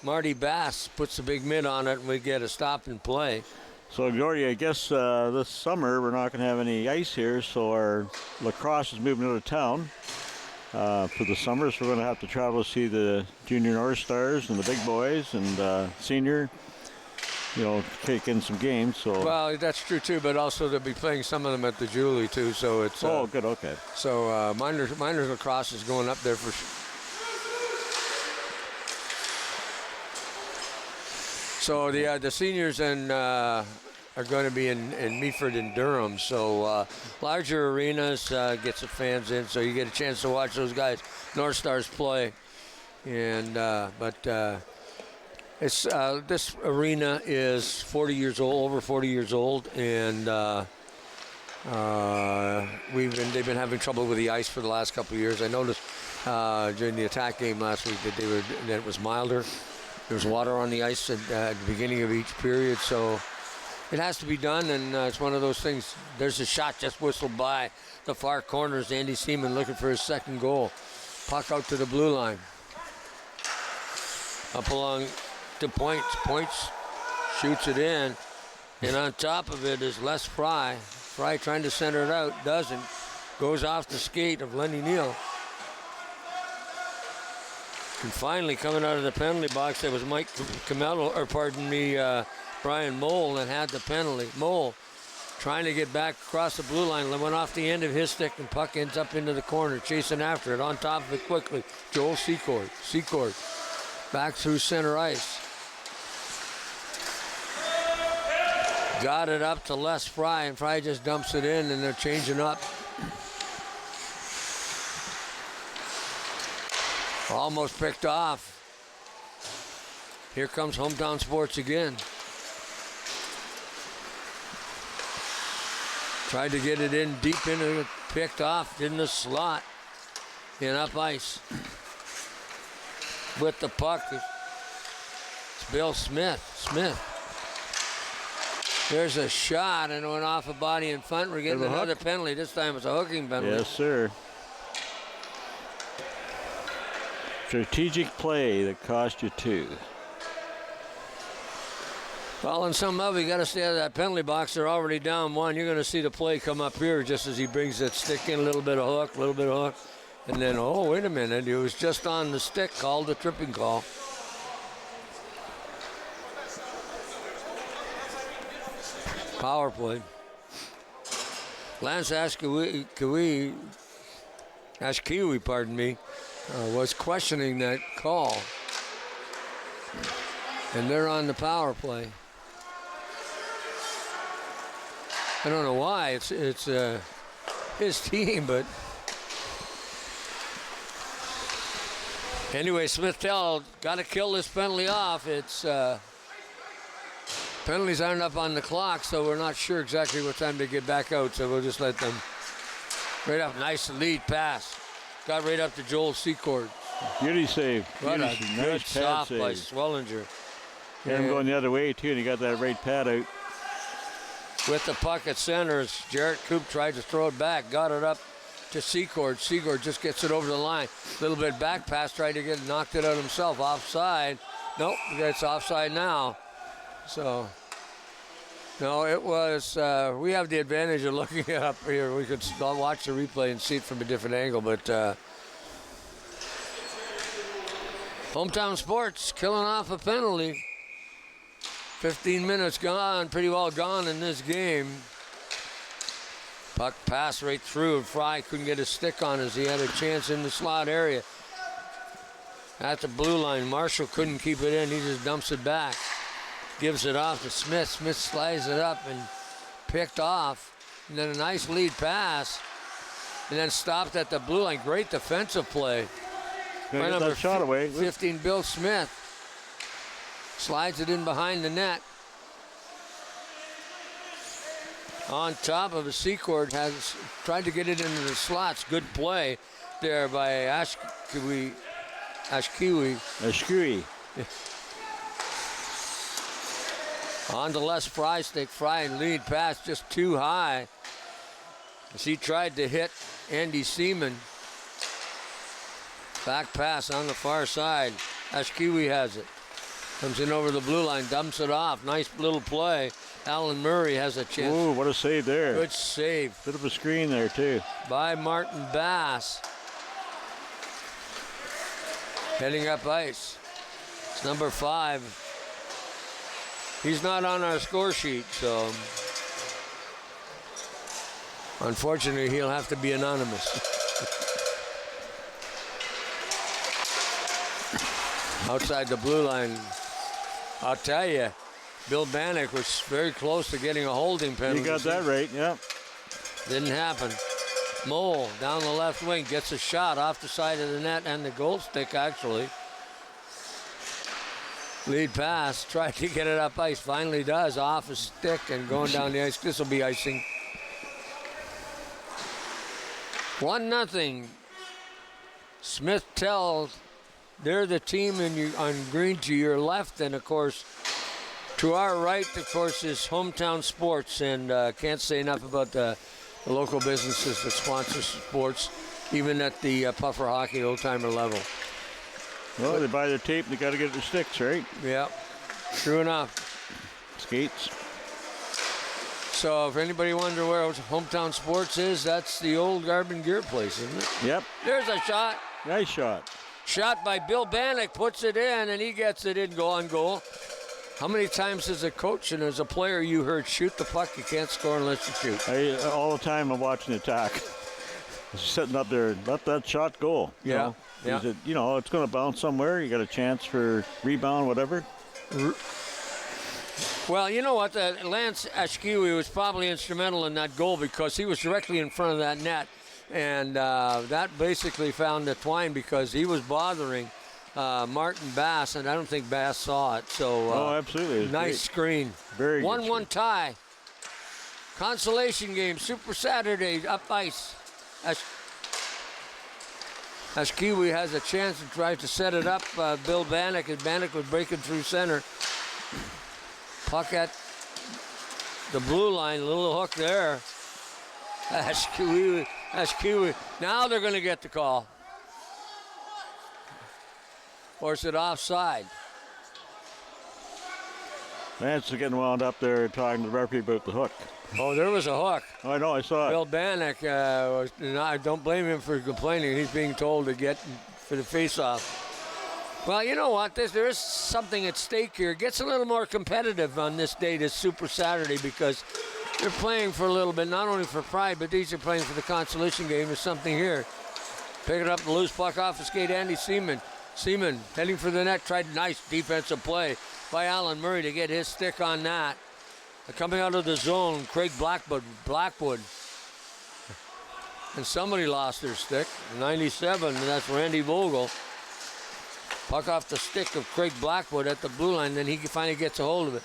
Marty Bass puts the big mid on it, and we get a stop and play. So, Gloria, I guess this summer we're not going to have any ice here, so our lacrosse is moving out of town for the summer, so we're going to have to travel to see the Junior North Stars and the big boys and senior, kick in some games. So. Well, that's true, too, but also they'll be playing some of them at the Julie, too, so it's... oh, good, okay. So minor lacrosse is going up there for sure. So the seniors are going to be in Meaford and Durham. So larger arenas get some fans in, so you get a chance to watch those guys, North Stars, play. And it's this arena is 40 years old, over 40 years old, and they've been having trouble with the ice for the last couple of years. I noticed during the attack game last week that it was milder. There was water on the ice at the beginning of each period, so it has to be done, and it's one of those things. There's a shot just whistled by the far corners. Andy Seaman looking for his second goal. Puck out to the blue line. Up along to Points. Points shoots it in, and on top of it is Les Fry. Fry trying to center it out, doesn't. Goes off the skate of Lenny Neal. And finally, coming out of the penalty box, there was Mike Camello, Brian Mole that had the penalty. Mole trying to get back across the blue line, went off the end of his stick, and puck ends up into the corner, chasing after it. On top of it quickly, Joel Secord. Secord back through center ice. Got it up to Les Fry, and Fry just dumps it in, and they're changing up. Almost picked off. Here comes Hometown Sports again. Tried to get it in deep into it, picked off in the slot. In up ice. With the puck, it's Bill Smith. There's a shot, and it went off a body in front. We're getting another penalty. This time it's a hooking penalty. Yes, sir. Strategic play that cost you 2. Well, in some of it, you got to stay out of that penalty box. They're already down 1. You're going to see the play come up here just as he brings that stick in, a little bit of hook. And then, oh, wait a minute. It was just on the stick, called the tripping call. Power play. Lance Ashkiwi, was questioning that call. And they're on the power play. I don't know why. It's his team, but anyway, Smith-Tell got to kill this penalty off. It's penalties aren't up on the clock, so we're not sure exactly what time they get back out. So we'll just let them right up. Nice lead pass. Got right up to Joel Secord. Beauty save. What a good nice stop save by Swellinger. And him going the other way, too, and he got that right pad out. with the puck at center as Jarrett Coop tried to throw it back, got it up to Secord. Secord just gets it over the line. A little bit back pass, tried to get knocked it out himself. Offside. Nope, it's offside now. So, no, it was, we have the advantage of looking it up here. We could watch the replay and see it from a different angle, but Hometown Sports killing off a penalty. 15 minutes gone, pretty well gone in this game. Puck passed right through, and Fry couldn't get a stick on as he had a chance in the slot area. At the blue line, Marshall couldn't keep it in. He just dumps it back. Gives it off to Smith. Smith slides it up and picked off. And then a nice lead pass. And then stopped at the blue line. Great defensive play. By number shot away. 15, Bill Smith. Slides it in behind the net. On top of a Secord, has tried to get it into the slots. Good play there by Ashkiwi. On to Les Fry's stick. Fry lead pass just too high as he tried to hit Andy Seaman. Back pass on the far side. Ashkiwi has it. Comes in over the blue line, dumps it off. Nice little play. Alan Murray has a chance. Ooh, what a save there. Good save. Bit of a screen there, too. By Martin Bass. Heading up ice. It's number 5. He's not on our score sheet, so unfortunately he'll have to be anonymous. Outside the blue line, I'll tell you, Bill Bannock was very close to getting a holding penalty. You got that right, yeah. Didn't happen. Mole down the left wing gets a shot off the side of the net and the goal stick, actually. Lead pass, tried to get it up ice, finally does, off a stick and going down the ice. This will be icing. 1-0. Smith tells they're the team on green to your left, and of course, to our right, of course, is Hometown Sports, and can't say enough about the local businesses that sponsor sports, even at the Puffer Hockey old-timer level. Well, they buy their tape, they got to get their sticks, right? Yeah, true enough. Skates. So if anybody wonder where Hometown Sports is, that's the old Garden Gear place, isn't it? Yep. There's a shot. Nice shot. Shot by Bill Bannock, puts it in, and he gets it in on goal. How many times as a coach and as a player you heard, shoot the puck, you can't score unless you shoot? All the time I'm watching the attack. Sitting up there, let that shot go. Yeah. Yeah. It's going to bounce somewhere. You got a chance for rebound, whatever. Well, you know what? Lance Ashkiwi was probably instrumental in that goal because he was directly in front of that net. And that basically found the twine because he was bothering Martin Bass, and I don't think Bass saw it. So, absolutely. Nice great. screen. Very good. 1-1 tie. Consolation game, Super Saturday, up ice. Ashkiwi has a chance to try to set it up. Bill Bannock, and Bannock was breaking through center. Puck at the blue line, little hook there. Ashkiwi. Now they're going to get the call. Or is it offside? Vance is getting wound up there talking to the referee about the hook. Oh, there was a hook. Oh, I know, I saw it. Bill Bannock, I don't blame him for complaining. He's being told to get for the face-off. Well, you know what? There is something at stake here. It gets a little more competitive on this day, this Super Saturday, because they're playing for a little bit, not only for pride, but these are playing for the consolation game. There's something here. Picking up the loose puck off the skate, Andy Seaman. Seaman heading for the net, tried nice defensive play by Alan Murray to get his stick on that. Coming out of the zone, Craig Blackwood. And somebody lost their stick. 97, and that's Randy Vogel. Puck off the stick of Craig Blackwood at the blue line, then he finally gets a hold of it.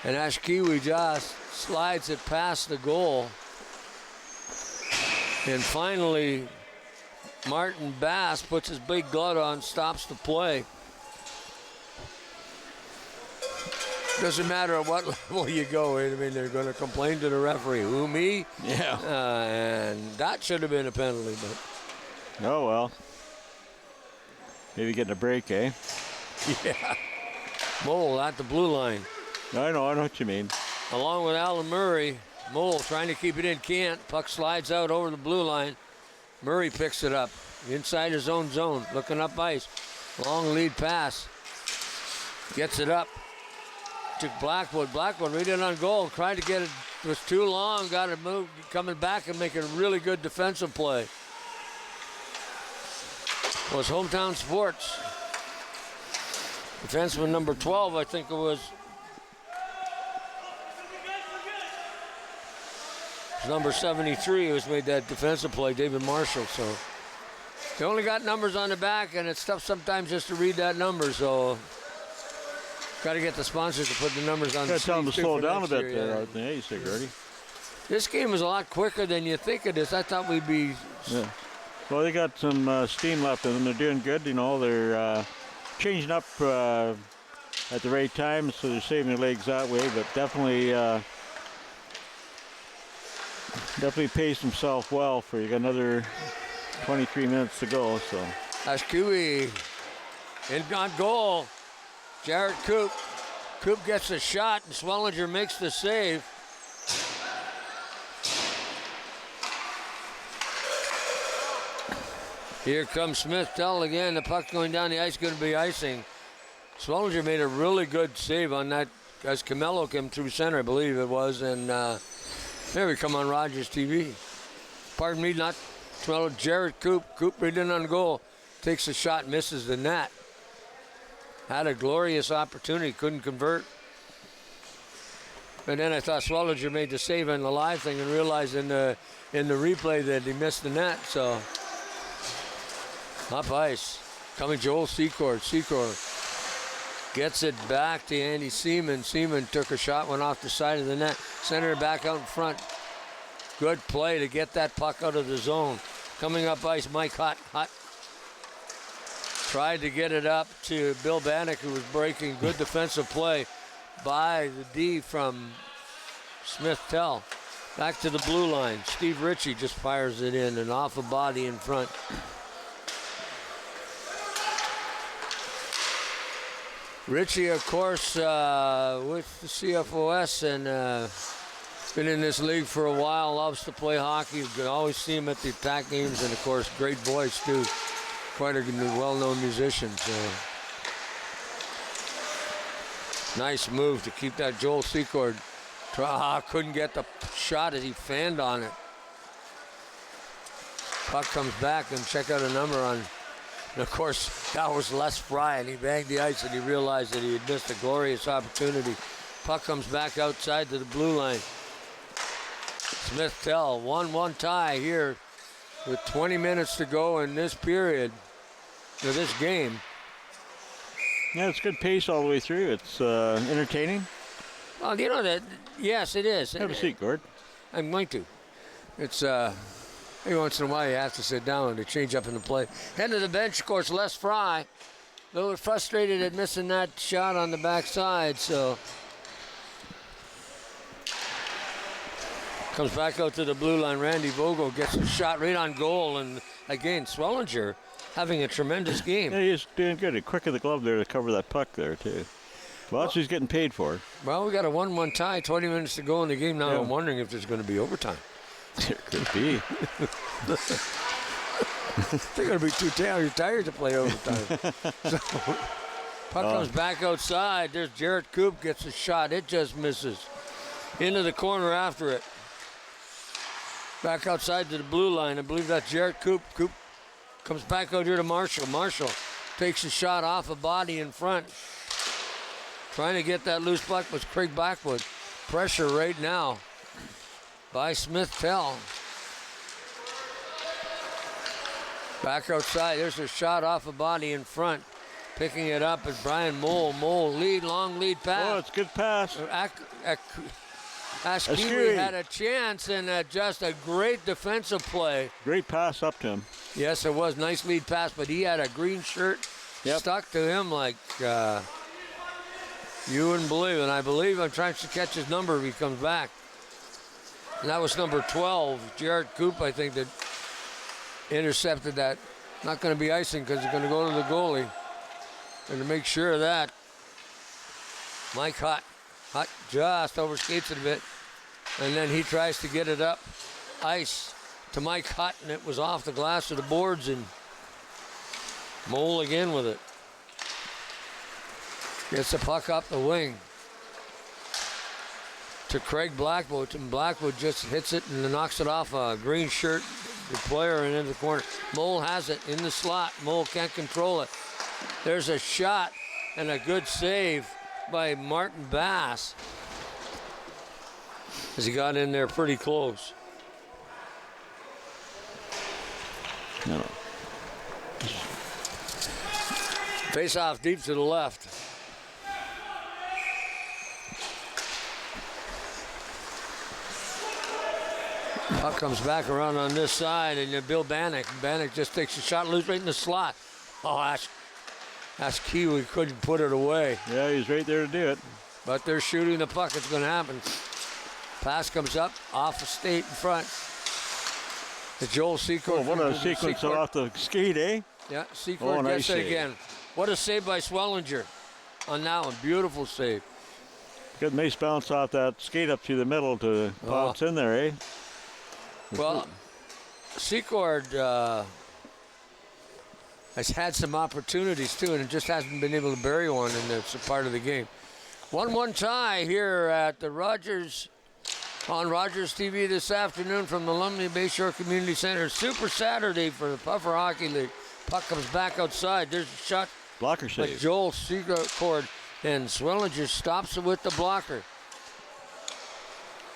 And Ashkiwi just slides it past the goal. And finally, Martin Bass puts his big glove on, stops the play. Doesn't matter at what level you go. I mean, they're going to complain to the referee. Who, me? Yeah. And that should have been a penalty, but. Oh, well. Maybe getting a break, eh? Yeah. Mole at the blue line. I know what you mean. Along with Alan Murray. Mole trying to keep it in, can't. Puck slides out over the blue line. Murray picks it up. Inside his own zone, looking up ice. Long lead pass. Gets it up to Blackwood. Blackwood read it on goal. Tried to get it. It was too long. Got it moved. Coming back and making a really good defensive play. Was Hometown Sports. Defenseman number 12, I think it was. Number 73 who's made that defensive play, David Marshall. So they only got numbers on the back, and it's tough sometimes just to read that number. So got to get the sponsors to put the numbers on. Got to tell them to slow down a bit year, there, aren't they? Security. This game is a lot quicker than you think it is. I thought we'd be. Yeah. Well, they got some steam left in them. They're doing good. You know, they're changing up at the right time, so they're saving their legs that way. But definitely. Definitely paced himself well for you. Got another 23 minutes to go. So Ashkui in on goal. Jared Coop. Coop gets a shot, and Swellinger makes the save. Here comes Smith Tell again. The puck going down the ice, going to be icing. Swellinger made a really good save on that as Camelo came through center, I believe it was, and. There we come on Rogers TV. Pardon me, not Swellinger. Jared Coop. Coop right in on goal. Takes a shot, misses the net. Had a glorious opportunity, couldn't convert. And then I thought Swellinger made the save on the live thing and realized in the replay that he missed the net. So up ice. Coming Joel Secord. Secord gets it back to Andy Seaman. Seaman took a shot, went off the side of the net. Center back out in front. Good play to get that puck out of the zone. Coming up ice, Mike Hutt. Tried to get it up to Bill Bannock, who was breaking. Good defensive play by the D from Smith Tell. Back to the blue line. Steve Ritchie just fires it in and off a body in front. Ritchie, of course, with the CFOS and been in this league for a while, loves to play hockey. You can always see him at the attack games, and, of course, great voice, too. Quite a well-known musician. So. Nice move to keep that Joel Secord. Couldn't get the shot as he fanned on it. Puck comes back, and check out a number on. And, of course, that was Les Fry, and he banged the ice, and he realized that he had missed a glorious opportunity. Puck comes back outside to the blue line. Smith Tell, 1-1 tie here with 20 minutes to go in this period, for this game. Yeah, it's good pace all the way through. It's entertaining. Well, you know that, yes, it is. Have a seat, Gord. I'm going to. It's, every once in a while you have to sit down to change up in the play. Head to the bench, of course, Les Fry. A little frustrated at missing that shot on the backside, so. Comes back out to the blue line. Randy Vogel gets a shot right on goal, and again, Swellinger having a tremendous game. Yeah, he's doing good. A quick of the glove there to cover that puck there, too. Well, that's what he's getting paid for. Well, we got a 1-1 tie, 20 minutes to go in the game now. Yeah. I'm wondering if there's going to be overtime. There could be. They're going to be too tired to play overtime. So, puck comes back outside. There's Jared Coop gets a shot. It just misses. Into the corner after it. Back outside to the blue line. I believe that's Jared Coop. Coop comes back out here to Marshall. Marshall takes a shot off a body in front. Trying to get that loose puck was Craig Blackwood. Pressure right now by Smith Tell. Back outside. There's a shot off a body in front. Picking it up is Brian Mole. Mole lead, long lead pass. Oh, it's a good pass. Ashkiwi had a chance and just a great defensive play. Great pass up to him. Yes, it was. Nice lead pass, but he had a green shirt stuck to him like You wouldn't believe it. And I believe I'm trying to catch his number if he comes back. And that was number 12, Jared Coop, I think, that intercepted that. Not going to be icing because it's going to go to the goalie. And to make sure of that, Mike Hutt just overskates it a bit. And then he tries to get it up ice to Mike Hutt, and it was off the glass of the boards, and Mole again with it. Gets the puck up the wing to Craig Blackwood, and Blackwood just hits it and knocks it off a green shirt, the player, and into the corner. Mole has it in the slot. Mole can't control it. There's a shot and a good save by Martin Bass as he got in there pretty close. No. Face off deep to the left. Puck comes back around on this side, and then Bill Bannock. Bannock just takes a shot loose right in the slot. Oh, that's Kiwi couldn't put it away. Yeah, he's right there to do it. But they're shooting the puck. It's going to happen. Pass comes up off the state in front. It's Joel Secord. Oh, what a sequence off the skate, eh? Yeah, Secord gets it again. What a save by Swellinger on that one. Beautiful save. Good nice bounce off that skate up through the middle to bounce in there, eh? Well, Secord has had some opportunities too, and just hasn't been able to bury one, and it's a part of the game. 1-1 tie here at the Rogers, on Rogers TV this afternoon from the Lumley Bayshore Community Center. Super Saturday for the Puffer Hockey League. Puck comes back outside. There's a shot. Blocker save. But Joel Secord, and Swellinger stops it with the blocker.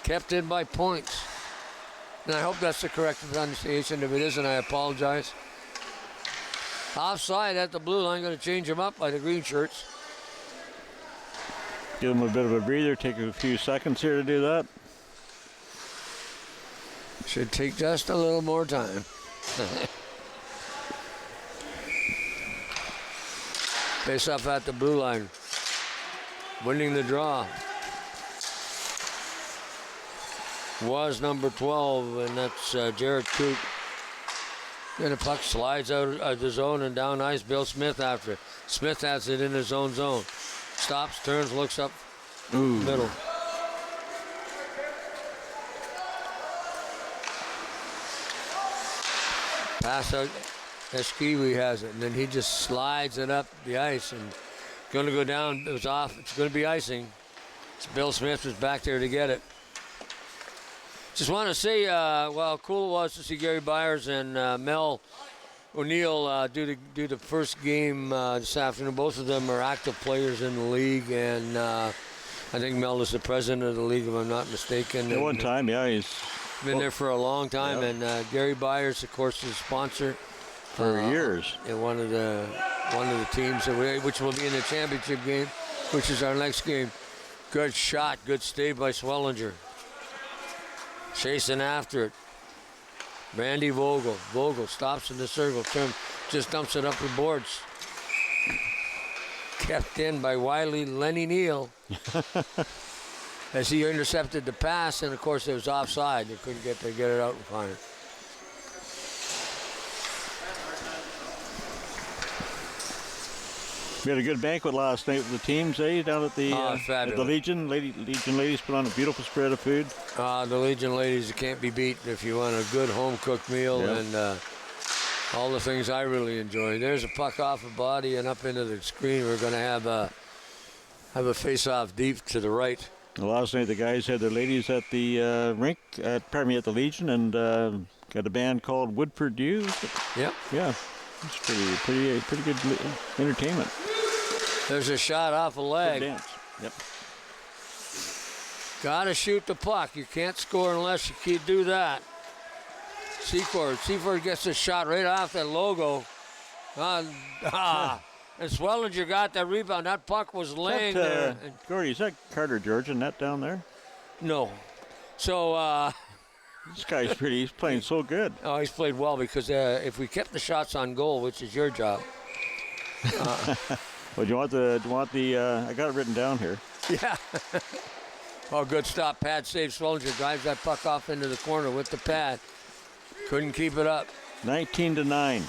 Kept in by points. And I hope that's the correct pronunciation. If it isn't, I apologize. Offside at the blue line, going to change him up by the green shirts. Give him a bit of a breather, take a few seconds here to do that. Should take just a little more time. Face off at the blue line. Winning the draw was number 12, and that's Jared Coop. Then the puck slides out of the zone and down ice. Bill Smith after it. Smith has it in his own zone. Stops, turns, looks up, middle. Pass out, Eskiwi has it, and then he just slides it up the ice and going to go down. It was off. It's going to be icing. So Bill Smith was back there to get it. Just want to say, well, cool it was to see Gary Byers and Mel O'Neill do the first game this afternoon. Both of them are active players in the league, and I think Mel is the president of the league, if I'm not mistaken. At one time, yeah, he's been there for a long time, yeah. And Gary Byers, of course, is a sponsor for years. In one of the teams, which will be in the championship game, which is our next game. Good shot, good stave by Swellinger. Chasing after it. Randy Vogel. Vogel stops in the circle. Just dumps it up the boards. Kept in by Wiley Lenny Neal. As he intercepted the pass, and of course it was offside. They couldn't get it out in front. We had a good banquet last night with the teams, down at the Legion. Legion ladies put on a beautiful spread of food. The Legion ladies can't be beat if you want a good home-cooked meal, and all the things I really enjoy. There's a puck off the body and up into the screen. We're going to have a face-off deep to the right. Last night the guys had their ladies at the rink, at the Legion, and got a band called Woodford Dew. Yep. Yeah, it's pretty good entertainment. There's a shot off a leg. Good dance. Yep. Gotta shoot the puck. You can't score unless you do that. Secord gets a shot right off that logo. And Swellinger got that rebound. That puck was laying there. Gordy, is that Carter George in net down there? No. So this guy's he's playing so good. Oh, he's played well because if we kept the shots on goal, which is your job, Well, do you want the? I got it written down here. Yeah. Oh, good stop. Pad save. Swellinger drives that puck off into the corner with the pad. Couldn't keep it up. 19-9.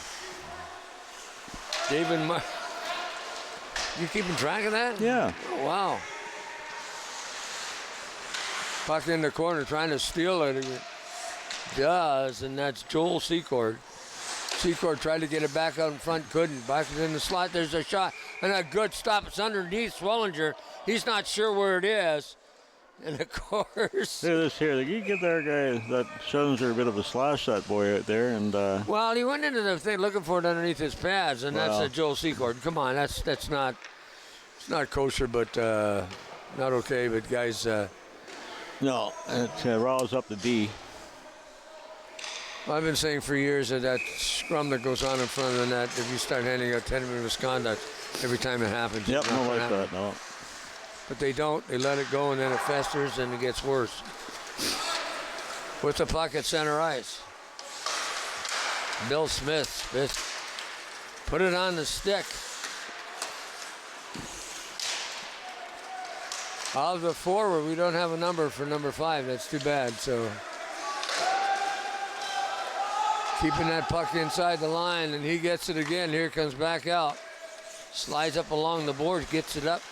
David, you keeping track of that? Yeah. Oh, wow. Puck in the corner, trying to steal it. It does, and that's Joel Secord. Secord tried to get it back out in front, couldn't. Back in the slot, there's a shot, and a good stop. It's underneath Swellinger. He's not sure where it is. And of course. Look at this here. You get there, guy. That Schellinger a bit of a slash, that boy out there, and. Well, he went into the thing looking for it underneath his pads, and that's a Joel Secord. Come on, that's not. It's not kosher, but not okay. But guys. No, it riles up the D. I've been saying for years that scrum that goes on in front of the net, if you start handing out 10-minute misconduct every time it happens. Yep, no like that, no. But they don't. They let it go, and then it festers, and it gets worse. With the puck at center ice. Bill Smith put it on the stick. Of the forward, we don't have a number for number 5. That's too bad, so. Keeping that puck inside the line, and he gets it again. Here comes back out. Slides up along the boards, gets it up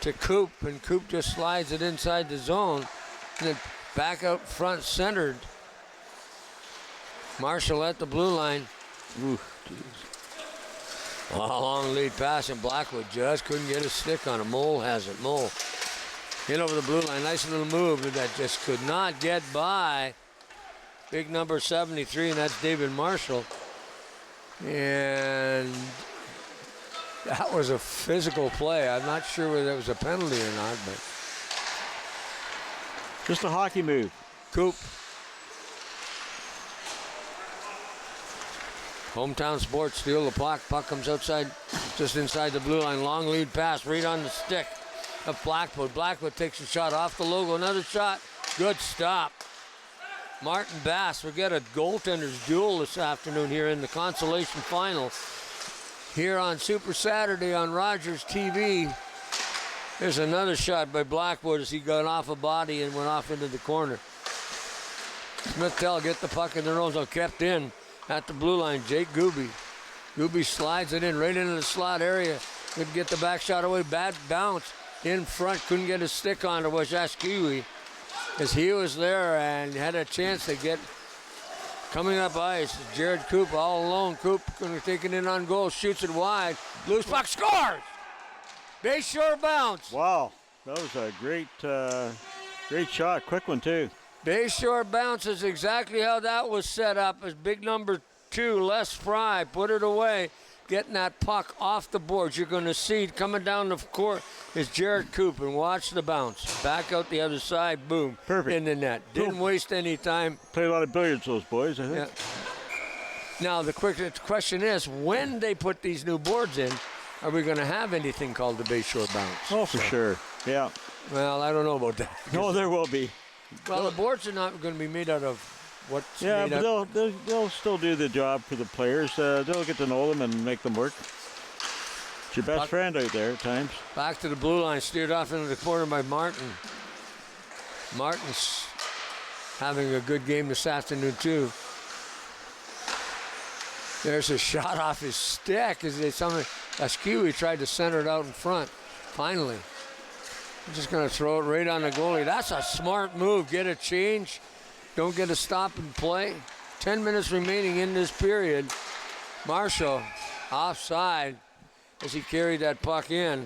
to Coop, and Coop just slides it inside the zone. And then back out front, centered. Marshall at the blue line. Ooh, a long lead pass, and Blackwood just couldn't get a stick on it. Mole has it. Mole in over the blue line. Nice little move, but that just could not get by. Big number 73, and that's David Marshall. And that was a physical play. I'm not sure whether that was a penalty or not, but. Just a hockey move. Coop. Hometown Sports steal the puck. Puck comes outside, just inside the blue line. Long lead pass right on the stick of Blackwood. Blackwood takes a shot off the logo. Another shot. Good stop. Martin Bass, we get a goaltender's duel this afternoon here in the consolation final. Here on Super Saturday on Rogers TV. There's another shot by Blackwood as he got off a body and went off into the corner. Smith-Tell get the puck in their own zone, kept in at the blue line. Jake Gooby. Gooby slides it in right into the slot area. Couldn't get the back shot away. Bad bounce in front. Couldn't get a stick on it. Wajashkiwi as he was there and had a chance to get coming up ice. Jared Coop all alone. Coop going to take it in on goal. Shoots it wide. Loose puck. Scores! Bayshore bounce. Wow. That was a great shot. Quick one, too. Bayshore bounce is exactly how that was set up. As big number 2, Les Fry, put it away, getting that puck off the boards. You're going to see coming down the court is Jared Coop, and watch the bounce. Back out the other side, boom. Perfect. In the net. Didn't waste any time. Played a lot of billiards, those boys, I think. Yeah. Now, the question is, when they put these new boards in, are we going to have anything called the Bayshore bounce? Oh, for sure. Yeah. Well, I don't know about that. No, there will be. Well, the boards are not going to be made out of what's yeah, made but they'll still do the job for the players. They'll get to know them and make them work. It's your best friend out there at times. Back to the blue line, steered off into the corner by Martin. Martin's having a good game this afternoon, too. There's a shot off his stick as Ashkiwi tried to center it out in front. Finally. I'm just going to throw it right on the goalie. That's a smart move. Get a change. Don't get a stop and play. 10 minutes remaining in this period. Marshall offside as he carried that puck in.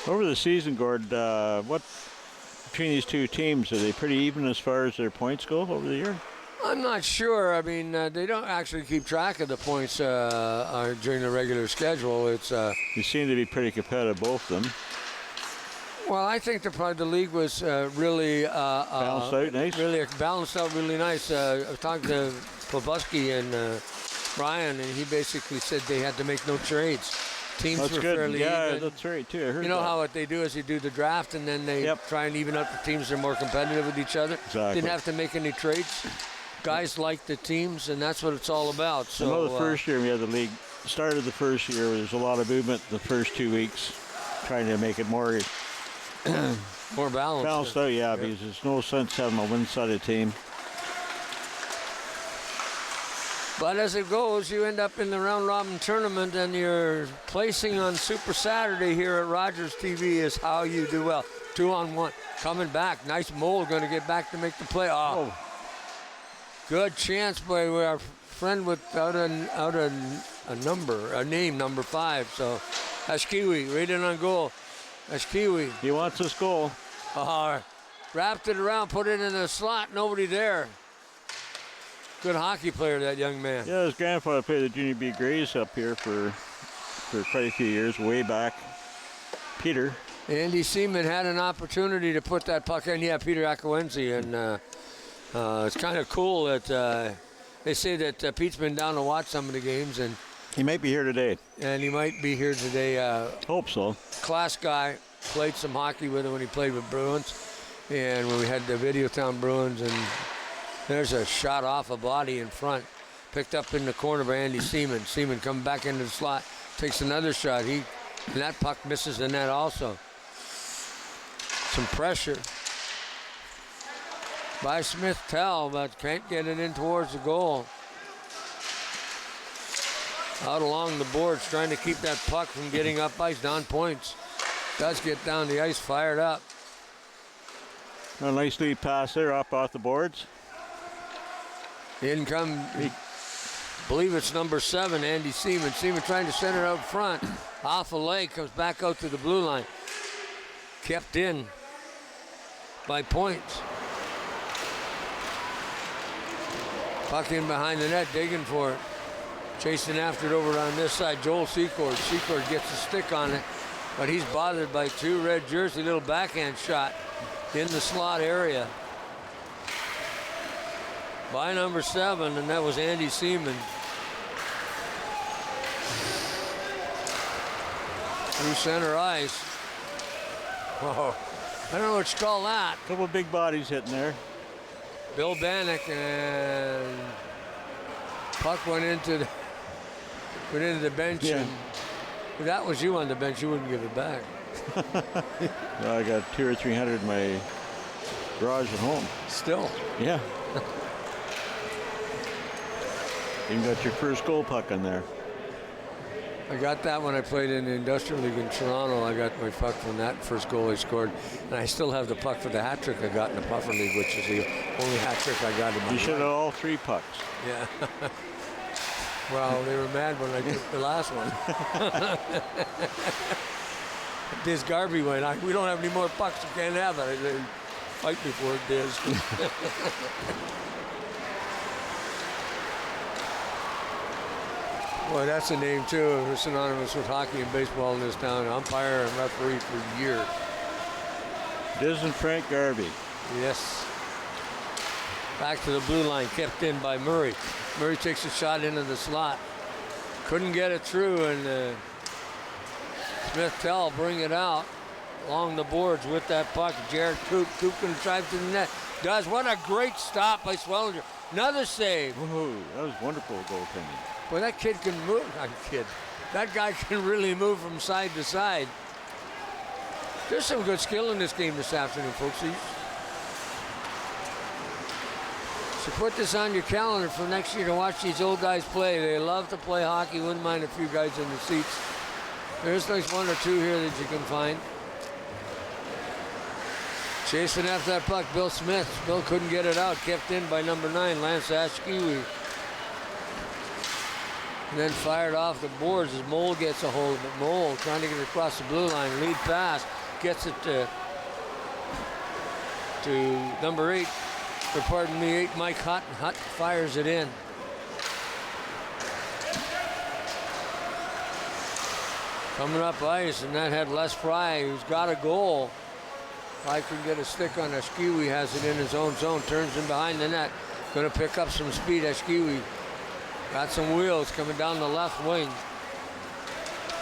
Over the season, Gord, what between these two teams, are they pretty even as far as their points go over the year? I'm not sure. I mean, they don't actually keep track of the points during the regular schedule. It's you seem to be pretty competitive, both of them. Well, I think the league was really balanced out nice. Really balanced out really nice. I was talking to Pobuski and Brian, and he basically said they had to make no trades. Teams that's were good. fairly even. That's right too. I heard you know that. how what they do is they do the draft and then they try and even up the teams that are more competitive with each other. Exactly. Didn't have to make any trades. Guys like the teams, and that's what it's all about. So I know the first year we had the league started the first year, there's a lot of movement the first 2 weeks, trying to make it more more balanced. Balanced out, yeah, because there's no sense having a one-sided team. But as it goes, you end up in the round-robin tournament, and your placing on Super Saturday here at Rogers TV is how you do well. 2-on-1, coming back. Nice mole, going to get back to make the play. Oh. Good chance by our friend without a name, number 5. So Ashkiwi, right in on goal. Ashkiwi. He wants this goal. Wrapped it around, put it in the slot, nobody there. Good hockey player, that young man. Yeah, his grandfather played the Junior B Grays up here for quite a few years, way back. Peter. Andy Seaman had an opportunity to put that puck in. Yeah, Peter Akawensi, and it's kind of cool that they say that Pete's been down to watch some of the games, and he might be here today. And he might be here today. Hope so. Class guy. Played some hockey with him when he played with Bruins, and when we had the Videotown Bruins, and there's a shot off a body in front, picked up in the corner by Andy Seaman. Seaman comes back into the slot, takes another shot. And that puck misses the net also. Some pressure by Smith-Tell, but can't get it in towards the goal. Out along the boards, trying to keep that puck from getting up ice, down points. Does get down the ice, fired up. A nice lead pass there, up off the boards. In come, I believe it's number 7, Andy Seaman. Seaman trying to center out front. Off a leg, comes back out to the blue line. Kept in by points. Puck in behind the net, digging for it. Chasing after it over on this side, Joel Secord. Secord gets a stick on it, but he's bothered by 2 red jersey, little backhand shot in the slot area by number 7, and that was Andy Seaman. Through center ice. Whoa. I don't know what you call that. A couple big bodies hitting there. Bill Bannock, and puck went into the bench. Yeah. And if that was you on the bench, you wouldn't give it back. Well, I got 200 or 300 in my garage at home. Still. Yeah. You got your first goal puck in there. I got that when I played in the Industrial League in Toronto. I got my puck from that first goal I scored. And I still have the puck for the hat trick I got in the Puffer League, which is the only hat trick I got in my life. You should have all 3 pucks. Yeah. Well, they were mad when I took the last one. Diz Garvey went, we don't have any more pucks, you can't have it. They fight me for it, Diz. Boy, that's a name, too. It's synonymous with hockey and baseball in this town. Umpire and referee for years. Diz and Frank Garvey. Yes. Back to the blue line, kept in by Murray. Murray takes a shot into the slot. Couldn't get it through, and Smith-Tell bring it out along the boards with that puck. Jared Coop. Coop going to drive to the net. Does. What a great stop by Swellinger. Another save. Whoa, that was wonderful goaltending. Boy, that kid can move. That guy can really move from side to side. There's some good skill in this game this afternoon, folks. So put this on your calendar for next year to watch these old guys play. They love to play hockey. Wouldn't mind a few guys in the seats. There's like 1 or 2 here that you can find. Chasing after that puck, Bill Smith. Bill couldn't get it out. Kept in by number 9, Lance Ashkiwi. And then fired off the boards as Mole gets a hold of it. Mole trying to get it across the blue line. Lead pass. Gets it to number 8. Or pardon me, 8, Mike Hutt. Hutt fires it in. Coming up ice, and that had Les Fry, who's got a goal. Fry can get a stick on Ashkiwi, has it in his own zone, turns in behind the net. Going to pick up some speed, Ashkiwi. Got some wheels coming down the left wing.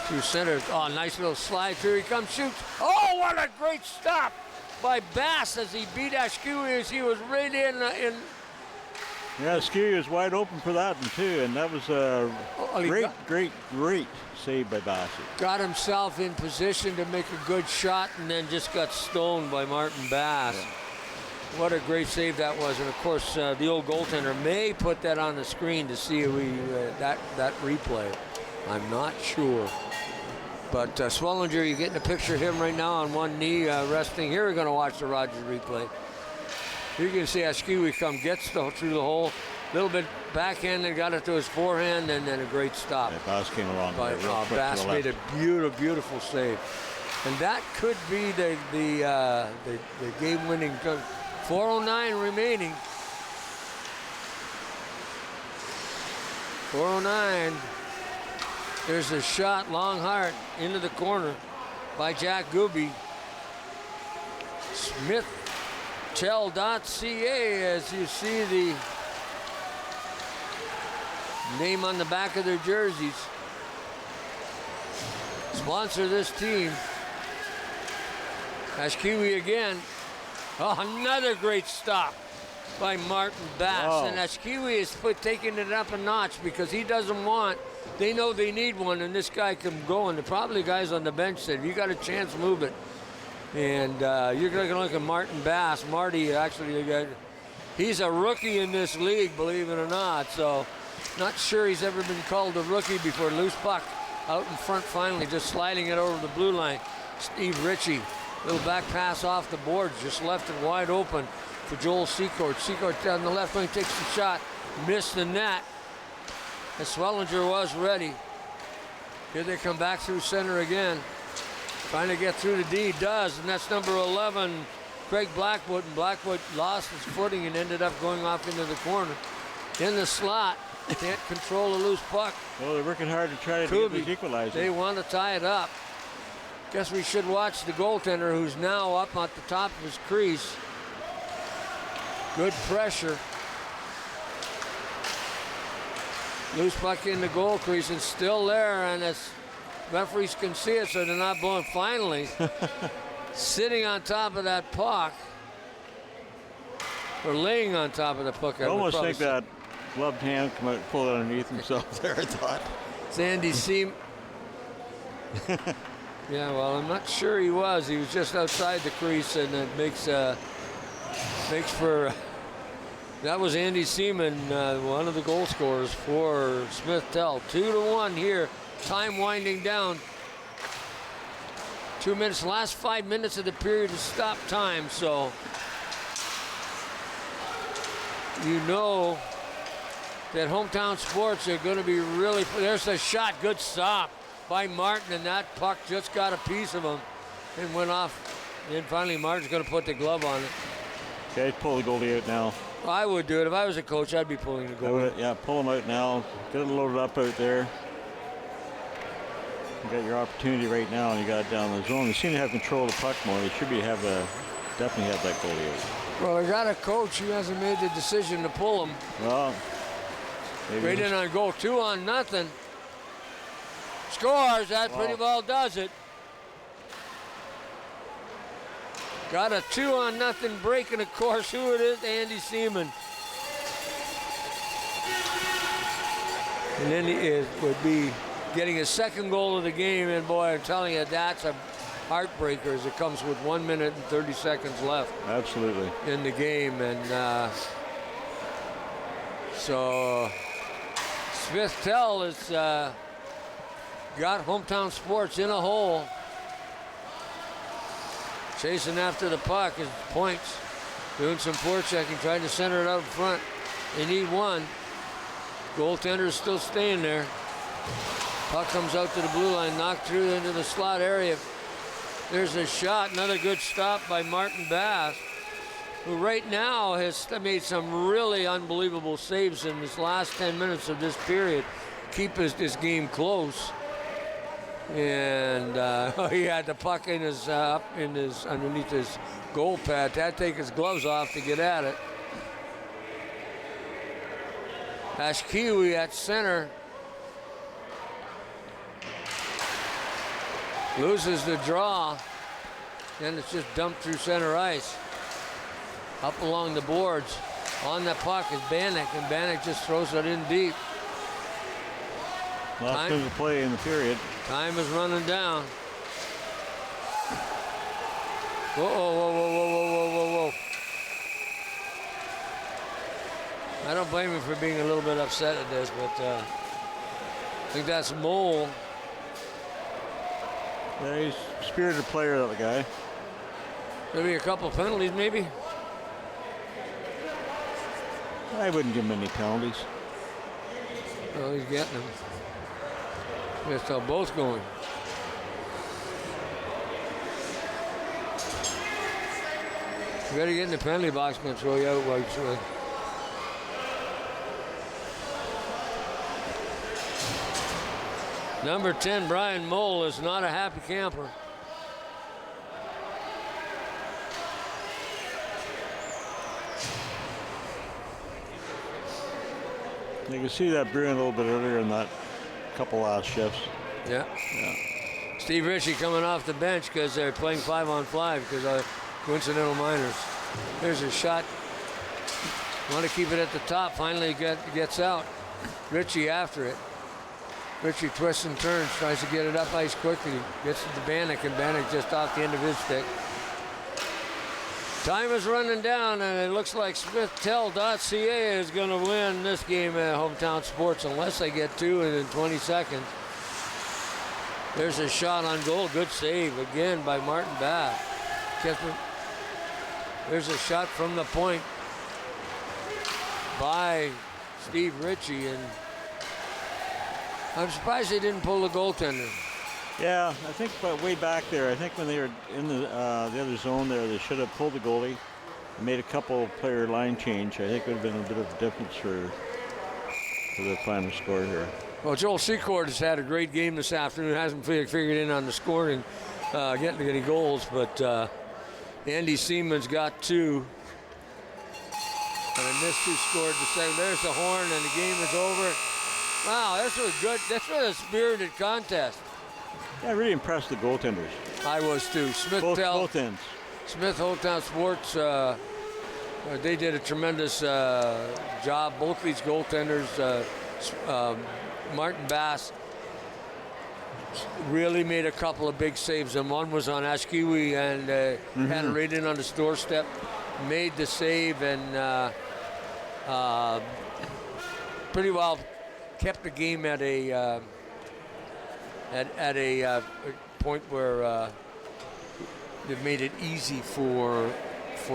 Through center. Oh, nice little slide. Here he comes, shoots. Oh, what a great stop by Bass as he beat Ashkiwi as he was right in Yeah, Skewy was wide open for that one too, and that was a great save by Bassett. Got himself in position to make a good shot and then just got stoned by Martin Bass. Yeah. What a great save that was. And of course, the old goaltender may put that on the screen to see that replay. I'm not sure. But Swellinger, you're getting a picture of him right now on one knee resting. Here we're going to watch the Rogers replay. You can see Ashkiwi gets through the hole. A little bit backhanded, got it to his forehand, and then a great stop. Yeah, Bass came along. Bass made a beautiful save. And that could be the game-winning. 4:09 remaining. 4:09. There's a shot, long heart, into the corner by Jack Gooby. SmithTel.ca, as you see the name on the back of their jerseys. Sponsor this team. Ashkiwi again. Oh, another great stop by Martin Bass. Wow. And Ashkiwi is taking it up a notch because he doesn't want. They know they need one, and this guy can go. And probably guys on the bench said, if you got a chance, move it. And you're going to look at Martin Bass. Marty, actually, he's a rookie in this league, believe it or not. So not sure he's ever been called a rookie before. Loose puck out in front finally, just sliding it over the blue line. Steve Ritchie, little back pass off the boards, just left it wide open for Joel Secord. Secord down the left wing takes the shot, missed the net. And Swellinger was ready. Here they come back through center again. Trying to get through the D, does, and that's number 11, Craig Blackwood. And Blackwood lost his footing and ended up going off into the corner. In the slot, can't control a loose puck. Well, they're working hard to try to get the equalizer. They want to tie it up. Guess we should watch the goaltender, who's now up at the top of his crease. Good pressure. Loose puck in the goal crease and still there, and as referees can see it, so they're not blowing. Finally, sitting on top of that puck, or laying on top of the puck. I almost think that gloved hand come out and pull it underneath himself there, I thought. It's Andy Seam. Yeah, well, I'm not sure he was. He was just outside the crease, and it makes for. That was Andy Seaman, one of the goal scorers for SmithTel. 2-1 here. Time winding down. 2 minutes, last 5 minutes of the period of stop time. So you know that Hometown Sports are going to be really. There's a shot, good stop by Martin, and that puck just got a piece of him and went off. And finally, Martin's going to put the glove on it. Okay, pull the goalie out now. I would do it. If I was a coach, I'd be pulling the goalie. Yeah, pull him out now. Get it loaded up out there. You got your opportunity right now, and you got it down the zone. You seem to have control of the puck more. You should definitely have that goalie out. Well, I got a coach who hasn't made the decision to pull him. Well, right in on goal, 2-0. Scores. That pretty well does it. Got a 2-0 break, and of course, who it is? Andy Seaman. And then he would be getting his second goal of the game, and boy, I'm telling you, that's a heartbreaker as it comes with 1 minute and 30 seconds left. Absolutely. In the game, and so SmithTel has got Hometown Sports in a hole. Chasing after the puck is points. Doing some forechecking, trying to center it out front. They need one. Goaltender is still staying there. Puck comes out to the blue line, knocked through into the slot area. There's a shot, another good stop by Martin Bass, who right now has made some really unbelievable saves in this last 10 minutes of this period. Keep this game close. And he had the puck in his underneath his goal pad. Had to take his gloves off to get at it. Ashkiwi at center. Loses the draw. Then it's just dumped through center ice. Up along the boards. On the puck is Bannock, and Bannock just throws it in deep. Last minute of play in the period. Time is running down. Whoa, whoa, whoa, whoa, whoa, whoa, whoa, whoa. I don't blame him for being a little bit upset at this, but I think that's Mole. Yeah, he's a spirited player, that guy. Maybe a couple penalties, maybe. I wouldn't give him any penalties. Well, he's getting them. They're still both going. You better get in the penalty box, I'm going to throw you out while you're swimming. Number 10, Brian Mole, is not a happy camper. You can see that brewing a little bit earlier in that couple last shifts. Yeah. Steve Ritchie coming off the bench because they're playing 5-on-5 because of coincidental minors. There's a shot. Want to keep it at the top. Finally gets out. Ritchie after it. Ritchie twists and turns, tries to get it up ice quickly. Gets to the Bannock, and Bannock just off the end of his stick. Time is running down, and it looks like SmithTel.ca is going to win this game at Hometown Sports unless they get two in 20 seconds. There's a shot on goal. Good save again by Martin Bass. There's a shot from the point by Steve Ritchie, and I'm surprised they didn't pull the goaltender. Yeah, I think way back there, I think when they were in the other zone there, they should have pulled the goalie and made a couple player line change. I think it would have been a bit of a difference for the final score here. Well, Joel Secord has had a great game this afternoon. Hasn't figured in on the scoring, getting any goals, but Andy Siemens got two. And I missed who scored the second. There's the horn, and the game is over. Wow, this was good. This was a spirited contest. Yeah, really impressed the goaltenders. I was too. Both ends. Smith Hometown Sports, they did a tremendous job. Both these goaltenders, Martin Bass really made a couple of big saves, and one was on Ashkiwi and had it right in on his doorstep, made the save, and pretty well kept the game at a point where they've made it easy for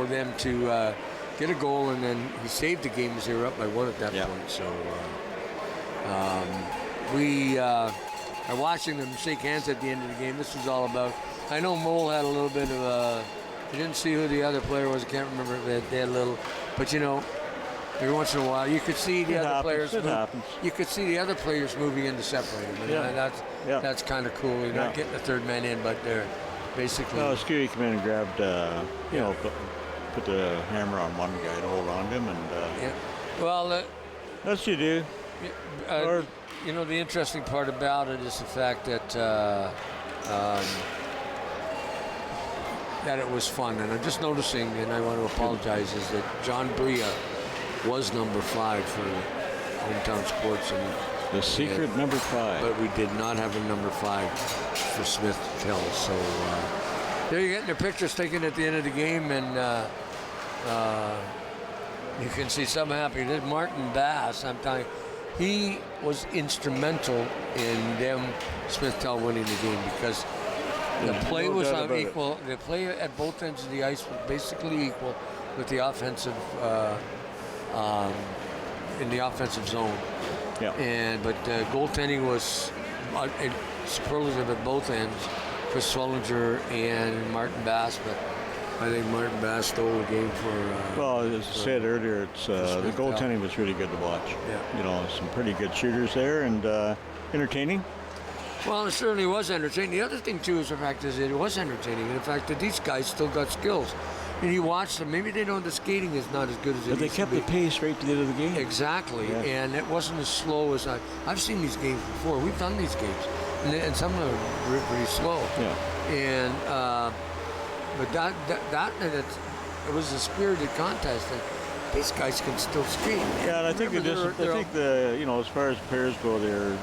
them to get a goal, and then he saved the game as they were up by one at that point. So we are watching them shake hands at the end of the game. This was all about. I know Mole had a little bit of. You didn't see who the other player was. I can't remember. They had a little, but you know. Every once in a while, you could see the other players. You could see the other players moving in to separate them. And that's kind of cool. You're not getting the third man in, but they're basically. No, Skewy came in and grabbed, put the hammer on one guy to hold on to him, and. Well, that's what you do. You know, the interesting part about it is the fact that that it was fun, and I'm just noticing, and I want to apologize, is that John Bria was number 5 for Hometown Sports, and the secret number 5. But we did not have a number 5 for SmithTel. So they're getting their pictures taken at the end of the game, and you can see some happy. Martin Bass, I'm telling you, he was instrumental in them SmithTel winning the game because the play was unequal. The play at both ends of the ice was basically equal with the offensive. In the offensive zone, but goaltending was superlative at both ends. Chris Swellinger and Martin Bass, but I think Martin Bass stole the game for. Well, as I said earlier, it's the goaltending was really good to watch. You know, some pretty good shooters there and entertaining. Well, it certainly was entertaining. The other thing too is the fact is that it was entertaining. The fact that these guys still got skills. And you watch them, maybe they know the skating is not as good as it But they used kept to the pace right to the end of the game. Exactly, and it wasn't as slow as I've seen these games before. We've done these games, and some of them are pretty slow. And but it was a spirited contest. these guys can still skate. Yeah, and I think as far as players go, they're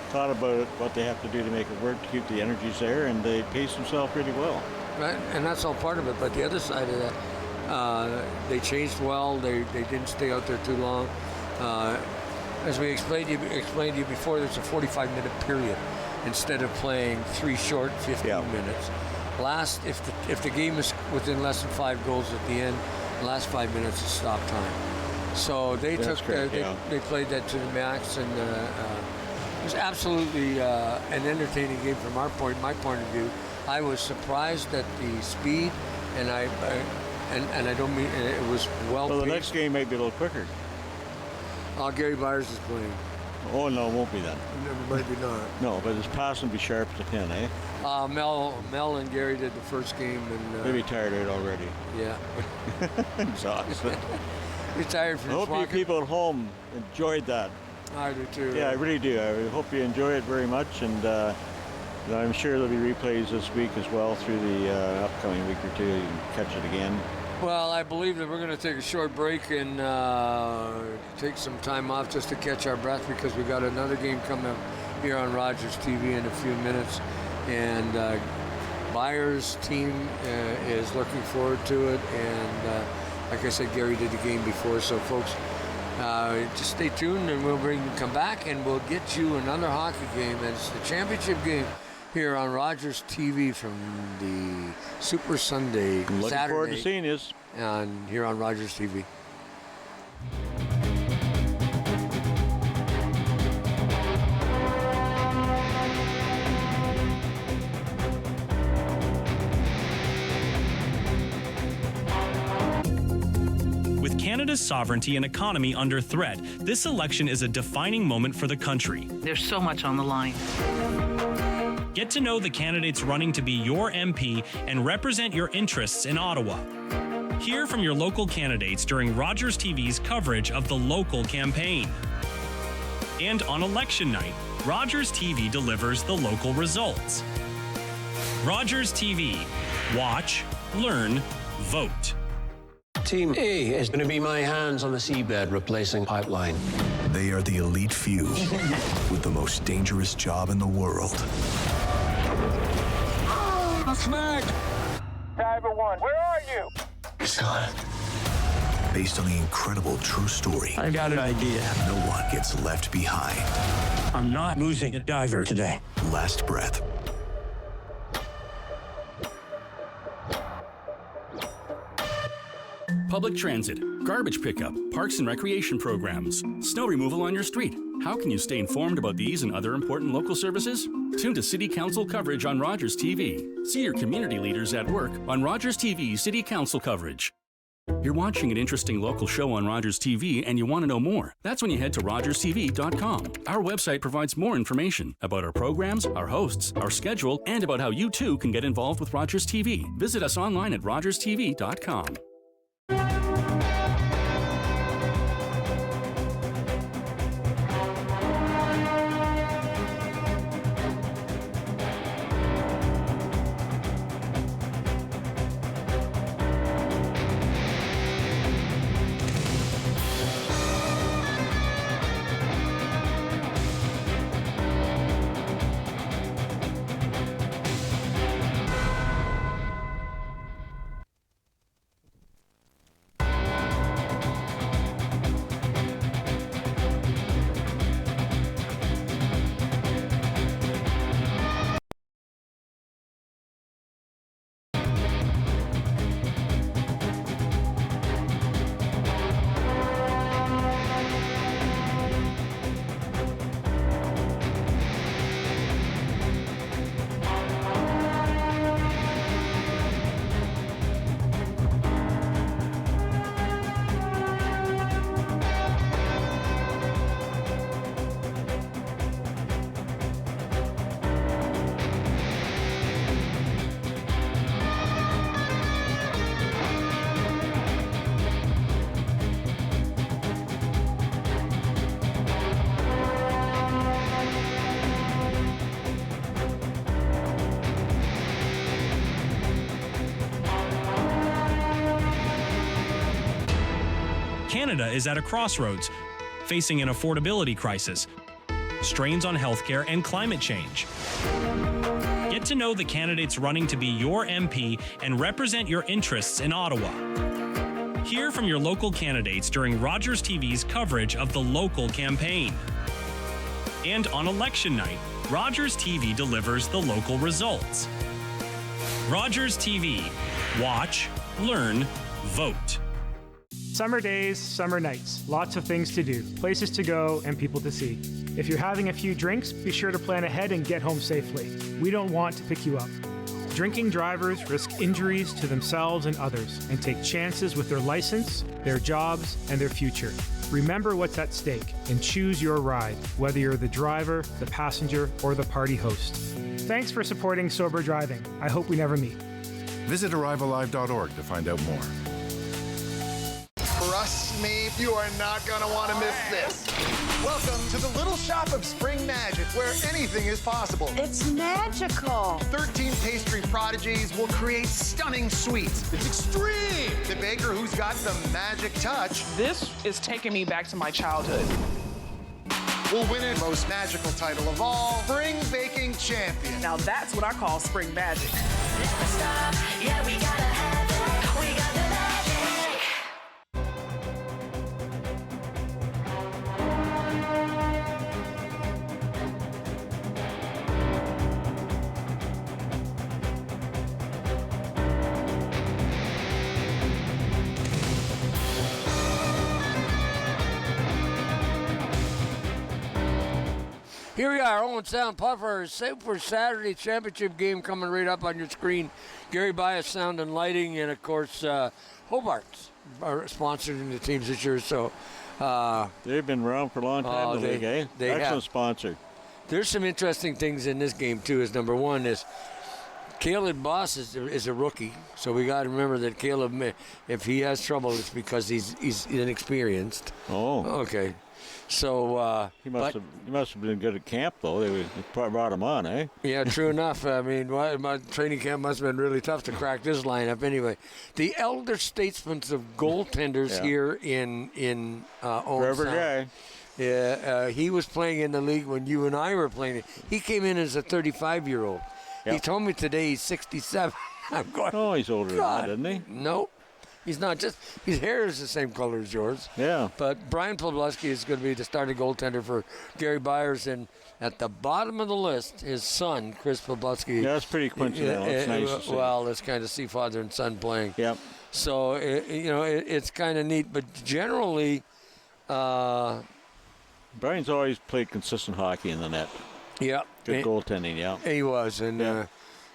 thought about what they have to do to make it work to keep the energies there, and they pace themselves pretty well. Right, and that's all part of it. But the other side of that, they changed well. They didn't stay out there too long. As we explained to you before, there's a 45-minute period instead of playing 3 short 15 minutes. If the game is within less than 5 goals at the end, the last 5 minutes is stop time. So they they played that to the max, and it was absolutely an entertaining game from my point of view. I was surprised at the speed, and I don't mean it was well. Well, the next game may be a little quicker. Gary Byers is playing. Oh no, it won't be then. Maybe not. No, but his pass will be sharp as a pin, eh? Mel and Gary did the first game, and maybe tired out already. Yeah, exhausted. You're tired from. I hope you people at home enjoyed that. I do too. Yeah, I really do. I hope you enjoy it very much, and I'm sure there'll be replays this week as well through the upcoming week or two. You can catch it again. Well, I believe that we're going to take a short break and take some time off just to catch our breath, because we got another game coming up here on Rogers TV in a few minutes, and Byers' team is looking forward to it, and like I said, Gary did the game before, so folks, just stay tuned, and we'll come back, and we'll get you another hockey game, and it's the championship game here on Rogers TV from the Super Sunday Looking Saturday. forward to seeing you. And here on Rogers TV. With Canada's sovereignty and economy under threat, this election is a defining moment for the country. There's so much on the line. Get to know the candidates running to be your MP and represent your interests in Ottawa. Hear from your local candidates during Rogers TV's coverage of the local campaign. And on election night, Rogers TV delivers the local results. Rogers TV. Watch, learn, vote. Team A is going to be my hands on the seabed replacing pipeline. They are the elite few with the most dangerous job in the world. Smack! Diver 1, where are you? He's gone. Based on the incredible true story. I got an idea. No one gets left behind. I'm not losing a diver today. Last breath. Public transit, garbage pickup, parks and recreation programs, snow removal on your street. How can you stay informed about these and other important local services? Tune to City Council coverage on Rogers TV. See your community leaders at work on Rogers TV City Council coverage. You're watching an interesting local show on Rogers TV and you want to know more. That's when you head to rogerstv.com. Our website provides more information about our programs, our hosts, our schedule, and about how you too can get involved with Rogers TV. Visit us online at rogerstv.com. Canada is at a crossroads, facing an affordability crisis, strains on healthcare, and climate change. Get to know the candidates running to be your MP and represent your interests in Ottawa. Hear from your local candidates during Rogers TV's coverage of the local campaign. And on election night, Rogers TV delivers the local results. Rogers TV. Watch, learn, vote. Summer days, summer nights, lots of things to do, places to go, and people to see. If you're having a few drinks, be sure to plan ahead and get home safely. We don't want to pick you up. Drinking drivers risk injuries to themselves and others and take chances with their license, their jobs, and their future. Remember what's at stake and choose your ride, whether you're the driver, the passenger, or the party host. Thanks for supporting sober driving. I hope we never meet. Visit arrivealive.org to find out more. Trust me, you are not going to want to miss this. Welcome to the little shop of spring magic, where anything is possible. It's magical. 13 pastry prodigies will create stunning sweets. It's extreme. The baker who's got the magic touch. This is taking me back to my childhood. Will win it most magical title of all, Spring Baking Champion. Now that's what I call spring magic. Never stop. Yeah, we gotta have it. We got the magic. Here we are, Owen Sound Puffer Super Saturday Championship game coming right up on your screen. Gary Bias Sound and Lighting, and of course Hobart's are sponsoring the teams this year. So they've been around for a long time. In the league, eh? They Excellent have. sponsor. There's some interesting things in this game too. Is number one is Caleb Boss is a rookie, so we got to remember that Caleb, if he has trouble, it's because he's inexperienced. Oh, okay. So he must have been good at camp though. They brought him on, eh? Yeah, true enough. I mean, my training camp must have been really tough to crack this lineup. Anyway, the elder statesmen of goaltenders here in Owen Forever guy. Yeah, he was playing in the league when you and I were playing. He came in as a 35-year-old. Yep. He told me today he's 67. I'm going. Oh, he's older than that, isn't he? Nope. He's not. Just his hair is the same color as yours. Yeah. But Brian Plobluski is going to be the starting goaltender for Gary Byers, and at the bottom of the list, his son, Chris Plobluski. Yeah, that's pretty coincidental. It's nice to see. Well, it's kind of see father and son playing. Yep. So it's kind of neat, but generally, Brian's always played consistent hockey in the net. Yeah. Good goaltending. Yeah. He was, and.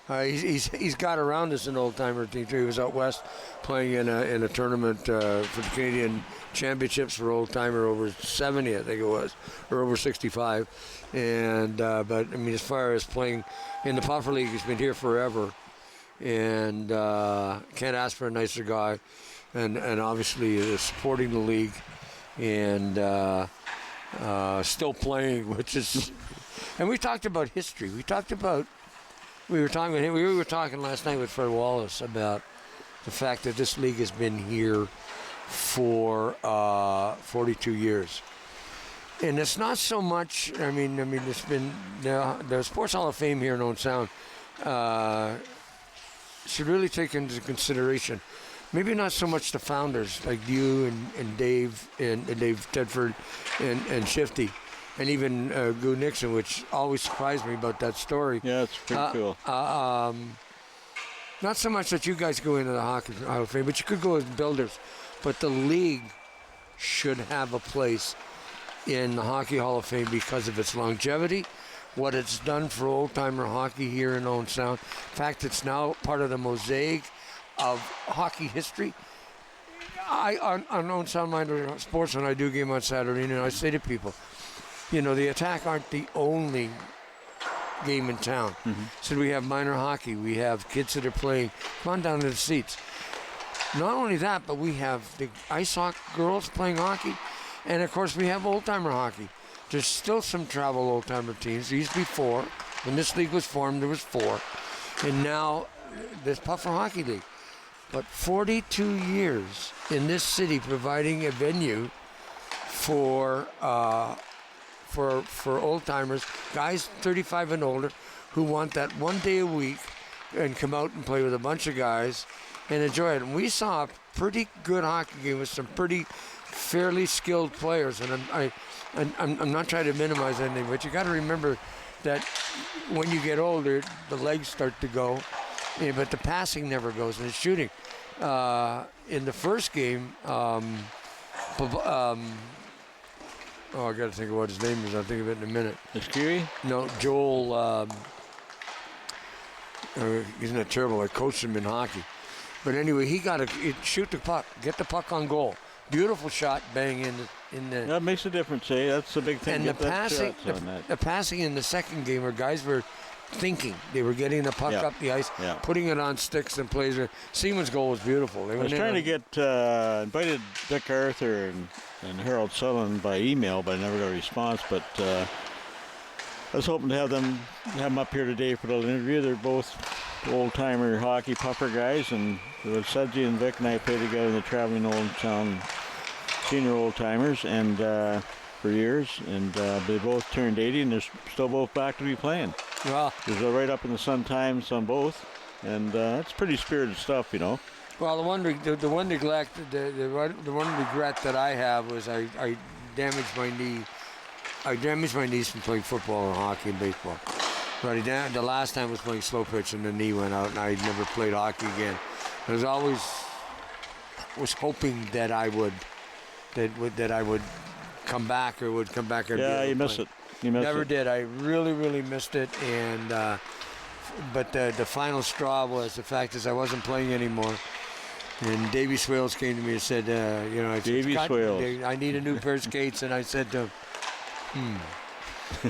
He's got around us an old-timer team, too. He was out west playing in a tournament for the Canadian Championships for old-timer over 70, I think it was, or over 65. And but, I mean, as far as playing in the Puffer League, he's been here forever. And can't ask for a nicer guy. And obviously is supporting the league and still playing, which is... And we talked about history. We were talking last night with Fred Wallace about the fact that this league has been here for 42 years. And it's not so much, I mean, it's been, the Sports Hall of Fame here in Owen Sound should really take into consideration, maybe not so much the founders like you and Dave and Dave Tedford and Shifty. And even Goo Nixon, which always surprised me about that story. Yeah, it's pretty cool. Not so much that you guys go into the Hockey Hall of Fame, but you could go as builders. But the league should have a place in the Hockey Hall of Fame because of its longevity, what it's done for old-timer hockey here in Owen Sound. In fact, it's now part of the mosaic of hockey history. On Owen Sound Minor Sports, when I do game on Saturday, and I say to people, the Attack aren't the only game in town. Mm-hmm. So we have minor hockey. We have kids that are playing. Come on down to the seats. Not only that, but we have the ice hockey girls playing hockey. And, of course, we have old-timer hockey. There's still some travel old-timer teams. There used to be 4. When this league was formed, there was 4. And now this Puffer Hockey League. but 42 years in this city providing a venue for old timers, guys 35 and older, who want that one day a week and come out and play with a bunch of guys and enjoy it. And we saw a pretty good hockey game with some pretty fairly skilled players. And I'm not trying to minimize anything, but you got to remember that when you get older, the legs start to go, but the passing never goes, and the shooting. In the first game, I got to think of what his name is. I'll think of it in a minute. Escuri? No, Joel. Isn't that terrible? I coached him in hockey. But anyway, he got to shoot the puck, get the puck on goal. Beautiful shot, bang in the. That makes a difference, eh? That's the big thing. And the passing in the second game, where guys were thinking, they were getting the puck up the ice, putting it on sticks and plays. Seaman's goal was beautiful. I was trying to get invited Dick Arthur and Harold Sutherland by email, but I never got a response. But I was hoping to have them up here today for the interview. They're both old-timer hockey puffer guys, and Sudsy and Vic and I played together in the Traveling Old Town Senior Old-Timers and for years, and they both turned 80, and they're still both back to be playing. Well, they're right up in the Sun Times on both, and that's pretty spirited stuff, you know. Well, the one regret that I have was I damaged my knee. I damaged my knees from playing football and hockey and baseball. But the last time I was playing slow pitch and the knee went out, and I never played hockey again. I was always hoping that I would come back or would come back. Yeah, you missed it. Never did. I really, really missed it. And but the final straw was the fact is I wasn't playing anymore. And Davey Swales came to me and said, Davey Swales, I need a new pair of skates. And I said to him,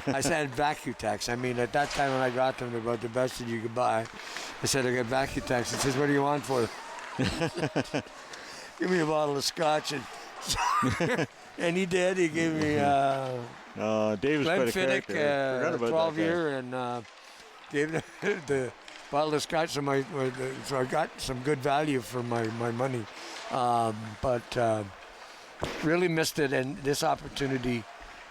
I said vacuum tax. I mean, at that time when I got them, they're about the best that you could buy. I said, I got vacuum tax. He says, what do you want for them? Give me a bottle of scotch. And he did. He gave me David's quite a character. 12-year, and gave the bottle of scotch. So I got some good value for my money. But really missed it, and this opportunity,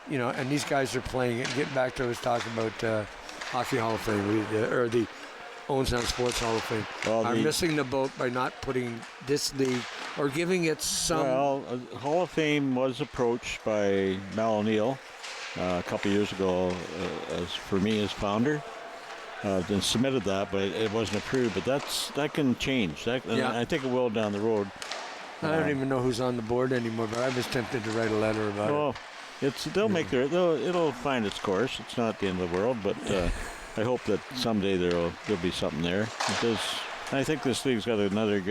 and these guys are playing it. Getting back to what I was talking about Hockey Hall of Fame, or the Owen Sound Sports Hall of Fame. Well, I'm missing the boat by not putting this league or giving it some. Well, Hall of Fame was approached by Mal O'Neill a couple years ago for me as founder. Then submitted that, but it wasn't approved. But that can change. I think it will down the road. I don't even know who's on the board anymore, but I was tempted to write a letter about it. It'll find its course. It's not the end of the world, but I hope that someday there'll be something there. I think this league's got another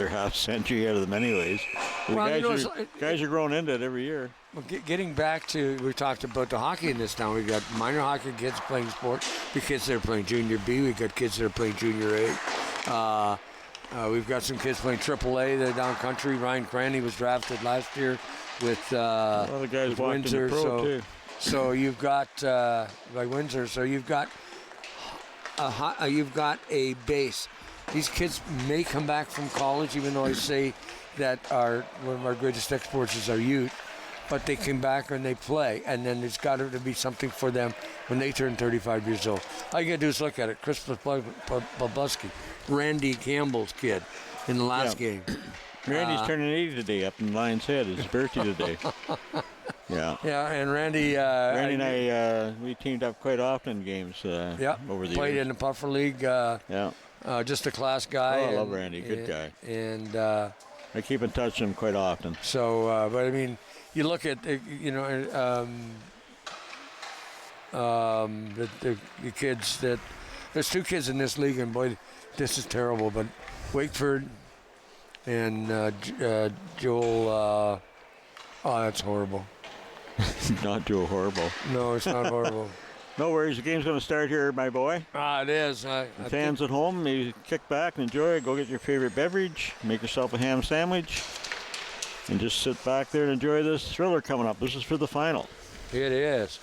half century out of them anyways. Guys are growing into it every year. Well, getting back to, we talked about the hockey in this town. We've got minor hockey kids playing sport. We've kids that are playing junior B. We've got kids that are playing junior A. We've got some kids playing AAA. They're down country. Ryan Cranny was drafted last year with a lot of guys walked Windsor. Into pro too. So you've got by Windsor. So you've got a base. These kids may come back from college, even though I say that one of our greatest exports is our youth. But they come back and they play, and then there's got to be something for them when they turn 35 years old. All you got to do is look at it. Chris Babusky, Randy Campbell's kid in the last game. Randy's turning 80 today up in Lion's Head. It's his birthday today. Yeah. Yeah, and Randy and I, we teamed up quite often in games over the years. Played in the Puffer League. Just a class guy. I love Randy. Good guy. And I keep in touch with him quite often. So, but I mean, you look at, the kids that, there's two kids in this league, and boy, this is terrible, but Wakeford and Joel, that's horrible. Not Joel Horrible. No, it's not horrible. No worries, the game's going to start here, my boy. It is. Fans at home, maybe kick back and enjoy it. Go get your favorite beverage, make yourself a ham sandwich, and just sit back there and enjoy this thriller coming up. This is for the final. It is.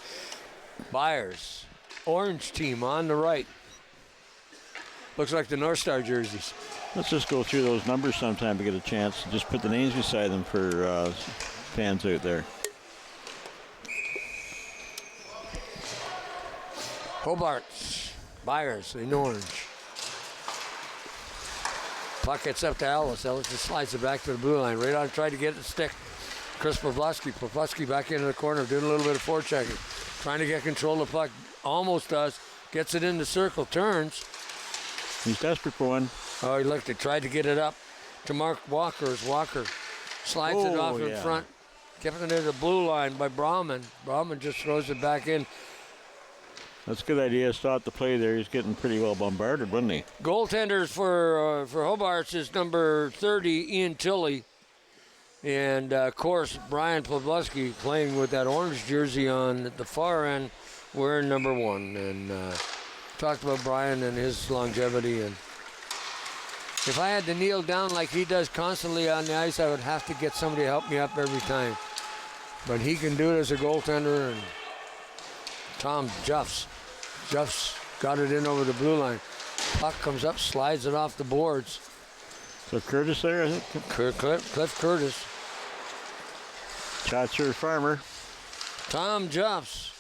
Byers, orange team on the right. Looks like the North Star jerseys. Let's just go through those numbers sometime to get a chance. Just put the names beside them for fans out there. Hobart's, Byers in orange. Puck gets up to Ellis. Ellis just slides it back to the blue line. Right on, tried to get the stick. Chris Pavlovsky. Pavlovsky back into the corner, doing a little bit of forechecking. Trying to get control of the puck. Almost does. Gets it in the circle, turns. He's desperate for one. Oh, he looked. He tried to get it up to Mark Walker as Walker slides it off in front. Kept it in the blue line by Brahman. Brahman just throws it back in. That's a good idea. Stop the play there. He's getting pretty well bombarded, wasn't he? Goaltenders for Hobart's is number 30, Ian Tilley. And, of course, Brian Pavlovsky playing with that orange jersey on at the far end, wearing number 1. And talked about Brian and his longevity. And if I had to kneel down like he does constantly on the ice, I would have to get somebody to help me up every time. But he can do it as a goaltender. And Tom Juffs got it in over the blue line. Puck comes up, slides it off the boards. So Curtis there, I think? Cliff Curtis. Chatsworth Farmer. Tom Juffs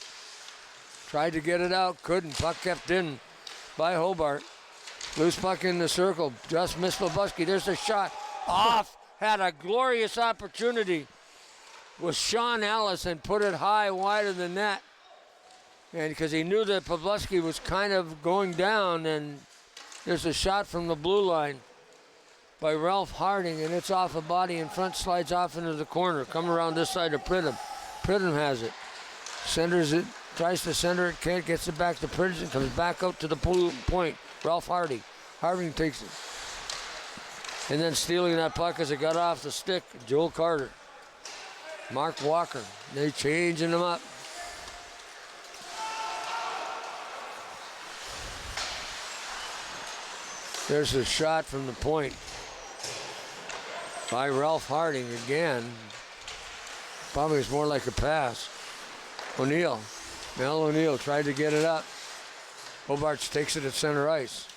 tried to get it out, couldn't. Puck kept in by Hobart. Loose puck in the circle, just missed Pavlovsky. There's a shot off. Had a glorious opportunity with Sean Ellis and put it high, wide of the net. And because he knew that Pavlovsky was kind of going down, and there's a shot from the blue line by Ralph Harding, and it's off a body in front, slides off into the corner. Come around this side of Pridham. Pridham has it. Centers it, tries to center it, can't, gets it back to Pridham, comes back out to the point. Ralph Harding. Harding takes it. And then stealing that puck as it got off the stick, Joel Carter. Mark Walker. They changing them up. There's a shot from the point by Ralph Harding again. Probably it's more like a pass. O'Neill. Mel O'Neill tried to get it up. Hobart takes it at center ice.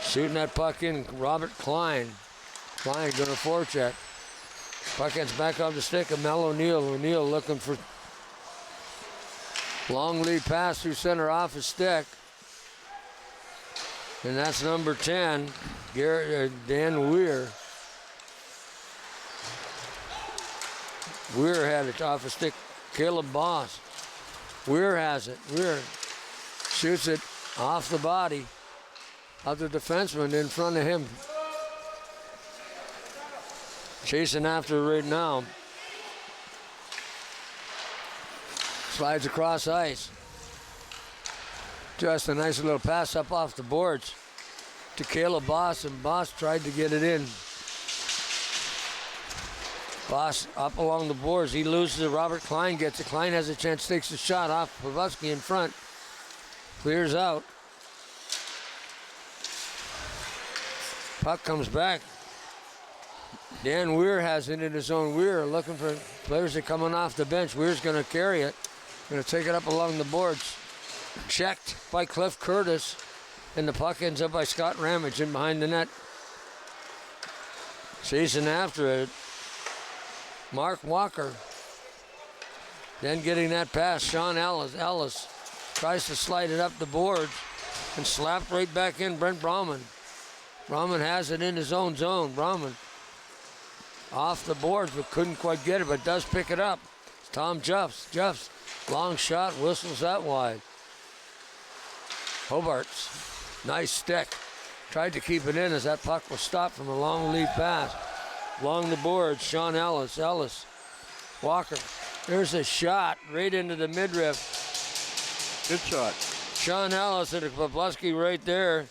Shooting that puck in, Robert Klein. Klein going to forecheck. Puck gets back on the stick of Mel O'Neill. O'Neill looking for long lead pass through center off his stick. And that's number 10, Dan Weir. Weir had it off a stick. Caleb Boss. Weir has it. Weir shoots it off the body of the defenseman in front of him. Chasing after it right now. Slides across ice. Just a nice little pass up off the boards to Caleb Boss, and Boss tried to get it in. Boss up along the boards. He loses it. Robert Klein gets it. Klein has a chance, takes a shot off Pavlovsky in front. Clears out. Puck comes back. Dan Weir has it in his own. Weir looking for players that are coming off the bench. Weir's going to carry it. Going to take it up along the boards. Checked by Cliff Curtis. And the puck ends up by Scott Ramage in behind the net. Chasing after it. Mark Walker. Then getting that pass. Sean Ellis. Ellis tries to slide it up the boards and slapped right back in Brent Brahman. Brahman has it in his own zone. Brahman off the boards but couldn't quite get it, but does pick it up. It's Tom Juffs. Juffs, long shot, whistles that wide. Hobart's nice stick. Tried to keep it in as that puck was stopped from a long lead pass. Along the boards, Sean Ellis. Ellis. Walker. There's a shot right into the midriff. Good shot. Sean Ellis and Pavlovsky right there.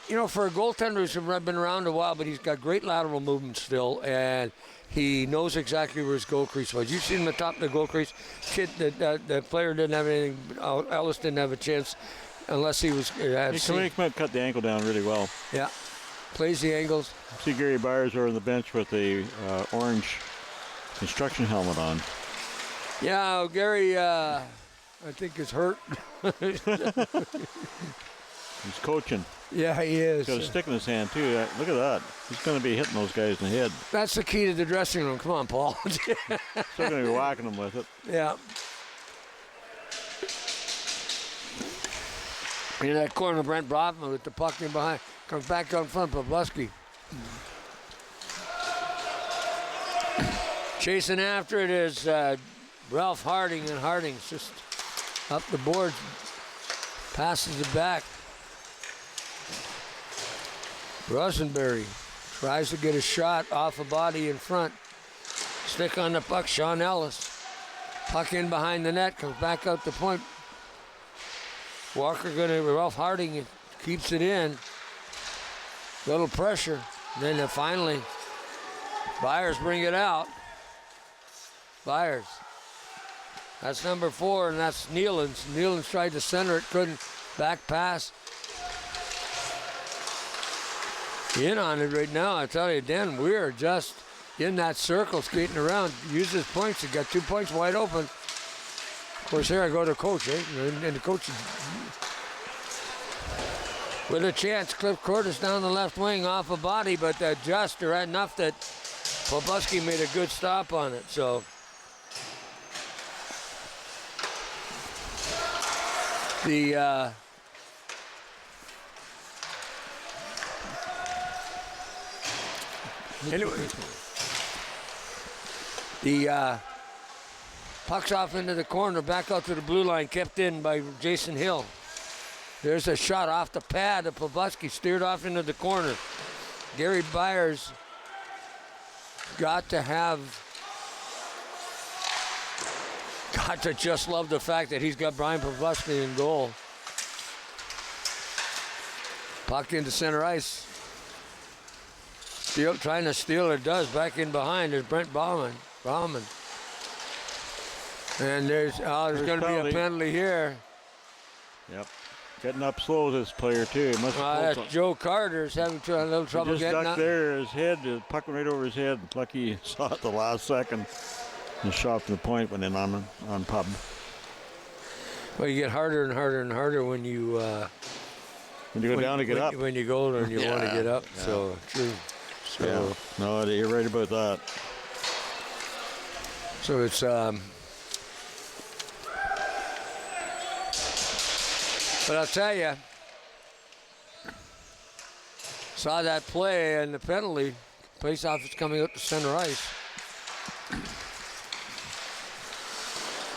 You know, for a goaltender who's been around a while, but he's got great lateral movement still, and he knows exactly where his goal crease was. You've seen him at the top of the goal crease. The player didn't have anything. Ellis didn't have a chance unless he was. He cut the ankle down really well. Yeah, plays the angles. See Gary Byers over on the bench with the orange construction helmet on. Yeah, Gary, I think is hurt. He's coaching. Yeah, he is. He's got a stick in his hand, too. Look at that. He's going to be hitting those guys in the head. That's the key to the dressing room. Come on, Paul. Still going to be whacking them with it. Yeah. In that corner, Brent Brofman with the puck in behind. Comes back out in front, Pavelski. Chasing after it is Ralph Harding, and Harding's just up the boards. Passes it back. Rosenberry tries to get a shot off a body in front. Stick on the puck, Sean Ellis. Puck in behind the net, comes back out the point. Ralph Harding keeps it in. Little pressure. Then finally, Byers bring it out. Byers. That's number 4, and that's Nealons. Nealons tried to center it, couldn't. Back pass. In on it right now, I tell you, Dan Weir just in that circle skating around. Uses points. He got 2 points wide open. Of course, here I go to coach, eh? And the coach with a chance. Cliff Cordes down the left wing off a body, but just enough that Pavelski made a good stop on it. So the anyway, the puck's off into the corner, back out to the blue line, kept in by Jason Hill. There's a shot off the pad of Pavelski, steered off into the corner. Gary Byers got to just love the fact that he's got Brian Pavelski in goal. Puck into center ice. Trying to steal it, does. Back in behind is Brent Bauman. And there's going to be a penalty here. Yep. Getting up slow, this player, too. He must that's Joe Carter's having a little trouble getting up. He just ducked there, his head, the puck went right over his head. Lucky he saw it the last second. The shot from the point went in on pub. Well, you get harder and harder and harder when you go down to get up. When you go older and you want to get up. Yeah. So, true. So, yeah. No, you're right about that. So it's but I'll tell you, saw that play and the penalty. Face-off is coming up to center ice.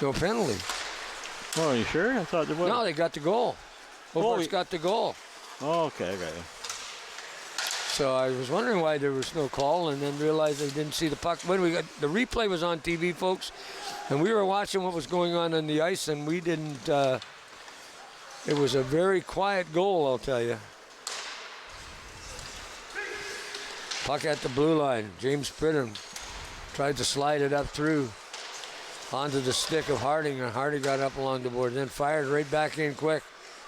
No penalty. Oh, are you sure? I thought there was. No, they got the goal. Hobart's got the goal. Oh, okay, I got you. So I was wondering why there was no call, and then realized I didn't see the puck. When we got the replay was on TV, folks, and we were watching what was going on the ice, and we didn't. It was a very quiet goal, I'll tell you. Puck at the blue line. James Pridham tried to slide it up through onto the stick of Harding, and Harding got up along the board, then fired right back in quick.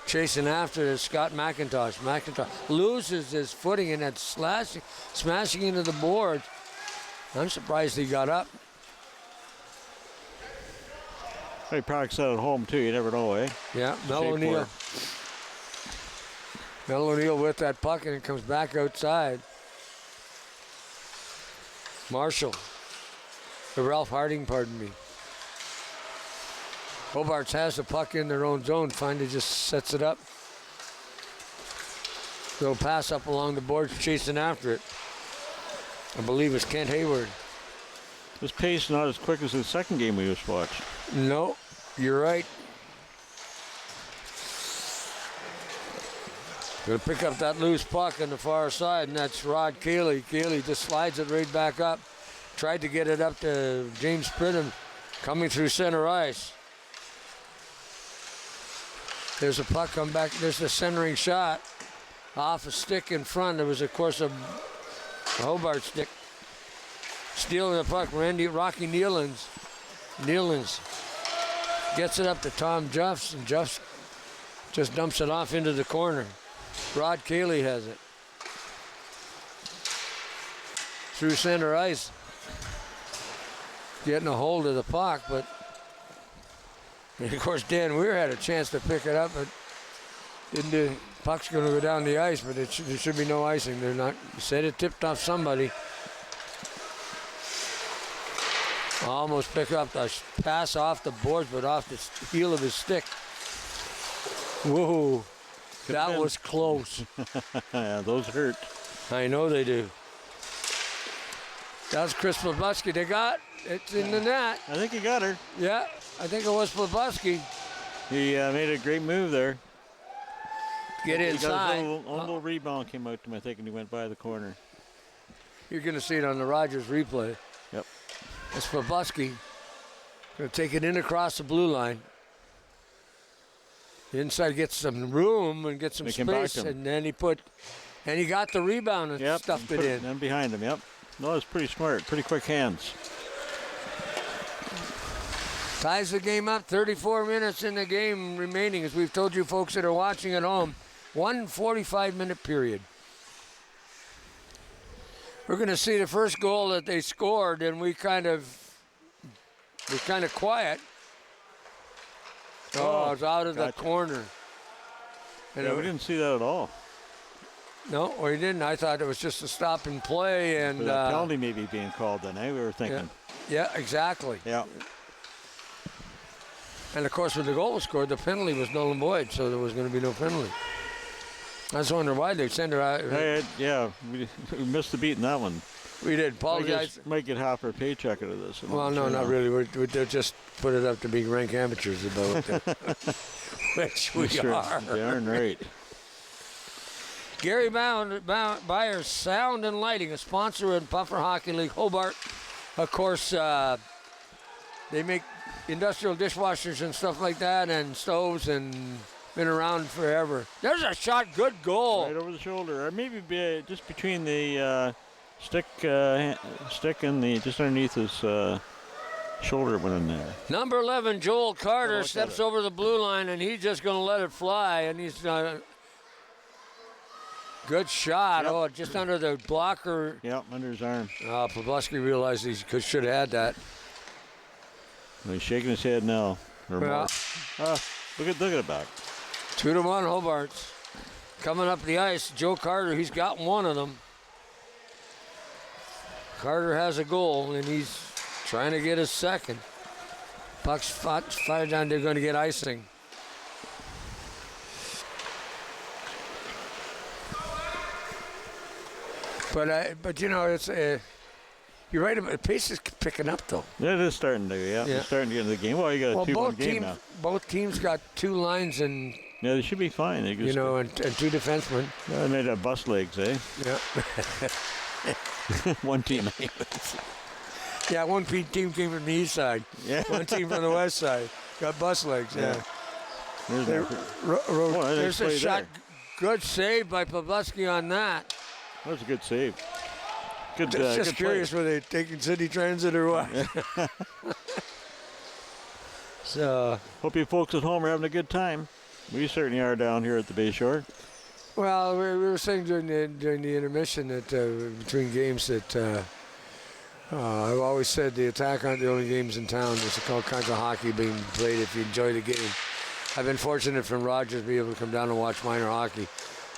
Chasing after it is Scott McIntosh. McIntosh loses his footing and then smashing into the board. I'm surprised he got up. He practiced that at home, too. You never know, eh? Yeah, Mel O'Neill. Mel O'Neill with that puck, and it comes back outside. Marshall. Ralph Harding, pardon me. Hobarts has the puck in their own zone. Finally just sets it up. Little pass up along the boards, chasing after it. I believe it's Kent Hayward. This pace not as quick as the second game we just watched. No, you're right. Gonna pick up that loose puck on the far side, and that's Rod Cayley. Cayley just slides it right back up. Tried to get it up to James Pridham, coming through center ice. There's a puck come back. There's the centering shot off a stick in front. There was, of course, a Hobart stick. Stealing the puck, Rocky Nealons. Nealons gets it up to Tom Juffs, and Juffs just dumps it off into the corner. Rod Cayley has it. Through center ice. Getting a hold of the puck, but and of course Dan Weir had a chance to pick it up, but Puck's going to go down the ice, but there should be no icing. They're not. Said it tipped off somebody. Almost pick up the pass off the boards, but off the heel of his stick. Whoa, that was close. Yeah, those hurt. I know they do. That's Chris Plebusky. They got it's in the net. I think he got her. Yeah, I think it was Plebusky. He made a great move there. Get inside. A little rebound came out to him, I think, and he went by the corner. You're going to see it on the Rogers replay. Yep. It's Plebusky. Going to take it in across the blue line. The inside gets some room and gets some space, and then he got the rebound and stuffed it in. And behind him, yep. No, it's pretty smart, pretty quick hands. Ties the game up, 34 minutes in the game remaining, as we've told you folks that are watching at home. 1 45-minute period. We're going to see the first goal that they scored, and we're kind of quiet. Oh, it's out of the corner. And we didn't see that at all. No, we didn't. I thought it was just a stop and play. And a penalty maybe being called then, eh? We were thinking. Yeah, exactly. Yeah. And, of course, when the goal was scored, the penalty was null and void, so there was going to be no penalty. I just wonder why they sent her out. Yeah, we missed the beat in that one. We did. Apologize. Might get half our paycheck out of this. Well, no, not really. We just put it up to be rank amateurs about which we are. Darn right. Gary Byers Sound and Lighting, a sponsor in Puffer Hockey League Hobart. Of course, they make industrial dishwashers and stuff like that, and stoves, and been around forever. There's a shot, good goal. Right over the shoulder, or maybe just between the stick and the just underneath his shoulder went in there. Number 11, Joel Carter, steps over the blue line, and he's just going to let it fly, and he's good shot. Yep. Oh, just under the blocker. Yep, under his arm. Plebusky realized he should have had that. Well, he's shaking his head now. Look at it back. 2-1 Hobarts. Coming up the ice, Joe Carter, he's got one of them. Carter has a goal, and he's trying to get his second. Puck's fired down, they're going to get icing. But you know, it's you're right about the pace is picking up though. Yeah, it is starting to. Yeah, it's starting to get into the game. Well, you got a 2-1 game now. Both teams got two lines and. Yeah, they should be fine. They and two defensemen. Yeah, they made up bus legs, eh? Yeah. One team. Yeah, one team came from the east side. Yeah. One team from the west side. Got bus legs. Yeah. There's a shot. Good save by Plebusky on that. That was a good save. Good. Just curious, were they taking city transit or what? So hope you folks at home are having a good time. We certainly are down here at the Bay Shore. Well, we were saying during the intermission that between games that I've always said the attack aren't the only games in town. There's all kinds of hockey being played if you enjoy the game. I've been fortunate from Rogers to be able to come down and watch minor hockey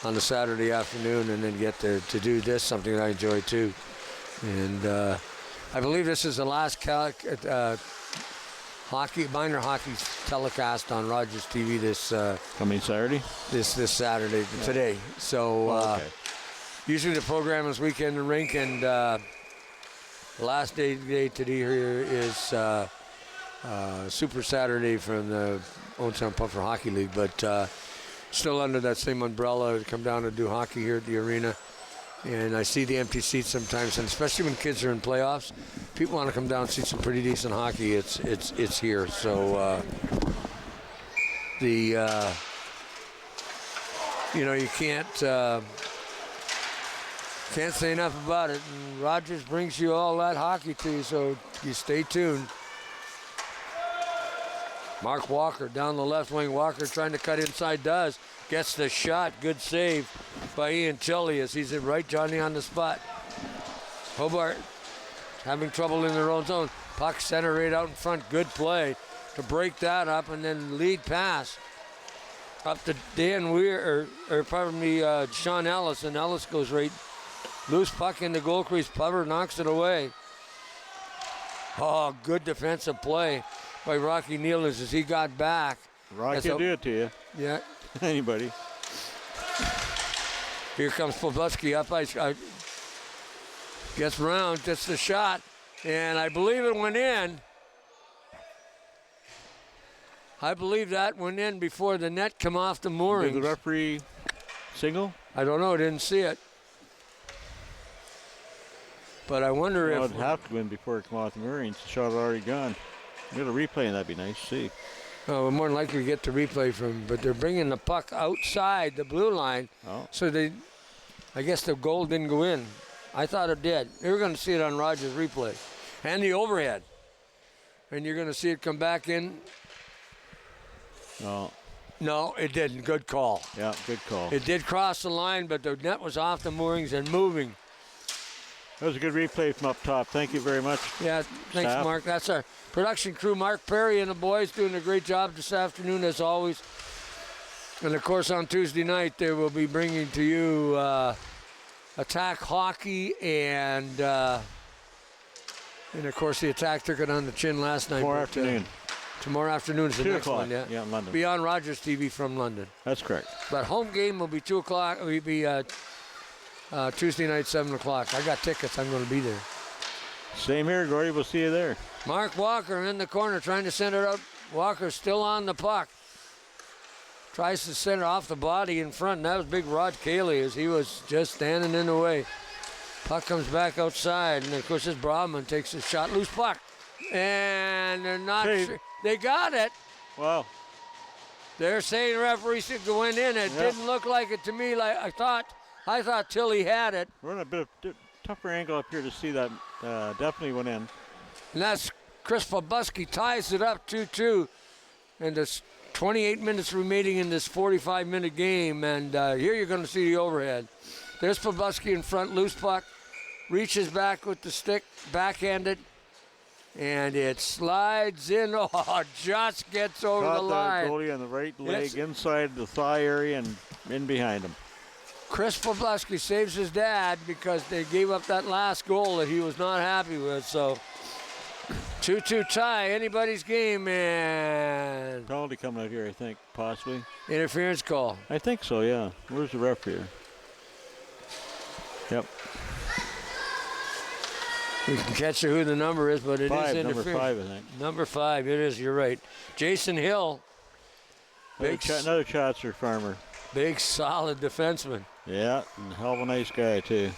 on a Saturday afternoon and then get to do this, something that I enjoy too. And I believe this is the last minor hockey telecast on Rogers TV this coming Saturday. This Saturday today. So usually the program is weekend in Rink, and the last day today here is Super Saturday from the Old Town Puffer Hockey League, but still under that same umbrella to come down and do hockey here at the arena. And I see the empty seats sometimes, and especially when kids are in playoffs, people want to come down and see some pretty decent hockey. It's here. So you can't say enough about it. And Rogers brings you all that hockey to you, so you stay tuned. Mark Walker down the left wing. Walker trying to cut inside, does. Gets the shot. Good save by Ian Chilly as he's right Johnny on the spot. Hobart having trouble in their own zone. Puck center right out in front. Good play to break that up and then lead pass. Up to Dan Weir, or pardon me, Sean Ellis, and Ellis goes right loose puck in the goal crease. Puffer knocks it away. Oh, good defensive play by Rocky Nealons as he got back. Rocky will do it to you. Yeah. Anybody. Here comes Pobluski up ice. Gets round, gets the shot, and I believe it went in. I believe that went in before the net come off the moorings. Did the referee signal? I don't know. Didn't see it. But I wonder if... it'd have to win before it come off the moorings. The shot had already gone. You got a replay, and that'd be nice to see. Oh, we're more than likely to get the replay from, but they're bringing the puck outside the blue line. Oh. So I guess the goal didn't go in. I thought it did. You're going to see it on Rogers' replay. And the overhead. And you're going to see it come back in. No, it didn't. Good call. Yeah, good call. It did cross the line, but the net was off the moorings and moving. That was a good replay from up top. Thank you very much. Yeah, thanks, staff. Mark. That's our production crew, Mark Perry and the boys, doing a great job this afternoon, as always. And, of course, on Tuesday night, they will be bringing to you Attack Hockey and of course, the Attack took it on the chin last night. Tomorrow afternoon. Tomorrow afternoon is the 2 next o'clock. one, yeah. Yeah, in London. Be on Rogers TV from London. That's correct. But home game will be 2 o'clock. It will be Tuesday night, 7 o'clock. I got tickets. I'm going to be there. Same here, Gordy. We'll see you there. Mark Walker in the corner trying to send it out. Walker's still on the puck. Tries to send it off the body in front. And that was big Rod Cayley as he was just standing in the way. Puck comes back outside. And, of course, this Brodman takes a shot. Loose puck. And they're not sure. They got it. Wow. They're saying the referee should go in. It didn't look like it to me. Like I thought Tilly had it. We're on a bit of tougher angle up here to see that. Definitely went in. And that's Chris Pobluski ties it up 2-2. And there's 28 minutes remaining in this 45-minute game. And here you're going to see the overhead. There's Pobluski in front, loose puck. Reaches back with the stick, backhanded. And it slides in. Oh, just gets over the line. Got the goalie on the right leg, inside the thigh area, and in behind him. Chris Pobluski saves his dad because they gave up that last goal that he was not happy with. So 2-2 tie, anybody's game, and penalty coming out here, I think, possibly. Interference call. I think so, yeah. Where's the ref here? Yep. We can catch who the number is, but it is interference. Number 5, I think. Number 5, it is, you're right. Jason Hill. Another Chatzer farmer. Big, solid defenseman. Yeah, and hell of a nice guy, too.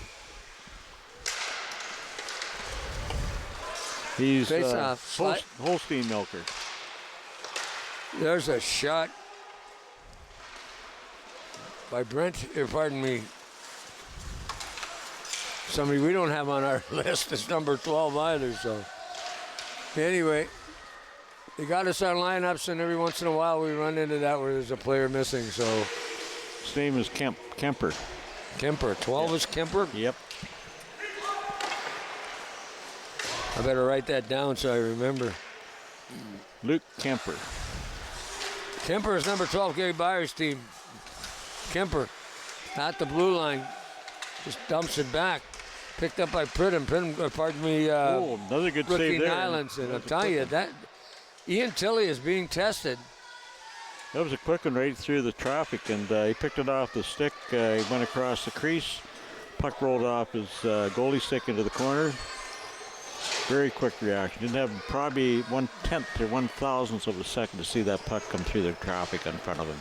He's Holstein milker. There's a shot by Brent, pardon me, somebody we don't have on our list is number 12 either. So anyway, they got us on lineups, and every once in a while we run into that where there's a player missing. So his name is Kemper. Kemper. 12 is Kemper? Yep. I better write that down so I remember. Luke Kemper. Kemper is number 12, Gary Byers' team. Kemper at the blue line. Just dumps it back. Picked up by Pridham. Pardon me. Another good rookie save there. Nylands. And I'll tell you, that Ian Tilley is being tested. That was a quick one right through the traffic, and he picked it off the stick. He went across the crease. Puck rolled off his goalie stick into the corner. Very quick reaction. Didn't have probably 1/10 or 1/1000th of a second to see that puck come through the traffic in front of him.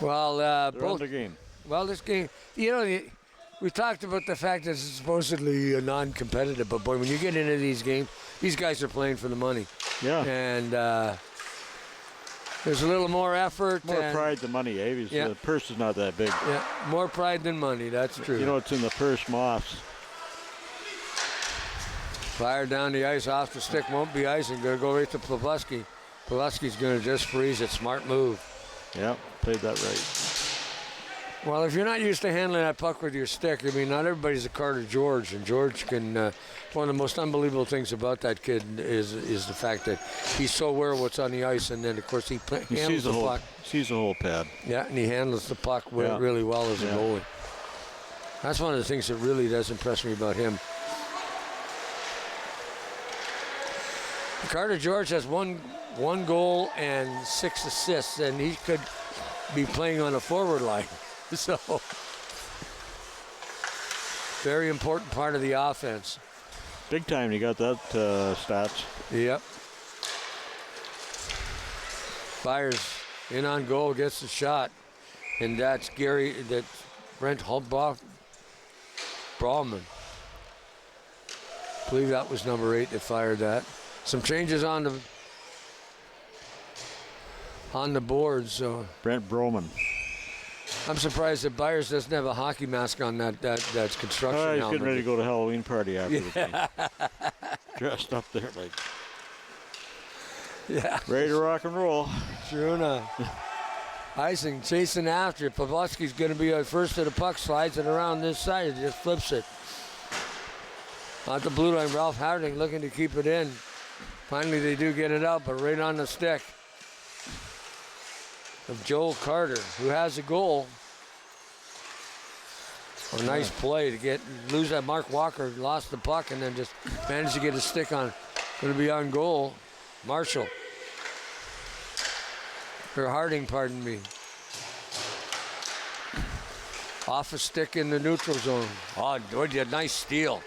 Well, both the game. Well, this game, we talked about the fact that it's supposedly non-competitive, but boy, when you get into these games, these guys are playing for the money. Yeah. And there's a little more effort. More pride than money, eh? Yeah. The purse is not that big. Yeah, more pride than money, that's true. You know what's in the purse, moths. Fire down the ice, off the stick, won't be icing. Going to go right to Pobluski. Pobluski's going to just freeze it. Smart move. Yeah, played that right. Well, if you're not used to handling that puck with your stick, I mean, not everybody's a Carter George, and George can. One of the most unbelievable things about that kid is the fact that he's so aware of what's on the ice, and then of course he handles the puck. Sees the whole pad. Yeah, and he handles the puck really well as a goalie. That's one of the things that really does impress me about him. Carter George has one goal and 6 assists, and he could be playing on a forward line. So, very important part of the offense. Big time, you got that stats. Yep. Byers in on goal, gets the shot, and that's Brent Brawman. I believe that was number 8 that fired that. Some changes on the board, so. Brent Broman. I'm surprised that Byers doesn't have a hockey mask on that's construction. He's getting ready to go to Halloween party after the game. Dressed up there like. Yeah. Ready to rock and roll. Sure enough. Icing chasing after it. Pavlovsky's going to be first to the puck, slides it around this side, and just flips it. On the blue line, Ralph Harding looking to keep it in. Finally, they do get it out, but right on the stick of Joel Carter, who has a goal. A nice play to lose that. Mark Walker lost the puck and then just managed to get a stick on. Going to be on goal. Marshall. Or Harding, pardon me. Off a stick in the neutral zone. Oh, nice steal.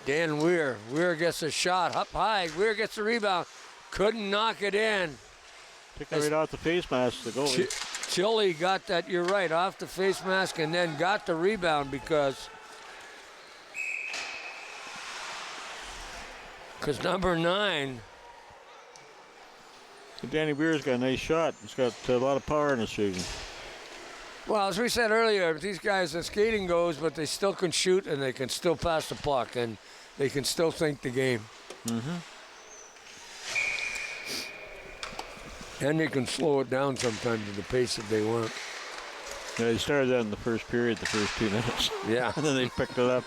Dan Weir. Weir gets a shot up high. Weir gets the rebound. Couldn't knock it in. Took it right off the face mask, the goalie. Chile got that, you're right, off the face mask and then got the rebound because number 9. Danny Weir's got a nice shot. He's got a lot of power in his shooting. Well, as we said earlier, these guys, the skating goes, but they still can shoot and they can still pass the puck and they can still think the game. Mm-hmm. And they can slow it down sometimes at the pace that they want. Yeah, they started that in the first period, the first 2 minutes. Yeah. And then they picked it up.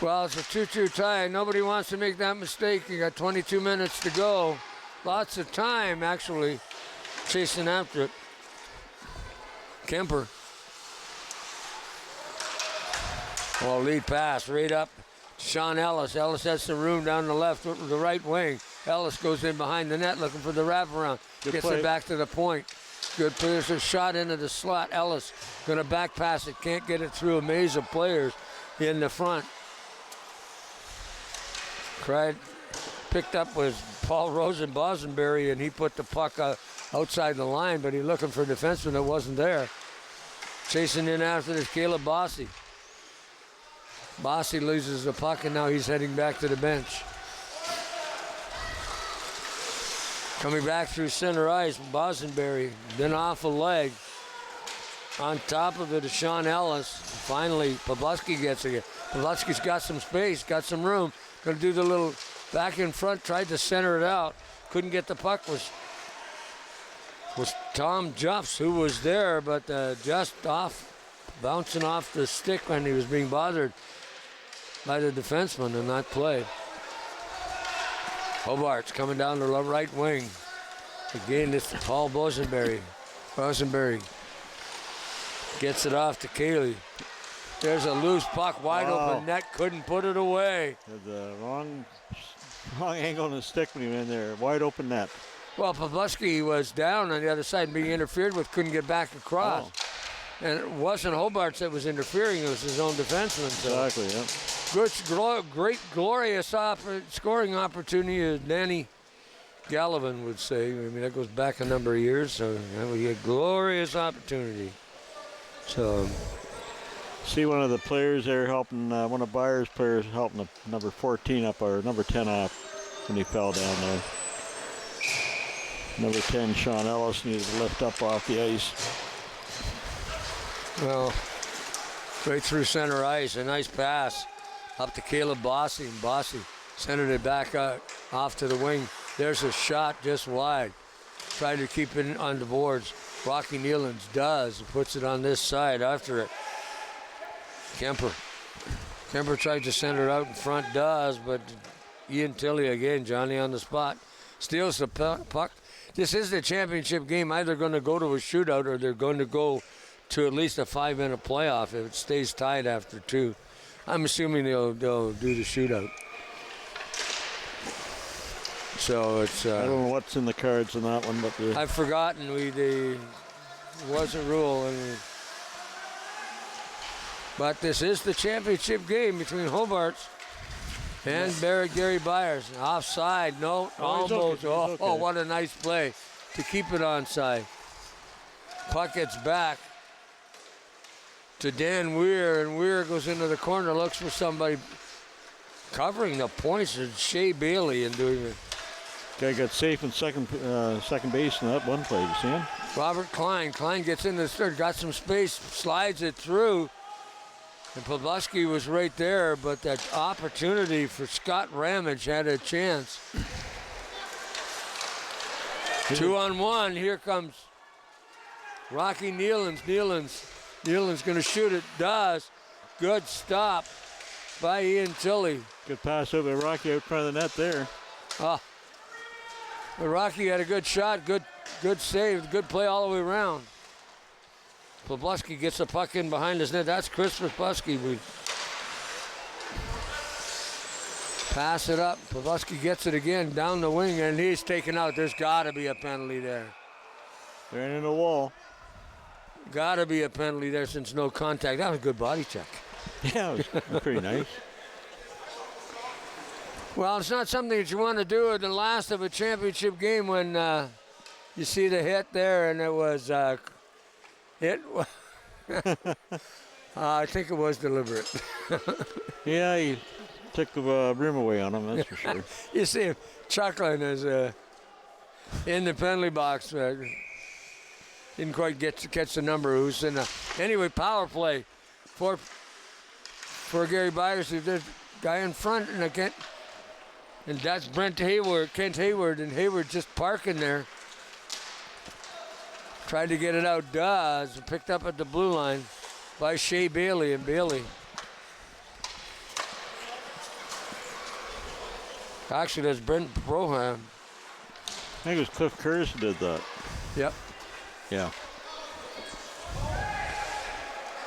Well, it's a 2-2 tie. Nobody wants to make that mistake. You got 22 minutes to go. Lots of time, actually, chasing after it. Kemper. Well, lead pass right up. Sean Ellis. Ellis has some room down the left, the right wing. Ellis goes in behind the net looking for the wraparound. Gets it back to the point. Good play. There's a shot into the slot. Ellis going to back pass it. Can't get it through a maze of players in the front. Picked up was Paul Bosenberry, and he put the puck outside the line, but he's looking for a defenseman that wasn't there. Chasing in after this, Caleb Bossy. Bossy loses the puck, and now he's heading back to the bench. Coming back through center ice, Bosenberry, then off a leg. On top of it is Sean Ellis. Finally, Pavlovsky gets it. Pavlovsky's got some space, got some room. Going to do the little back in front, tried to center it out. Couldn't get the puck. Was Tom Juffs, who was there, but just bouncing off the stick when he was being bothered by the defenseman in that play. Hobart's coming down the right wing. Again, it's Paul Bosenberry. Bosenberry gets it off to Cayley. There's a loose puck, wide open net, couldn't put it away. The wrong angle on the stick when he went in there, wide open net. Well, Pavlovsky was down on the other side and being interfered with, couldn't get back across. And it wasn't Hobart that was interfering, it was his own defenseman. So. Exactly, yeah. Great, glorious scoring opportunity, as Danny Gallivan would say. I mean, that goes back a number of years, so we had a glorious opportunity. So, see one of the players there helping, one of Byers' players helping the number 14 up, or number 10 up when he fell down there. Number 10, Sean Ellis, needed to lift up off the ice. Well, right through center ice, a nice pass up to Caleb Bossy, and Bossy centered it back out, off to the wing. There's a shot just wide. Tried to keep it on the boards. Rocky Nealons does and puts it on this side after it. Kemper tried to send it out in front, does, but Ian Tilley again, Johnny on the spot, steals the puck. This is the championship game. Either going to go to a shootout or they're going to go to at least a 5-minute playoff if it stays tied after 2. I'm assuming they'll do the shootout. So it's. I don't know what's in the cards in that one, but I've forgotten. It was a rule, but this is the championship game between Hobart's and Gary Byers. Offside, no, almost. Okay. Oh, what a nice play to keep it onside. Puck gets back to Dan Weir, and Weir goes into the corner, looks for somebody covering the points. It's Shea Bailey and doing it. Guy got safe in second base in that one play. You see him? Robert Klein. Klein gets in the third, got some space, slides it through. And Pavlovsky was right there, but that opportunity for Scott Ramage had a chance. 2-on-1. Here comes Rocky Nealons. Nealons going to shoot it. Does. Good stop by Ian Tilley. Good pass over Rocky out front of the net there. But Rocky had a good shot, good save, good play all the way around. Pavlovsky gets the puck in behind his net. That's Chris Pavlovsky. We pass it up. Pavlovsky gets it again down the wing, and he's taken out. There's got to be a penalty there. They're in the wall. Got to be a penalty there since no contact. That was a good body check. Yeah, it was pretty nice. Well, it's not something that you want to do at the last of a championship game when you see the hit there, and it was I think it was deliberate. Yeah, he took the rim away on him, that's for sure. You see him chuckling as in the penalty box. Didn't quite get to catch the number. Who's in anyway, power play for Gary Byers. There's a guy in front, and and that's Kent Hayward, and Hayward just parking there. Tried to get it out, does. Picked up at the blue line by Shea Bailey, and Bailey. Actually, that's Brent Broham. I think it was Cliff Curtis who did that. Yep. Yeah.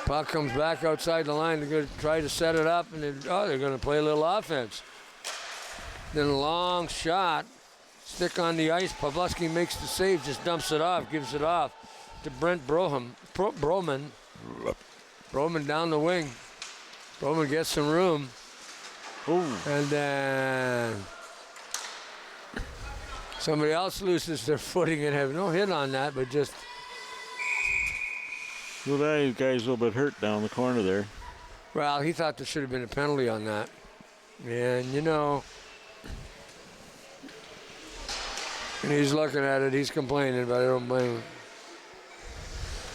Puck comes back outside the line. They're going to try to set it up, and they're going to play a little offense. Then a long shot, stick on the ice. Pavlovsky makes the save, just dumps it off, gives it off to Brent Broman. Broman down the wing. Broman gets some room. Ooh. And then somebody else loses their footing and have no hit on that, but just. Well, that guy's a little bit hurt down the corner there. Well, he thought there should have been a penalty on that. And, and he's looking at it, he's complaining, but I don't blame him.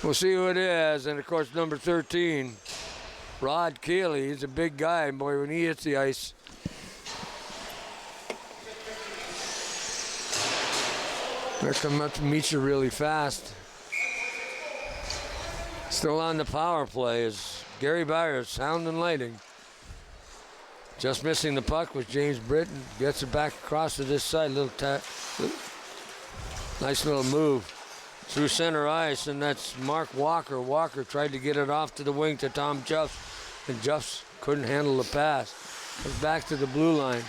We'll see who it is, and of course, number 13, Rod Keeley. He's a big guy, boy, when he hits the ice. They're coming up to meet you really fast. Still on the power play is Gary Byers, sound and lighting. Just missing the puck was James Britton. Gets it back across to this side. Nice little move through center ice, and that's Mark Walker. Walker tried to get it off to the wing to Tom Juffs, and Juffs couldn't handle the pass. Goes back to the blue line.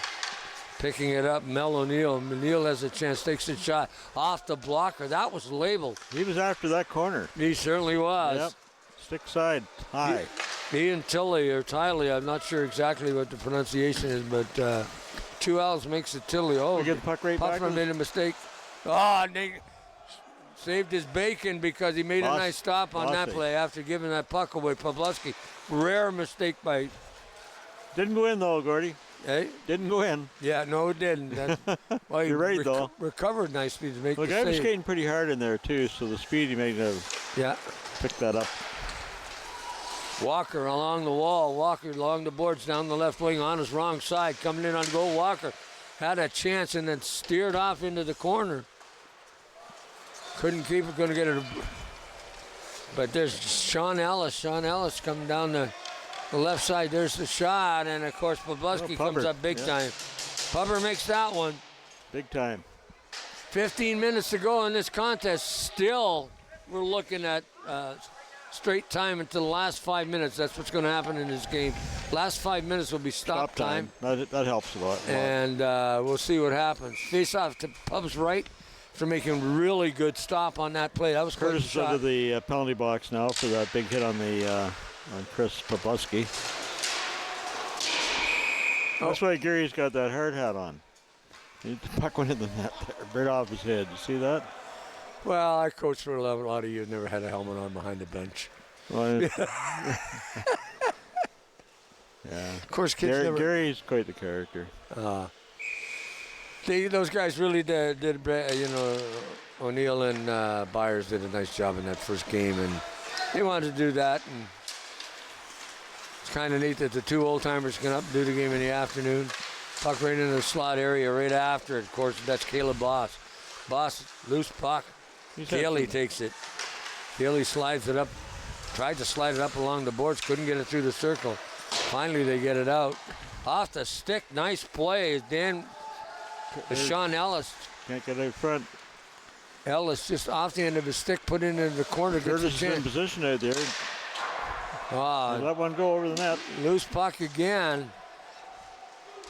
Picking it up, Mel O'Neill. O'Neill has a chance, takes a shot off the blocker. That was labeled. He was after that corner. He certainly was. Yep. Stick side, high. Ian Tilley or Tiley, I'm not sure exactly what the pronunciation is, but 2 L's makes it Tilley. Oh, get the puck right back. Puffman made a mistake. Oh, saved his bacon because he made a nice stop on that play after giving that puck away. Pavlovsky, rare mistake by. Didn't go in though, Gordy. Hey? Didn't go in. Yeah, no, it didn't. Well, you're right, though. Recovered nicely to make the the guy was save. skating pretty hard in there, too, so the speed he made have picked that up. Walker along the wall. Walker along the boards down the left wing on his wrong side. Coming in on goal. Walker had a chance and then steered off into the corner. Couldn't keep it. Going to get it But there's Sean Ellis. Sean Ellis coming down the left side. There's the shot, and of course Pobluski comes up big time. Pupper makes that one. Big time. 15 minutes to go in this contest. Still, we're looking at straight time until the last 5 minutes. That's what's going to happen in this game. Last 5 minutes will be stop time. That helps a lot. And we'll see what happens. Face off to Pub's right for making really good stop on that play. That was quite a Curtis shot. under the penalty box now for that big hit on the on Chris Pobluski. That's why Gary's got that hard hat on. He puck went in the net there, right off his head. You see that? Well, I coached for 11. A lot of you never had a helmet on behind the bench. Well, yeah. Of course, kids never. Gary's quite the character. Those guys really did. O'Neill and Byers did a nice job in that first game, and they wanted to do that. And it's kind of neat that the two old timers can up and do the game in the afternoon. Puck right into the slot area right after it. Of course, that's Caleb Boss. Boss, loose puck. Cayley takes it. Cayley slides it up. Tried to slide it up along the boards. Couldn't get it through the circle. Finally, they get it out. Off the stick. Nice play. Sean Ellis. Can't get out front. Ellis just off the end of his stick, put it into the corner. Curtis is in position out there. Let one go over the net. Loose puck again.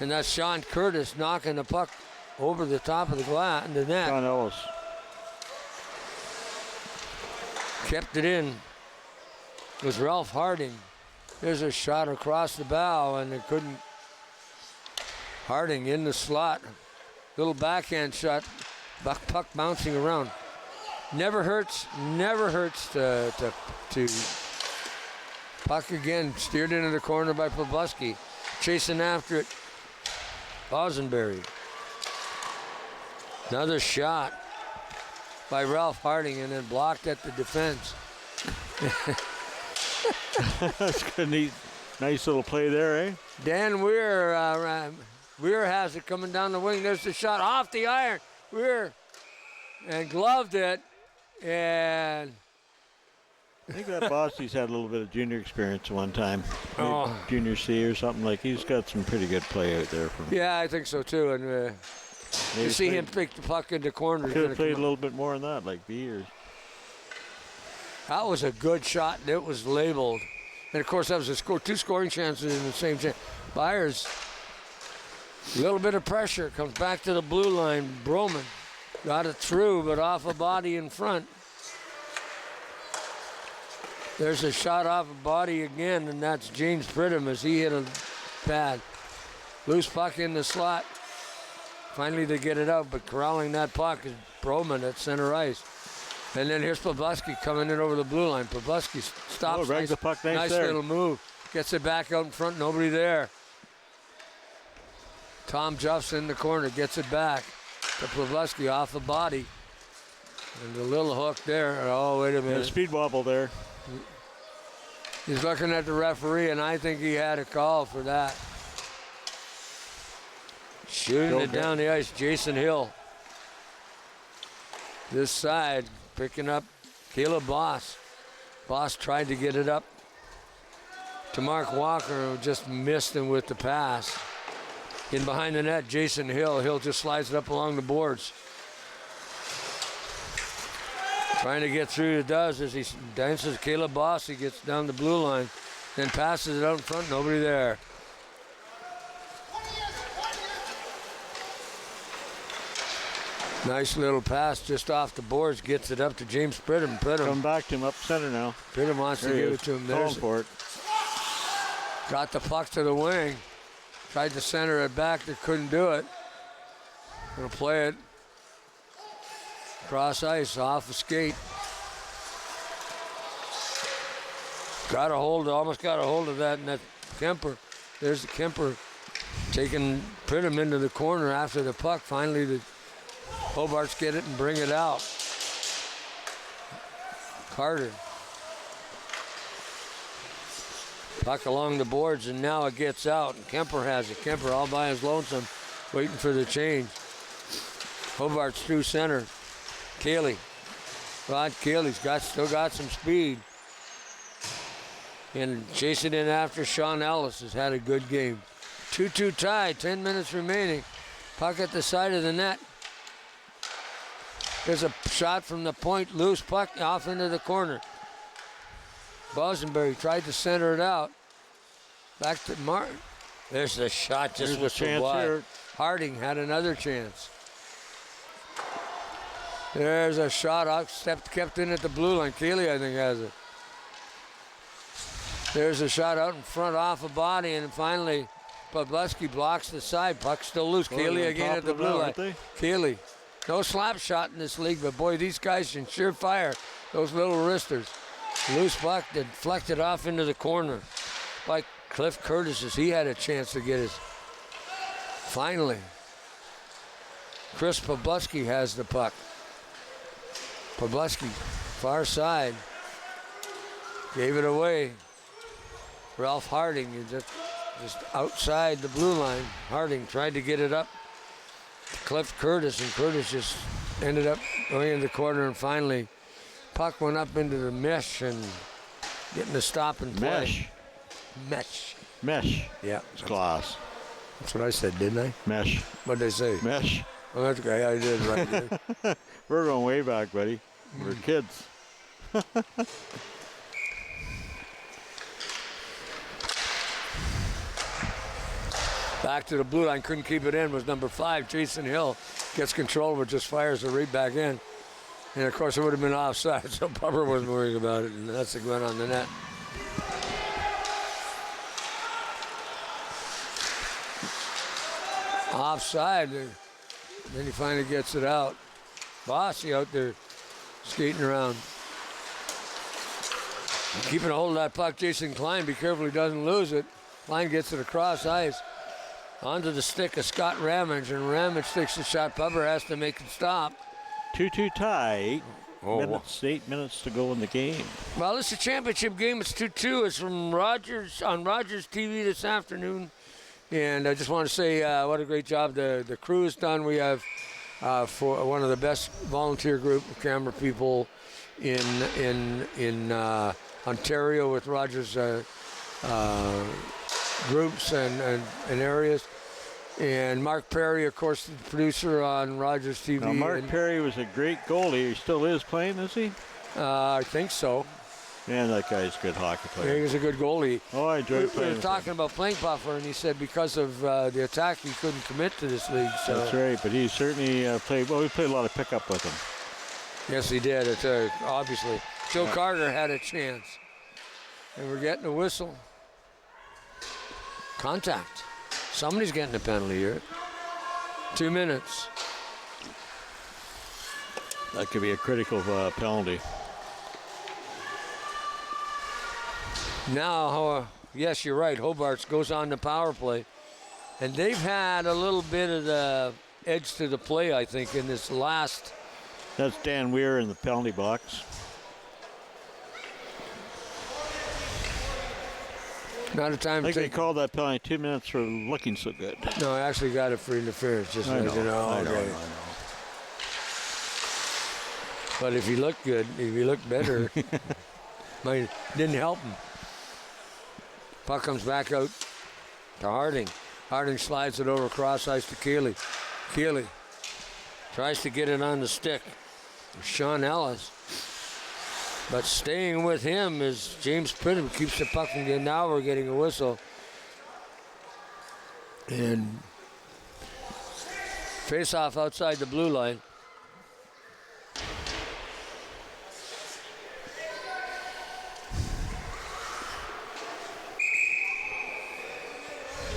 And that's Sean Curtis knocking the puck over the top of the glass in the net. Sean Ellis. Kept it in. It was Ralph Harding. There's a shot across the bow, and it couldn't. Harding in the slot. Little backhand shot. Puck bouncing around. Never hurts to puck again. Steered into the corner by Pobluski. Chasing after it. Bosenberry. Another shot by Ralph Harding and then blocked at the defense. That's good. Nice little play there, eh? Dan Weir, Weir has it coming down the wing. There's the shot off the iron. Weir and gloved it. And I think that Bosty's had a little bit of junior experience one time. Junior C or something. Like he's got some pretty good play out there. Yeah, I think so too. And you see him pick the puck into corners. Could have played a little bit more than that, like B or. That was a good shot. And it was labeled. And of course, that was two scoring chances in the same chance. Byers, a little bit of pressure, comes back to the blue line. Broman got it through, but off a body in front. There's a shot off a body again, and that's James Pridham as he hit a pad. Loose puck in the slot. Finally, they get it out, but corralling that puck is Broman at center ice. And then here's Pobluski coming in over the blue line. Pobluski stops. Nice, the puck nice little move. Gets it back out in front. Nobody there. Tom Juff's in the corner. Gets it back to Pobluski off the body. And the little hook there. Oh, wait a minute. Speed wobble there. He's looking at the referee, and I think he had a call for that. Shooting it down the ice, Jason Hill. This side, picking up Caleb Boss. Boss tried to get it up to Mark Walker, who just missed him with the pass. In behind the net, Jason Hill. Hill just slides it up along the boards. Trying to get through the does as he dances Caleb Boss. He gets down the blue line, then passes it out in front. Nobody there. Nice little pass just off the boards. Gets it up to James Pridham. Come back to him up center now. Pridham wants to give it to him. There's for it. Got the puck to the wing. Tried to center it back. They couldn't do it. Gonna play it. Cross ice, off the skate. Almost got a hold of that, and that Kemper. There's the Kemper taking Pridham into the corner after the puck. Finally, the Hobarts get it and bring it out. Carter. Puck along the boards, and now it gets out, and Kemper has it. Kemper all by his lonesome, waiting for the change. Hobart's through center. Cayley. Rod Cayley's still got some speed. And chasing in after Sean Ellis has had a good game. 2-2 tie, 10 minutes remaining. Puck at the side of the net. There's a shot from the point, loose puck off into the corner. Bosenberry tried to center it out. Back to Martin. There's the shot, just whistled wide. Harding had another chance. There's a shot out, kept in at the blue line. Keeley, I think, has it. There's a shot out in front off a body, and finally, Pobleski blocks the side. Puck still loose. Keeley again at the blue line. Keeley. No slap shot in this league, but boy, these guys can sure fire those little wristers. Loose puck deflected off into the corner by Cliff Curtis as he had a chance to get his. Finally, Chris Pobleski has the puck. Pobleski, far side, gave it away. Ralph Harding is just outside the blue line. Harding tried to get it up to Cliff Curtis, and Curtis just ended up going in the corner, and finally puck went up into the mesh and getting the stop and play. Mesh. Yeah. It's glass. That's what I said, didn't I? Mesh. What'd they say? Mesh. Oh, that's okay. I did right. We're going way back, buddy. We're kids. Back to the blue line, couldn't keep it in, was number 5, Jason Hill. Gets control, but just fires the right back in. And of course, it would have been offside, so Pupper wasn't worrying about it, and that's the went on the net. Offside, then he finally gets it out. Bossy out there skating around. Keeping a hold of that puck, Jason Klein. Be careful he doesn't lose it. Klein gets it across ice. Onto the stick of Scott Ramage, and Ramage takes the shot. Pupper has to make it stop. 2-2 tie. 8 minutes to go in the game. Well, it's a championship game. It's 2-2. It's from Rogers on Rogers TV this afternoon. And I just want to say what a great job the crew has done. We have for one of the best volunteer group of camera people in Ontario with Rogers groups and areas. And Mark Perry, of course, the producer on Rogers TV. Now, Mark Perry was a great goalie. He still is playing, is he? I think so. Man, that guy's a good hockey player. Yeah, he was a good goalie. Oh, I enjoyed playing. We were talking about playing Puffer, and he said because of the attack, he couldn't commit to this league. So. That's right, but he certainly played. Well, we played a lot of pickup with him. Yes, he did. Obviously, Joe Carter had a chance, and we're getting a whistle. Contact. Somebody's getting a penalty here. 2 minutes. That could be a critical penalty. Now, yes, you're right. Hobart's goes on the power play. And they've had a little bit of the edge to the play, I think, in this last. That's Dan Weir in the penalty box. Not a time I think they called that penalty 2 minutes for looking so good. No, I actually got it for interference, just as you know. I know. But if he looked good, if he looked better, didn't help him. Puck comes back out to Harding. Harding slides it over cross ice to Keeley. Keeley tries to get it on the stick. Sean Ellis. But staying with him is James Pridham, keeps the puck in. Now we're getting a whistle. And face off outside the blue line.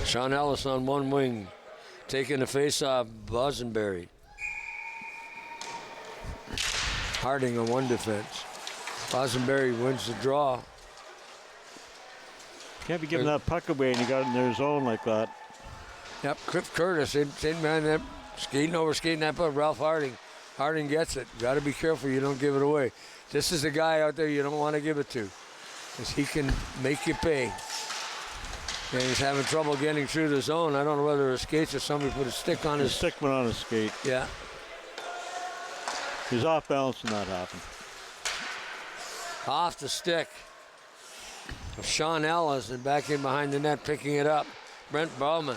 Sean Ellis on one wing, taking the face-off, Bosenberry. Harding on one defense. Bosenberry wins the draw. Can't be giving that puck away and you got it in their zone like that. Yep, Cliff Curtis, same man that skating that puck, Ralph Harding. Harding gets it. Got to be careful you don't give it away. This is the guy out there you don't want to give it to, because he can make you pay. And he's having trouble getting through the zone. I don't know whether it skates or somebody put a stick on his. Stick went on his skate. Yeah. He's off balance and that happened. Off the stick. Sean Ellis, and back in behind the net, picking it up. Brent Bowman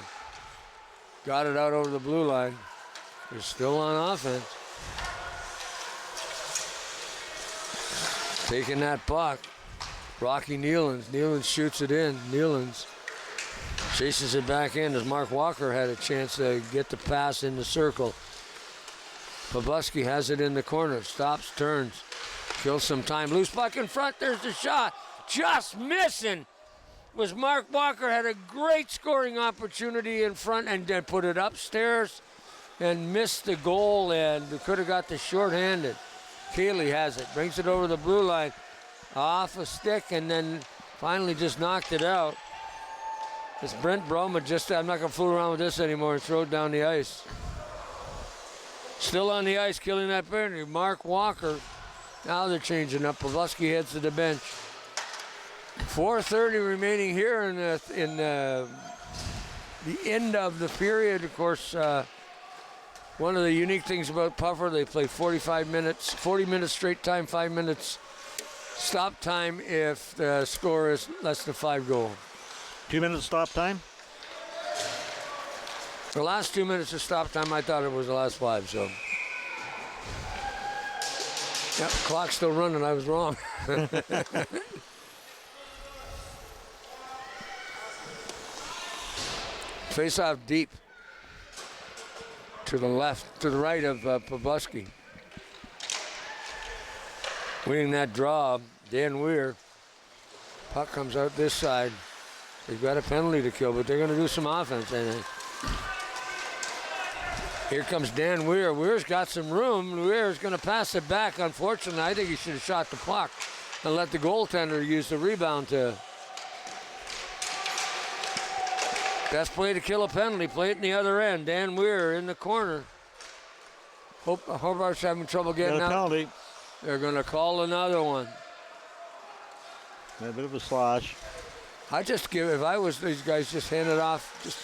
got it out over the blue line. They're still on offense. Taking that puck. Rocky Nealons. Nealons shoots it in. Nealons chases it back in as Mark Walker had a chance to get the pass in the circle. Pabuski has it in the corner. Stops, turns. Kills some time. Loose puck in front. There's the shot. Just missing. Was Mark Walker had a great scoring opportunity in front and then put it upstairs and missed the goal and could have got the shorthanded. Keeley has it. Brings it over the blue line. Off a stick and then finally just knocked it out. It's Brent Broma just, I'm not going to fool around with this anymore and throw it down the ice. Still on the ice, killing that penalty. Mark Walker. Now they're changing up. Pavelski heads to the bench. 4:30 remaining here in the end of the period. Of course, one of the unique things about Puffer, they play 45 minutes, 40 minutes straight time, 5 minutes stop time if the score is less than 5 goals. 2 minutes stop time? The last 2 minutes of stop time, I thought it was the last 5, so. Yep, clock's still running, I was wrong. Face off deep to the left, to the right of Pabuski. Winning that draw, Dan Weir. Puck comes out this side. They've got a penalty to kill, but they're going to do some offense, I think. Here comes Dan Weir. Weir's got some room. Weir's going to pass it back. Unfortunately, I think he should have shot the puck and let the goaltender use the rebound to. Best play to kill a penalty. Play it in the other end. Dan Weir in the corner. Hobart's having trouble getting out. Penalty. They're going to call another one. A bit of a slosh. I just give, if I was these guys, just hand it off. Just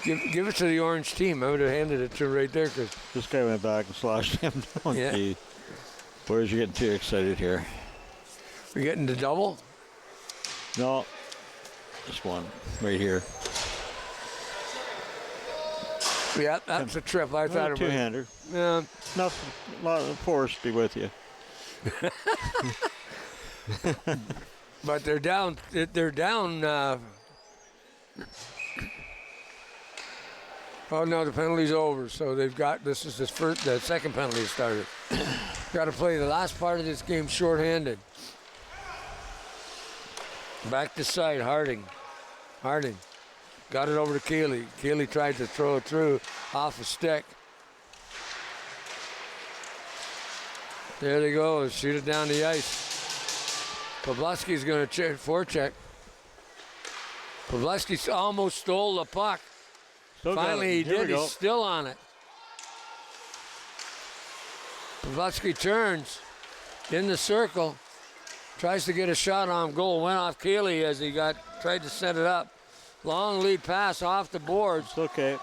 give it to the orange team. I would have handed it to him right there. Cause this guy went back and sloshed him. Yeah. Boys, you're getting too excited here. We're getting the double? No. Just one right here. Yeah, that's a trip. I thought it was. Two-hander. Yeah. Nothing. A lot of force be with you. But they're down. They're down. Oh no, the penalty's over. So they've got. This is the second penalty started. Got to play the last part of this game shorthanded. Back to side, Harding. Got it over to Keeley. Keeley tried to throw it through off a stick. There they go. Shoot it down the ice. Pavelski's going to forecheck. Pavelski almost stole the puck. Finally he did. He's still on it. Pavelski turns in the circle. Tries to get a shot on goal. Went off Keeley as he tried to set it up. Long lead pass off the boards. It's okay.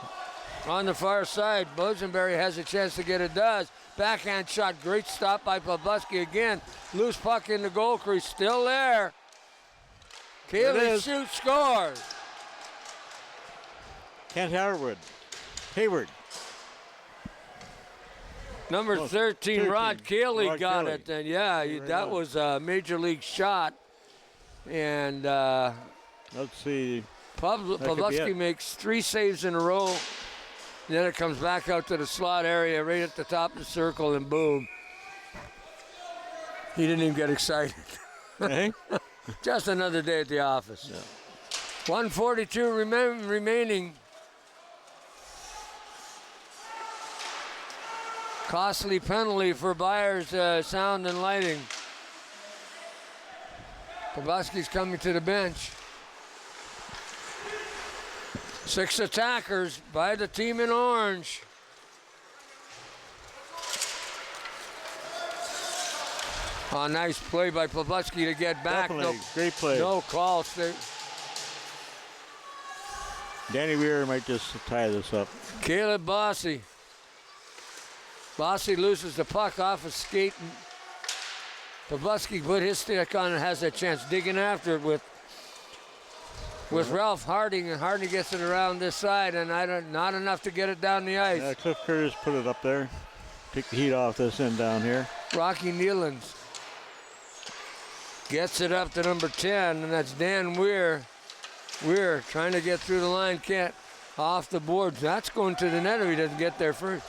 On the far side, Bosenberry has a chance to get it. Does. Backhand shot. Great stop by Pavelski again. Loose puck in the goal crease. Still there. Keeley shoots, scores. Kent Hayward. Number 13, Rod Keeley got it. And yeah, that was a major league shot. And let's see. Pavelski makes 3 saves in a row. And then it comes back out to the slot area right at the top of the circle, and boom. He didn't even get excited. Hey? Just another day at the office. Yeah. 1:42 remaining. Costly penalty for Byers Sound and Lighting. Pavelski's coming to the bench. 6 attackers by the team in orange. Oh, nice play by Pavelski to get back. Definitely. Great play. No call. Danny Weir might just tie this up. Caleb Bossy. Bossy loses the puck off a skate. Pabluski put his stick on and has a chance digging after it with Ralph Harding, and Harding gets it around this side, and not enough to get it down the ice. Yeah, Cliff Curtis put it up there. Take the heat off this end down here. Rocky Nealons gets it up to number 10, and that's Dan Weir. Weir trying to get through the line, can't. Off the boards. That's going to the net if he doesn't get there first.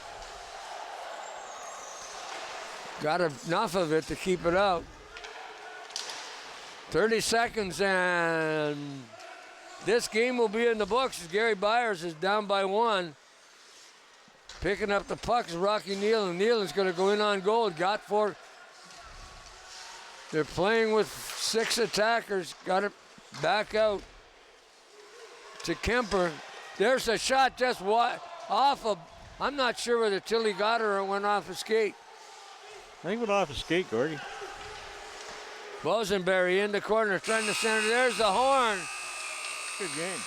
Got enough of it to keep it out. 30 seconds, and this game will be in the books. Gary Byers is down by 1. Picking up the puck is Rocky Nealon. Nealon's going to go in on goal. Got 4. They're playing with 6 attackers. Got it back out to Kemper. There's a shot just off of, I'm not sure whether Tilly got her or went off a skate. I think it went off a skate, Gordy. Bosenberry in the corner, trying to center. There's the horn. Good game.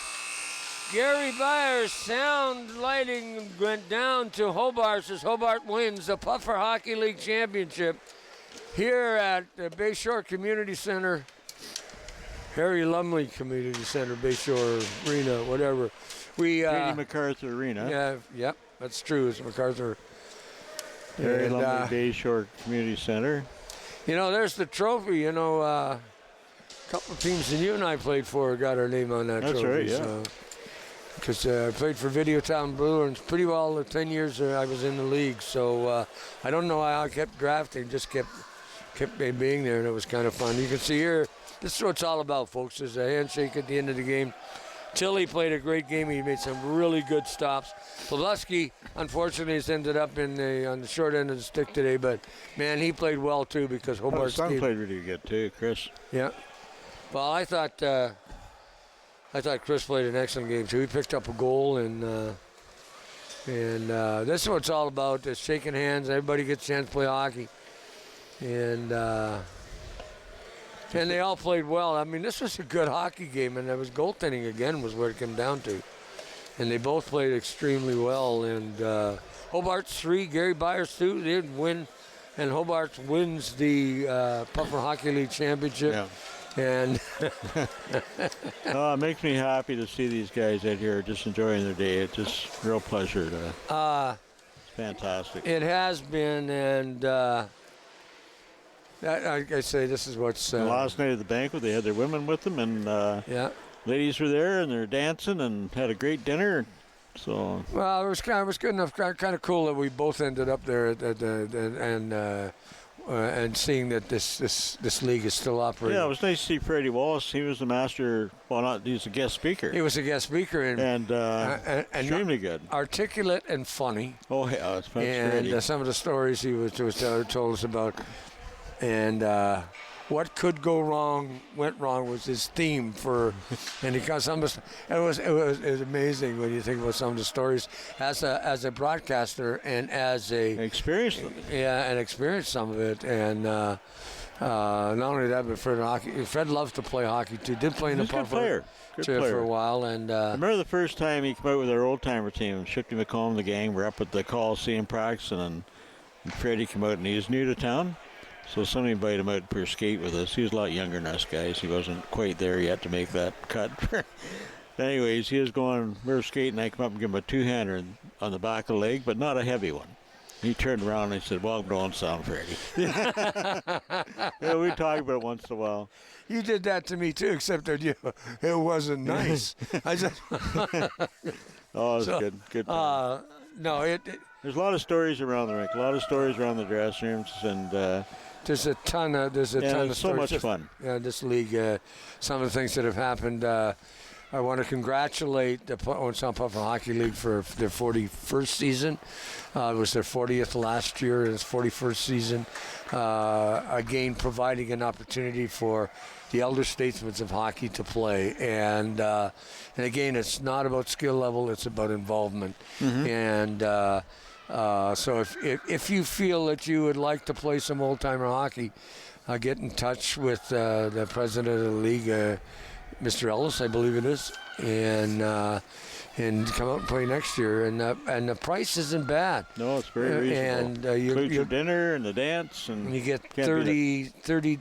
Gary Byers' sound lighting went down to Hobart as Hobart wins the Puffer Hockey League Championship here at the Bayshore Community Center. Harry Lumley Community Center, Bayshore Arena, whatever. Katie MacArthur Arena. Yeah, yep, that's true. It's MacArthur. Harry Lumley Bayshore Community Center. You know, there's the trophy. You know, a couple of teams that you and I played for got our name on that trophy. That's right, yeah. Because I played for Videotown Bruins pretty well the 10 years I was in the league. So I don't know how I kept drafting, just kept being there, and it was kind of fun. You can see here, this is what it's all about, folks. There's a handshake at the end of the game. Tilly played a great game. He made some really good stops. Pavlovsky, unfortunately, has ended up on the short end of the stick today, but, man, he played well, too, because Hobart's son played really good, too, Chris. Yeah. Well, I thought Chris played an excellent game, too. He picked up a goal, and this is what it's all about, just shaking hands. Everybody gets a chance to play hockey. And they all played well. I mean, this was a good hockey game, and it was goaltending again was what it came down to. And they both played extremely well. And Hobart's 3, Gary Byers 2. They didn't win, and Hobart wins the Puffer Hockey League Championship. Yeah. And it makes me happy to see these guys out here just enjoying their day. It's just a real pleasure. It's fantastic. It has been, and I say this is what's... the last night of the banquet, they had their women with them, and ladies were there, and they're dancing and had a great dinner. So well, it was good enough, kind of cool that we both ended up there and seeing that this league is still operating. Yeah, it was nice to see Freddie Wallace. He was the master. Well, he was a guest speaker. He was a guest speaker and extremely good, articulate and funny. Oh yeah, it's fun. And some of the stories he told us about, and what could go wrong went wrong was his theme for, and it was amazing when you think about some of the stories as a broadcaster and as a experienced them. Yeah, and experienced some of it, and not only that, but Fred loves to play hockey too. Did play in the Puffer for a while, and I remember the first time he came out with our old timer team. Shifty McComb and the gang were up at the Coliseum practicing, and Freddie came out, and he was new to town. So somebody invited him out per skate with us. He was a lot younger than us guys. He wasn't quite there yet to make that cut. Anyways, he was going, we were skating, I come up and give him a two-hander on the back of the leg, but not a heavy one. He turned around and he said, well, go on, sound Freddie. Yeah, we talk about it once in a while. You did that to me too, except that it wasn't nice. I just oh, it was good. No, there's a lot of stories around the rink, a lot of stories around the dressing rooms, and there's a ton of stories. So much fun. Yeah, this league, some of the things that have happened. I want to congratulate the Owensound Puffer Hockey League for their 41st season. It was their 40th last year, and its 41st season. Again, providing an opportunity for the elder statesmen of hockey to play. And again, it's not about skill level, it's about involvement. Mm-hmm. And so if you feel that you would like to play some old-timer hockey, get in touch with the president of the league, Mr. Ellis, I believe it is, and and come out and play next year. And the price isn't bad. No, it's very reasonable. And includes your dinner and the dance, and you get 30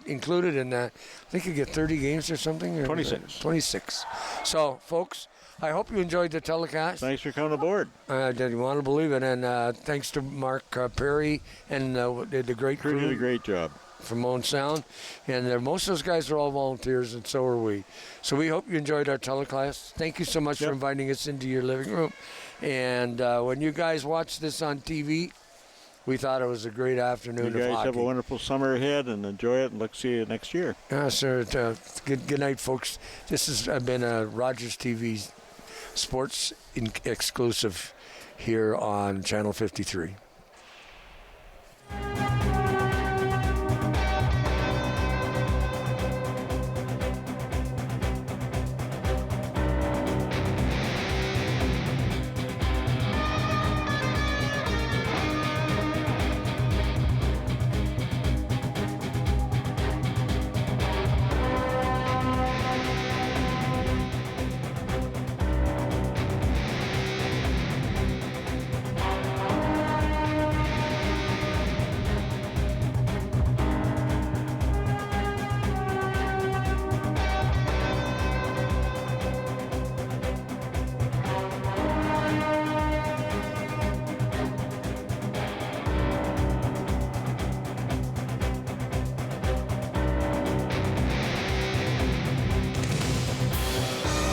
included in that. I think you get 30 games or something. Or 26. So, folks, I hope you enjoyed the telecast. Thanks for coming aboard. Did you want to believe it? And thanks to Mark Perry and the great crew. Did a great job. From Moan Sound. And most of those guys are all volunteers, and so are we. So we hope you enjoyed our telecast. Thank you so much for inviting us into your living room. And when you guys watch this on TV, we thought it was a great afternoon of hockey. You guys have a wonderful summer ahead, and enjoy it, and look, see you next year. Sir. Good night, folks. This has been a Rogers TV Sports exclusive here on Channel 53.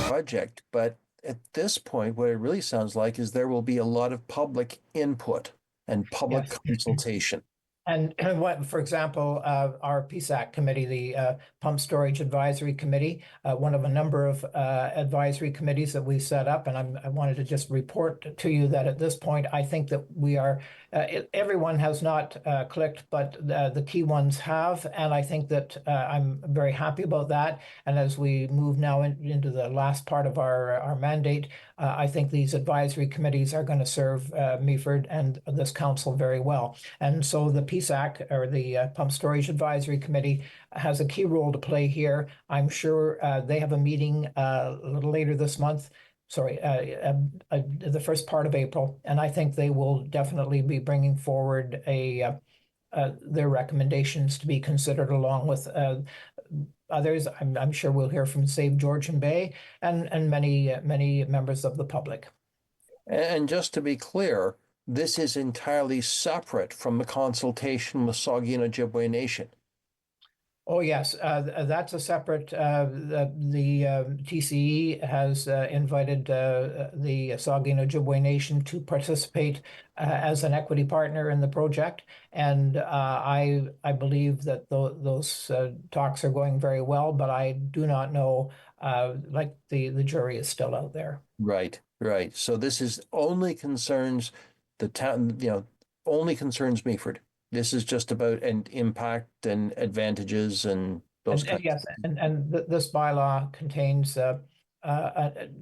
Project, but at this point, what it really sounds like is there will be a lot of public input and public consultation. And what, for example, our PSAC committee, the Pump Storage Advisory Committee, one of a number of advisory committees that we set up, and I wanted to just report to you that at this point, I think that we are, everyone has not clicked, but the key ones have, and I think that I'm very happy about that. And as we move now into the last part of our mandate, I think these advisory committees are going to serve Meaford and this council very well. And so the PSAC, or the Pump Storage Advisory Committee, has a key role to play here. I'm sure they have a meeting a little later this month. The first part of April, and I think they will definitely be bringing forward their recommendations to be considered along with others. I'm sure we'll hear from Save Georgian Bay and many members of the public. And just to be clear, this is entirely separate from the consultation with Saugeen Ojibwe Nation. Oh, yes, that's a separate, the TCE has invited the Saugeen Ojibwe Nation to participate as an equity partner in the project. And I believe that those talks are going very well, but I do not know, like the jury is still out there. Right. So this is only concerns the town, only concerns Meaford. This is just about an impact and advantages and those kinds. Yes, and this bylaw contains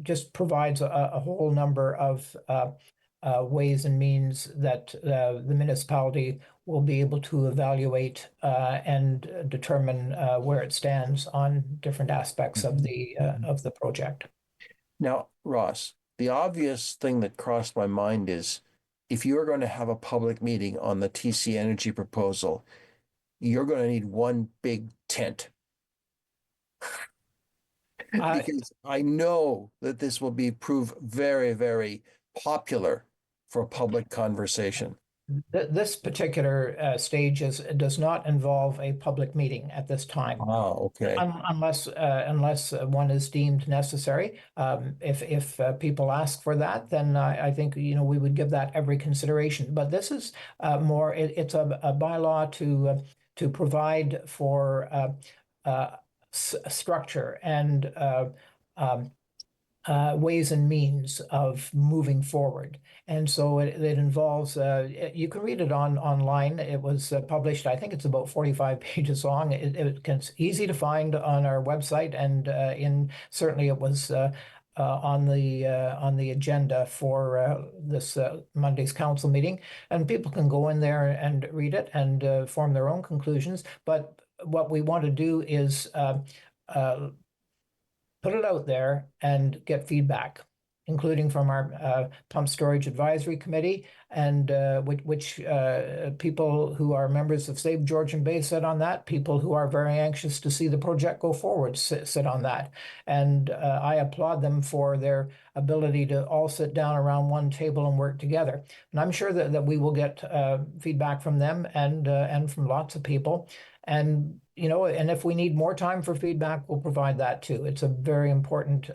just provides a whole number of ways and means that the municipality will be able to evaluate and determine where it stands on different aspects of the project. Now, Ross, the obvious thing that crossed my mind is, if you are going to have a public meeting on the TC Energy proposal, you're going to need one big tent. Because I know that this will prove very, very popular for public conversation. This particular stage does not involve a public meeting at this time. Oh, okay. Unless one is deemed necessary. If people ask for that, then I think we would give that every consideration. But this is more. It's a bylaw to provide for structure and ways and means of moving forward. And so it involves, you can read it online. It was published, I think it's about 45 pages long. It's easy to find on our website, and certainly it was on the agenda for this Monday's council meeting. And people can go in there and read it and form their own conclusions. But what we want to do is put it out there and get feedback. including from our Pump Storage Advisory Committee, and which people who are members of Save Georgian Bay sit on that. People who are very anxious to see the project go forward sit on that. And I applaud them for their ability to all sit down around one table and work together. And I'm sure that we will get feedback from them and from lots of people. And and if we need more time for feedback, we'll provide that too. It's a very important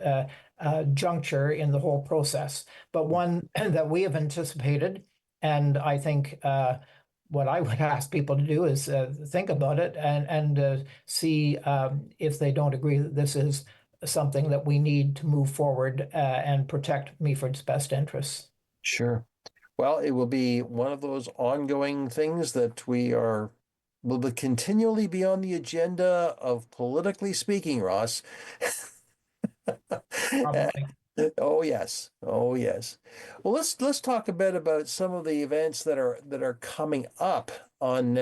juncture in the whole process, but one that we have anticipated. And I think what I would ask people to do is think about it and see if they don't agree that this is something that we need to move forward and protect Meaford's best interests. Sure. Well, it will be one of those ongoing things that will continually be on the agenda of politically speaking, Ross. Oh yes, oh yes. Well, let's talk a bit about some of the events that are coming up on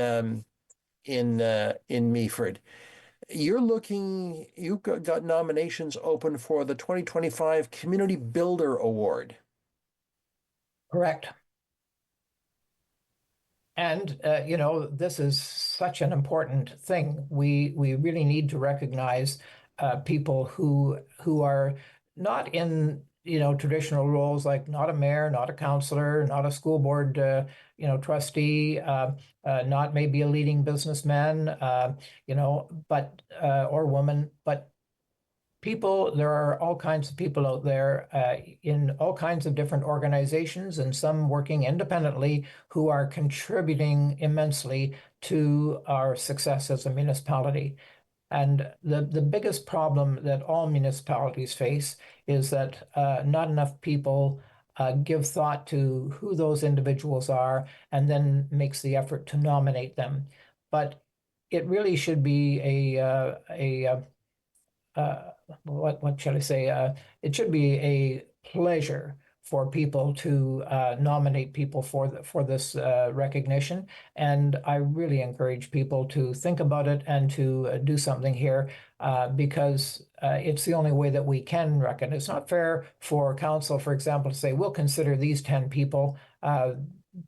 in Meaford. You've got nominations open for the 2025 Community Builder Award. Correct. And this is such an important thing. We really need to recognize people who are not in traditional roles, like not a mayor, not a councillor, not a school board trustee, not maybe a leading businessman, but or woman, but people. There are all kinds of people out there in all kinds of different organizations, and some working independently, who are contributing immensely to our success as a municipality. And the biggest problem that all municipalities face is that not enough people give thought to who those individuals are and then makes the effort to nominate them. But it really should be what should I say? It should be a pleasure for people to nominate people for this recognition. And I really encourage people to think about it and to do something here because it's the only way that we can reckon. It's not fair for council, for example, to say, we'll consider these 10 people.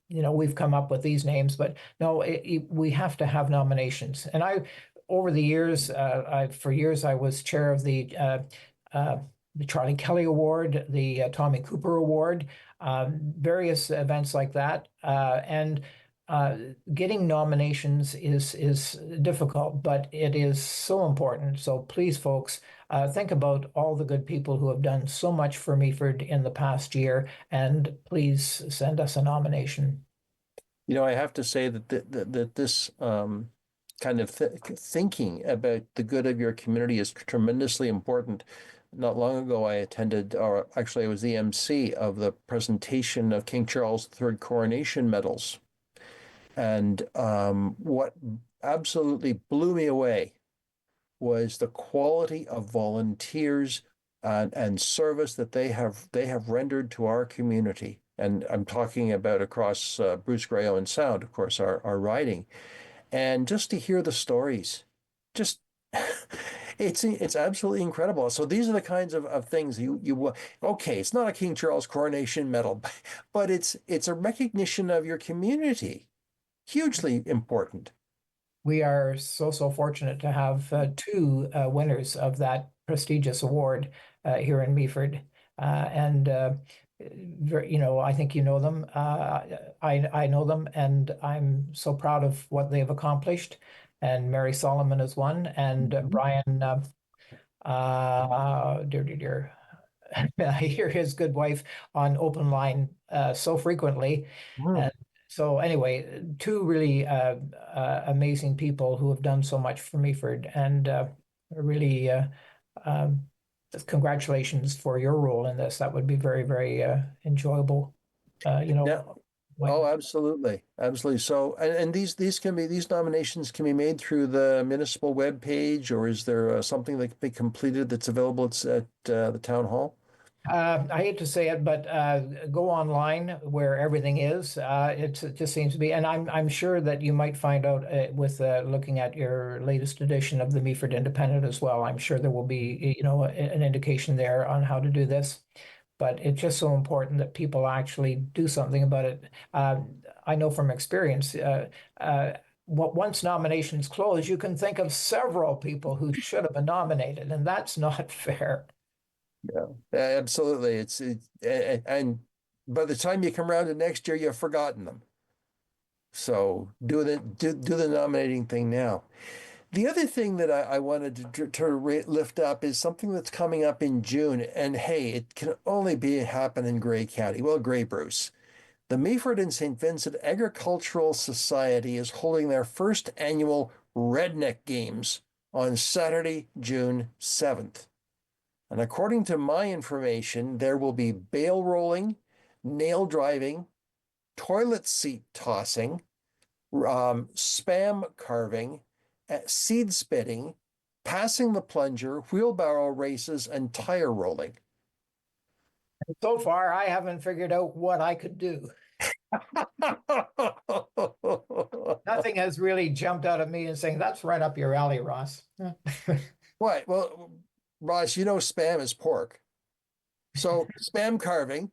We've come up with these names, but no, we have to have nominations. And over the years, for years, I was chair of the Charlie Kelly Award, the Tommy Cooper Award, various events like that. And getting nominations is difficult, but it is so important. So please, folks, think about all the good people who have done so much for Meaford in the past year, and please send us a nomination. I have to say that this kind of thinking about the good of your community is tremendously important. Not long ago, I attended, or actually I was the MC of the presentation of King Charles III coronation medals. And what absolutely blew me away was the quality of volunteers and service that they have rendered to our community. And I'm talking about across Bruce Grey Owen Sound, of course, our riding. And just to hear the stories, just it's absolutely incredible. So these are the kinds of things okay, it's not a King Charles coronation medal, but it's a recognition of your community. Hugely important. We are so fortunate to have two winners of that prestigious award here in Meaford. And I think you know them. I know them, and I'm so proud of what they've accomplished. And Mary Solomon is one, and Brian, dear. I hear his good wife on open line so frequently. And so anyway, two really amazing people who have done so much for Meaford, and really congratulations for your role in this. That would be very, very enjoyable. Oh, absolutely, absolutely. So, and these nominations can be made through the municipal webpage, or is there something that can be completed that's available at the town hall? I hate to say it, but go online where everything is. It just seems to be, and I'm sure that you might find out with looking at your latest edition of the Meaford Independent as well. I'm sure there will be an indication there on how to do this. but it's just so important that people actually do something about it. I know from experience, once nominations close, you can think of several people who should have been nominated, and that's not fair. Yeah, absolutely. And by the time you come around to next year, you've forgotten them. So do the nominating thing now. The other thing that I wanted to lift up is something that's coming up in June, and hey, it can only happen in Grey County. Well, Grey Bruce. The Meaford and St. Vincent Agricultural Society is holding their first annual Redneck Games on Saturday, June 7th. And according to my information, there will be bale rolling, nail driving, toilet seat tossing, spam carving, seed spitting, passing the plunger, wheelbarrow races, and tire rolling. So far, I haven't figured out what I could do. Nothing has really jumped out at me and saying, that's right up your alley, Ross. What? Well, Ross, you know spam is pork. So spam carving.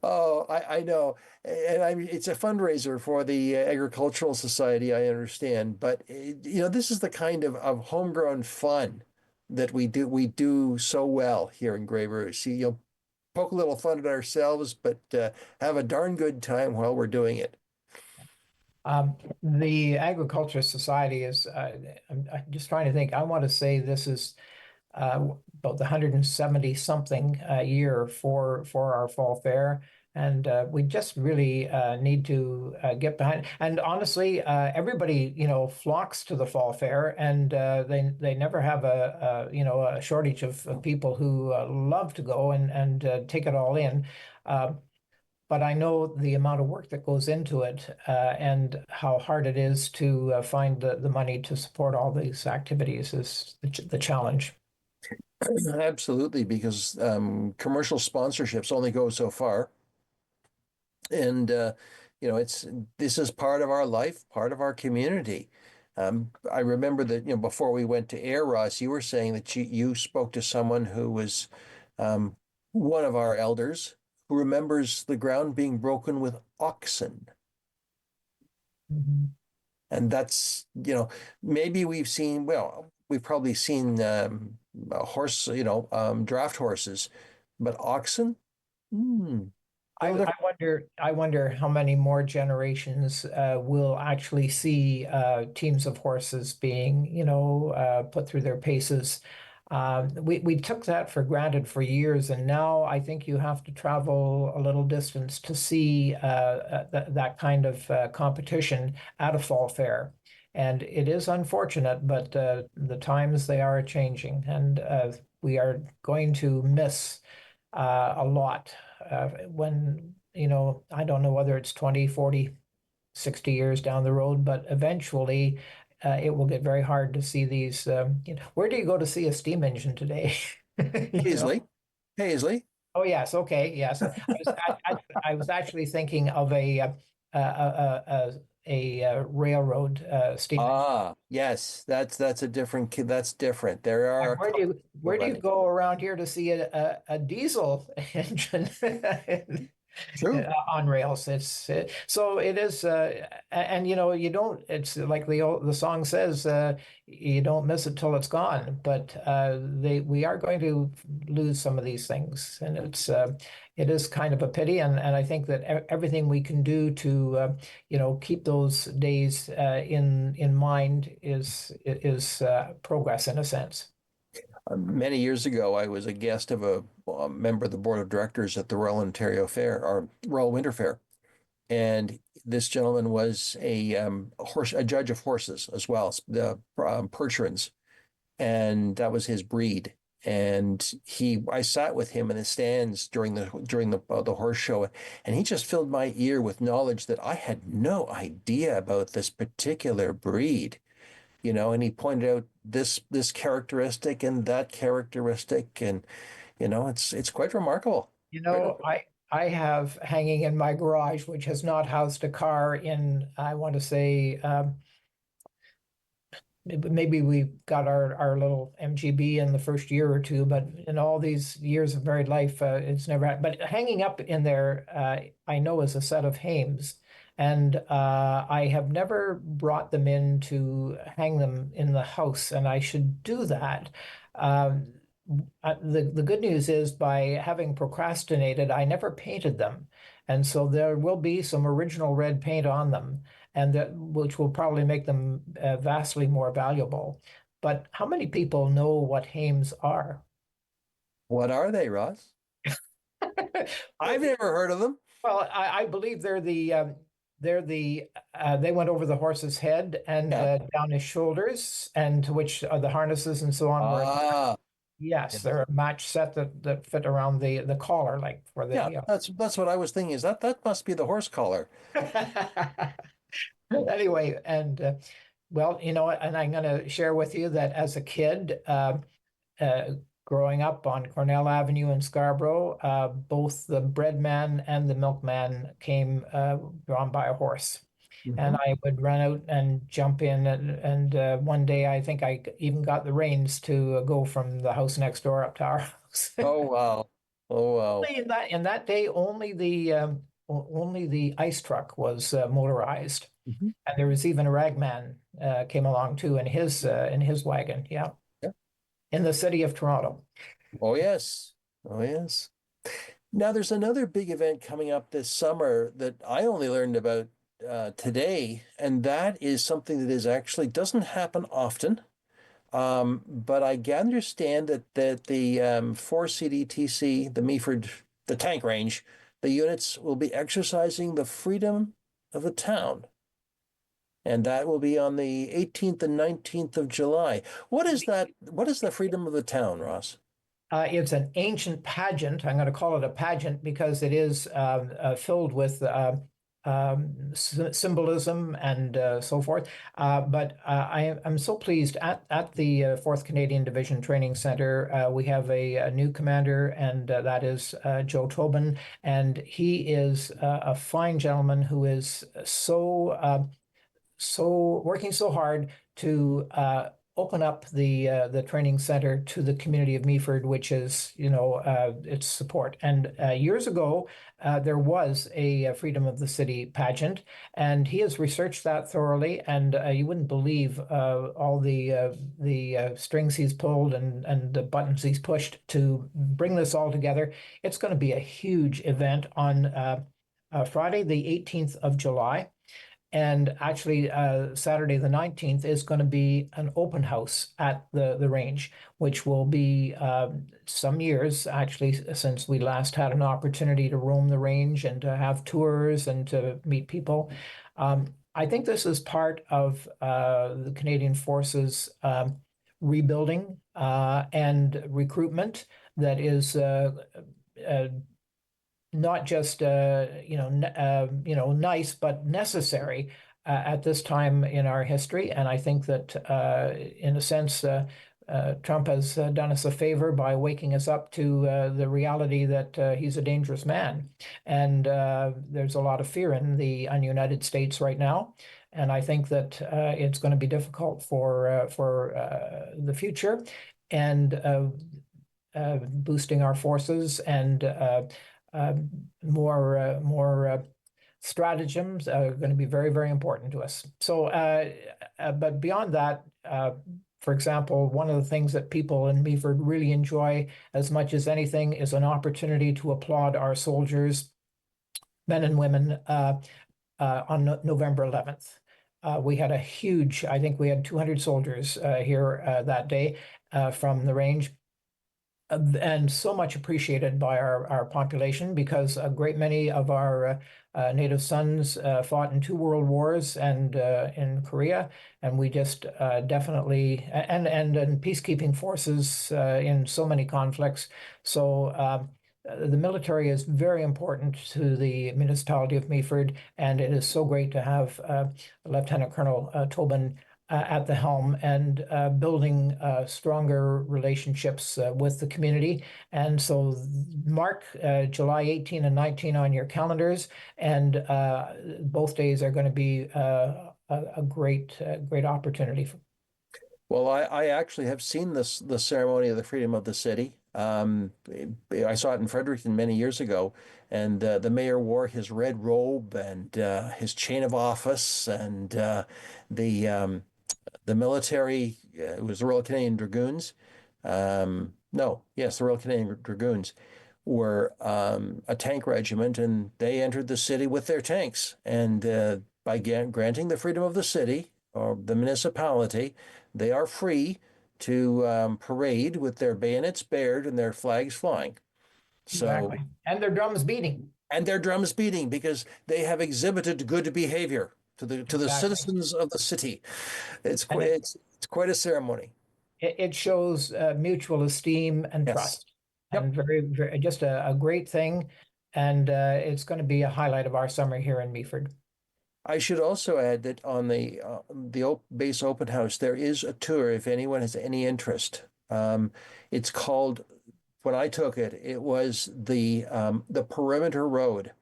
Oh, I know. And I mean, it's a fundraiser for the Agricultural Society, I understand. But, this is the kind of homegrown fun that we do so well here in Grey Bruce. Poke a little fun at ourselves, but have a darn good time while we're doing it. The Agriculture Society is, I'm just trying to think, I want to say this is about the 170 something year for our fall fair. And we just really need to get behind. And honestly, everybody, flocks to the fall fair, and they never have a shortage of people who love to go and take it all in. But I know the amount of work that goes into it and how hard it is to find the money to support all these activities is the challenge. Absolutely, because commercial sponsorships only go so far. And this is part of our life, part of our community. I remember that before we went to air, Ross, you were saying that you spoke to someone who was one of our elders who remembers the ground being broken with oxen. Mm-hmm. And that's maybe we've probably seen horse draft horses, but oxen. I wonder how many more generations will actually see teams of horses being, put through their paces. We took that for granted for years, and now I think you have to travel a little distance to see that kind of competition at a fall fair. And it is unfortunate, but the times they are changing, and we are going to miss a lot when, I don't know whether it's 20, 40, 60 years down the road, but eventually it will get very hard to see these. Where do you go to see a steam engine today? Paisley. Oh, yes. Okay. Yes. I was actually thinking of a railroad steam engine. Ah, yes, that's a different kid. That's different. There are. Where do you go around here to see a diesel engine on rails? So it is, and you don't. It's like the song says, you don't miss it till it's gone. But we are going to lose some of these things, and it is kind of a pity. And I think that everything we can do to keep those days in mind is progress in a sense. Many years ago, I was a guest of a member of the board of directors at the Royal Ontario Fair, or Royal Winter Fair, and this gentleman was a judge of horses as well, the Percherons, and that was his breed. And I sat with him in the stands during the horse show, and he just filled my ear with knowledge that I had no idea about this particular breed. And he pointed out this characteristic and that characteristic, and it's quite remarkable. I have hanging in my garage, which has not housed a car in, I want to say, maybe we got our little MGB in the first year or two, but in all these years of married life, it's never had. But hanging up in there, I know is a set of Hames, and I have never brought them in to hang them in the house, and I should do that. Um, the good news is by having procrastinated, I never painted them. And so there will be some original red paint on them, and which will probably make them vastly more valuable. But how many people know what Hames are? What are they, Ross? I've never heard of them. Well, I believe they went over the horse's head and down his shoulders, and to which the harnesses and so on were. Yes, they're a match set that fit around the collar, like for the. Yeah, that's what I was thinking. Is that must be the horse collar? Anyway, and well, and I'm going to share with you that as a kid, growing up on Cornell Avenue in Scarborough, both the breadman and the milkman came drawn by a horse. And I would run out and jump in, and one day I think I even got the reins to go from the house next door up to our house. Oh wow! Oh wow! In that day, only the ice truck was motorized, and there was even a ragman came along too in his wagon. Yeah, in the city of Toronto. Oh yes, oh yes. Now there's another big event coming up this summer that I only learned about today, and that is something that is actually doesn't happen often. But I understand that the 4CDTC, the Meaford, the tank range, the units will be exercising the freedom of the town. And that will be on the 18th and 19th of July. What is that? What is the freedom of the town, Ross? It's an ancient pageant. I'm going to call it a pageant because it is filled with symbolism and so forth. But I'm so pleased at the 4th Canadian Division Training Center. We have a new commander, and that is Joe Tobin. And he is a fine gentleman who is working so hard to open up the training center to the community of Meaford, which is its support. And years ago, there was a Freedom of the City pageant, and he has researched that thoroughly. And you wouldn't believe all the strings he's pulled and the buttons he's pushed to bring this all together. It's going to be a huge event on Friday, the 18th of July. And actually, Saturday the 19th is going to be an open house at the range, which will be some years, actually, since we last had an opportunity to roam the range and to have tours and to meet people. I think this is part of the Canadian Forces rebuilding and recruitment that is not just nice but necessary at this time in our history. And I think that in a sense Trump has done us a favor by waking us up to the reality that he's a dangerous man, and there's a lot of fear in the United States right now. And I think that it's going to be difficult for the future, and boosting our forces and more stratagems are going to be very, very important to us. So, but beyond that, for example, one of the things that people in Meaford really enjoy as much as anything is an opportunity to applaud our soldiers, men and women, on November 11th. We had I think we had 200 soldiers here that day from the range. And so much appreciated by our population, because a great many of our native sons fought in 2 world wars and in Korea, and we just definitely and in peacekeeping forces in so many conflicts. So the military is very important to the municipality of Meaford, and it is so great to have Lieutenant Colonel Tobin at the helm and building stronger relationships with the community. And so mark July 18 and 19 on your calendars, and both days are going to be a great opportunity. Well, I actually have seen the ceremony of the freedom of the city. I saw it in Fredericton many years ago, and the mayor wore his red robe and his chain of office, and the military. It was the Royal Canadian Dragoons. No, yes, the Royal Canadian Dragoons were a tank regiment, and they entered the city with their tanks. And by granting the freedom of the city or the municipality, they are free to parade with their bayonets bared and their flags flying. So, exactly. And their drums beating. And their drums beating because they have exhibited good behavior to the Exactly. citizens of the city. It's quite a ceremony. It shows mutual esteem and trust. And very, very, just a great thing. And it's going to be a highlight of our summer here in Meaford. I should also add that on the base open house, there is a tour if anyone has any interest. It's called, when I took it, it was the perimeter road,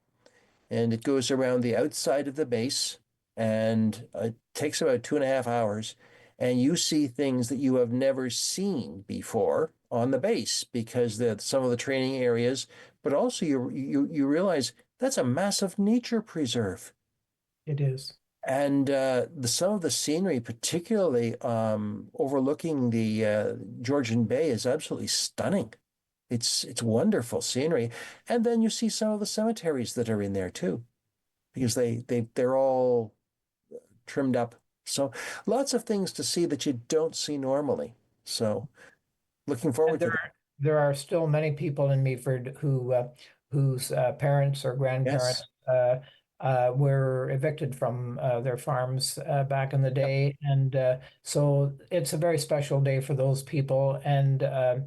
and it goes around the outside of the base, and it takes about 2.5 hours, and you see things that you have never seen before on the base because some of the training areas, but also you realize that's a massive nature preserve. It is. And some of the scenery, particularly overlooking the Georgian Bay, is absolutely stunning. It's wonderful scenery. And then you see some of the cemeteries that are in there too, because they're all trimmed up. So lots of things to see that you don't see normally. So looking forward to that. There are still many people in Meaford whose parents or grandparents were evicted from their farms back in the day. And so it's a very special day for those people, and a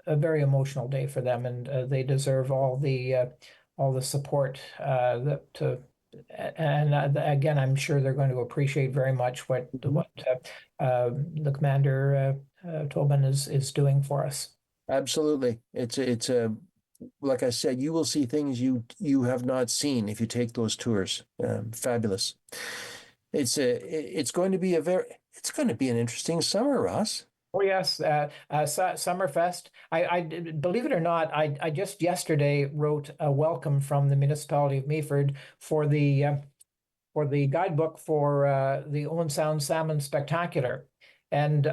very emotional day for them. And they deserve all the support again, I'm sure they're going to appreciate very much what the Commander Tobin is doing for us. Absolutely. It's like I said, you will see things you have not seen if you take those tours. Fabulous. It's going to be an interesting summer, Ross. Oh yes, Summerfest. I believe it or not, I just yesterday wrote a welcome from the municipality of Meaford for the guidebook for the Owen Sound Salmon Spectacular. And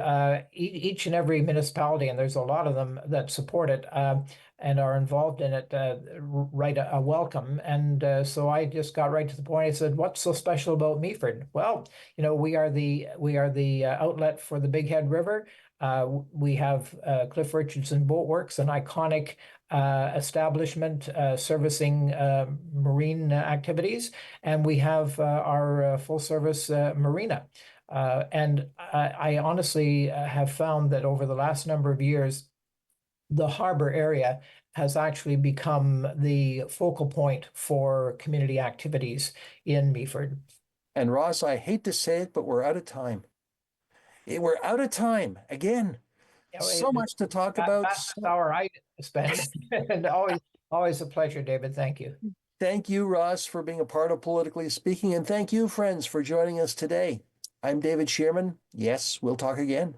each and every municipality, and there's a lot of them that support it and are involved in it, write a welcome. And so I just got right to the point. I said, "What's so special about Meaford?" Well, we are the outlet for the Big Head River. We have Cliff Richardson Boat Works, an iconic establishment servicing marine activities, and we have our full-service marina. And I honestly have found that over the last number of years, the harbor area has actually become the focal point for community activities in Meaford. And Ross, I hate to say it, but we're out of time. We're out of time again. So much to talk about. That's hour I spent. And always a pleasure, David. Thank you. Thank you, Ross, for being a part of Politically Speaking. And thank you, friends, for joining us today. I'm David Shearman. Yes, we'll talk again.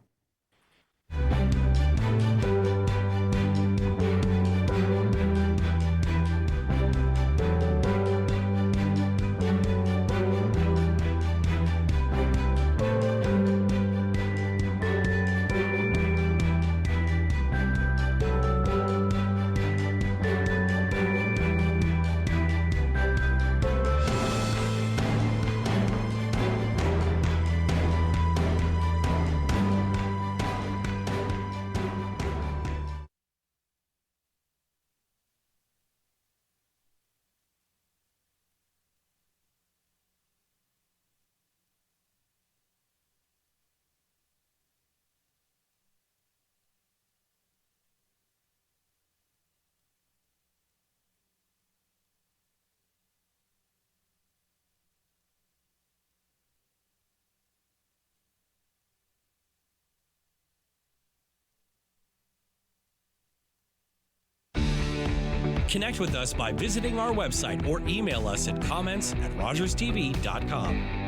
Connect with us by visiting our website or email us at comments@rogerstv.com.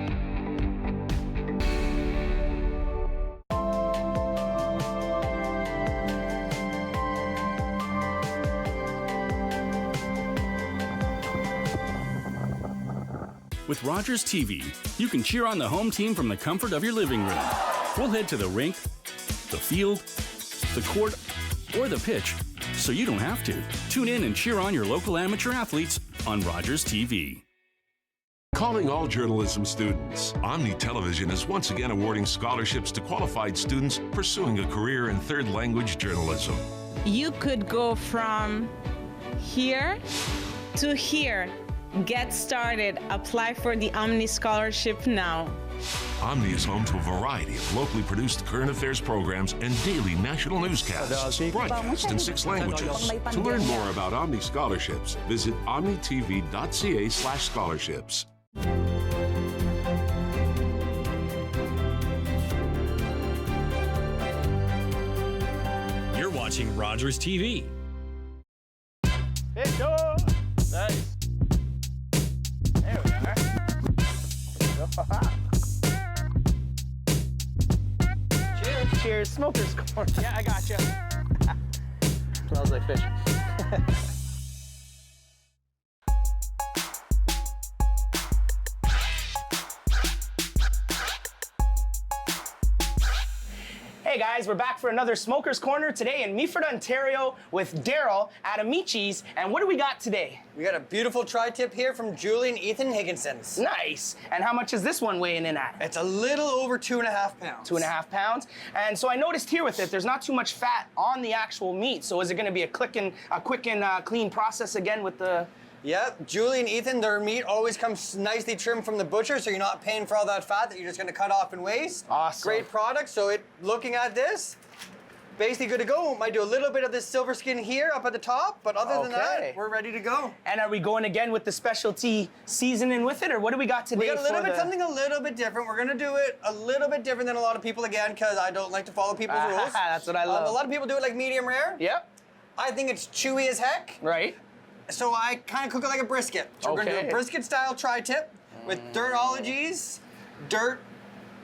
With Rogers TV, you can cheer on the home team from the comfort of your living room. We'll head to the rink, the field, the court, or the pitch, so you don't have to. Tune in and cheer on your local amateur athletes on Rogers TV. Calling all journalism students, Omni Television is once again awarding scholarships to qualified students pursuing a career in third language journalism. You could go from here to here. Get started. Apply for the Omni Scholarship now. Omni is home to a variety of locally produced current affairs programs and daily national newscasts, broadcast in 6 languages. To learn more about Omni scholarships, visit omnitv.ca/scholarships. You're watching Rogers TV. Hit door. Nice. There we are. Cheers. Cheers. Smoker's corner. Yeah, I got you. Smells like fish. Hey guys, we're back for another Smoker's Corner today in Meaford, Ontario with Daryl at Amici's. And what do we got today? We got a beautiful tri-tip here from Julie and Ethan Higginson's. Nice. And how much is this one weighing in at? It's a little over 2.5 pounds. 2.5 pounds. And so I noticed here with it, there's not too much fat on the actual meat. So is it going to be a quick and clean process again with the... Yep, Julie and Ethan, their meat always comes nicely trimmed from the butcher, so you're not paying for all that fat that you're just gonna cut off and waste. Awesome. Great product, so looking at this, basically good to go. Might do a little bit of this silver skin here up at the top, but other than that, we're ready to go. And are we going again with the specialty seasoning with it, or what do we got today? We got something a little bit different. We're gonna do it a little bit different than a lot of people again, because I don't like to follow people's rules. That's what I love. A lot of people do it like medium rare. Yep. I think it's chewy as heck. Right. So I kind of cook it like a brisket. So we're gonna do a brisket style tri-tip with dirtologies, dirt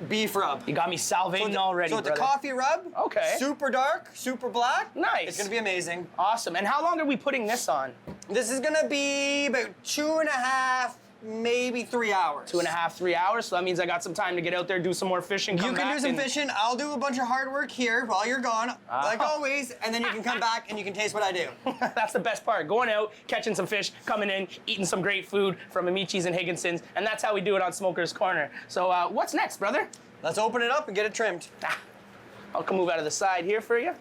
beef rub. You got me salivating already, So it's a coffee rub. Okay. Super dark, super black. Nice. It's gonna be amazing. Awesome. And how long are we putting this on? This is gonna be about 2.5, maybe 3 hours. 2.5, 3 hours. So that means I got some time to get out there, do some more fishing. You can do some fishing. I'll do a bunch of hard work here while you're gone, like always, and then you can come back and you can taste what I do. That's the best part. Going out, catching some fish, coming in, eating some great food from Amici's and Higginson's, and that's how we do it on Smoker's Corner. So what's next, brother? Let's open it up and get it trimmed. I'll come move out of the side here for you.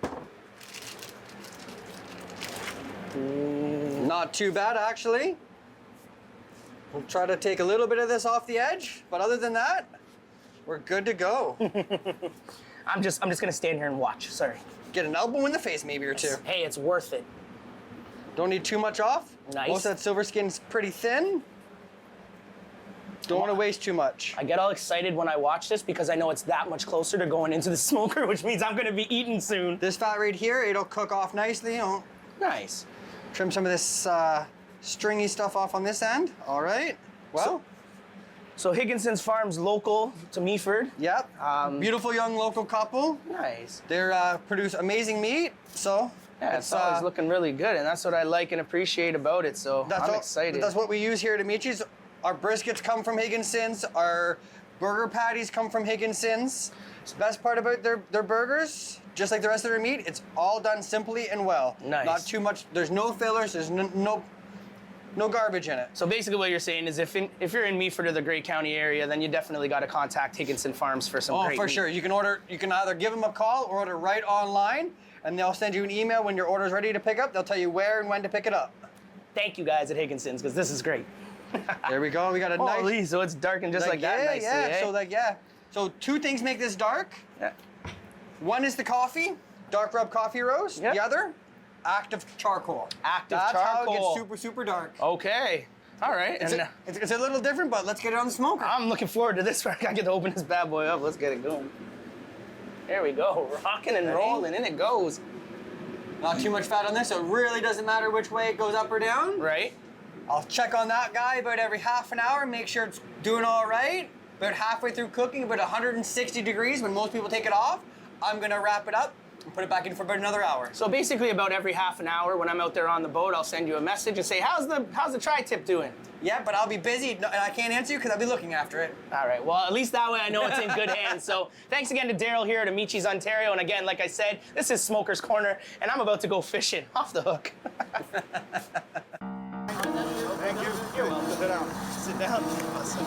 Not too bad, actually. We'll try to take a little bit of this off the edge, but other than that, we're good to go. I'm just gonna stand here and watch. Sorry. Get an elbow in the face, maybe or two. Hey, it's worth it. Don't need too much off. Nice. Most of that silver skin's pretty thin. Don't want to waste too much. I get all excited when I watch this because I know it's that much closer to going into the smoker, which means I'm gonna be eating soon. This fat right here, it'll cook off nicely. Nice. Trim some of this stringy stuff off on this end. All right. Well. So Higginson's Farm's local to Meaford. Yep. Beautiful young local couple. Nice. They produce amazing meat. So. Yeah, it's always looking really good, and that's what I like and appreciate about it. So I'm excited. That's what we use here at Amici's. Our briskets come from Higginson's. Our burger patties come from Higginson's. The best part about their burgers, just like the rest of their meat, it's all done simply and well. Nice. Not too much. There's no fillers. There's no garbage in it. So basically what you're saying is if you're in Meaford or the Grey County area, then you definitely got to contact Higginson Farms for some great for meat. sure. You can either give them a call or order right online, and they'll send you an email when your order is ready to pick up. They'll tell you where and when to pick it up. Thank you guys at Higginson's, because this is great. There we go. We got a nice. Holy, so it's darkened just like that nicely, eh? So two things make this dark. Yeah. One is the coffee, dark rub coffee roast. Yep. The other, active charcoal. That's charcoal. how it gets super, super dark. Okay. All right. It's a little different, but let's get it on the smoker. I'm looking forward to this. I gotta get to open this bad boy up. Let's get it going. There we go. Rocking and rolling, and it goes. Not too much fat on this, so it really doesn't matter which way it goes up or down. Right. I'll check on that guy about every half an hour, make sure it's doing all right. About halfway through cooking, about 160 degrees when most people take it off, I'm gonna wrap it up, Put it back in for about another hour. So basically about every half an hour when I'm out there on the boat, I'll send you a message and say, how's the tri-tip doing? Yeah, but I'll be busy and I can't answer you because I'll be looking after it. All right, well, at least that way I know it's in good hands. So thanks again to Daryl here at Amichis, Ontario. And again, like I said, this is Smoker's Corner, and I'm about to go fishing off the hook. Thank you. You're welcome. Sit down. Sit down. Awesome.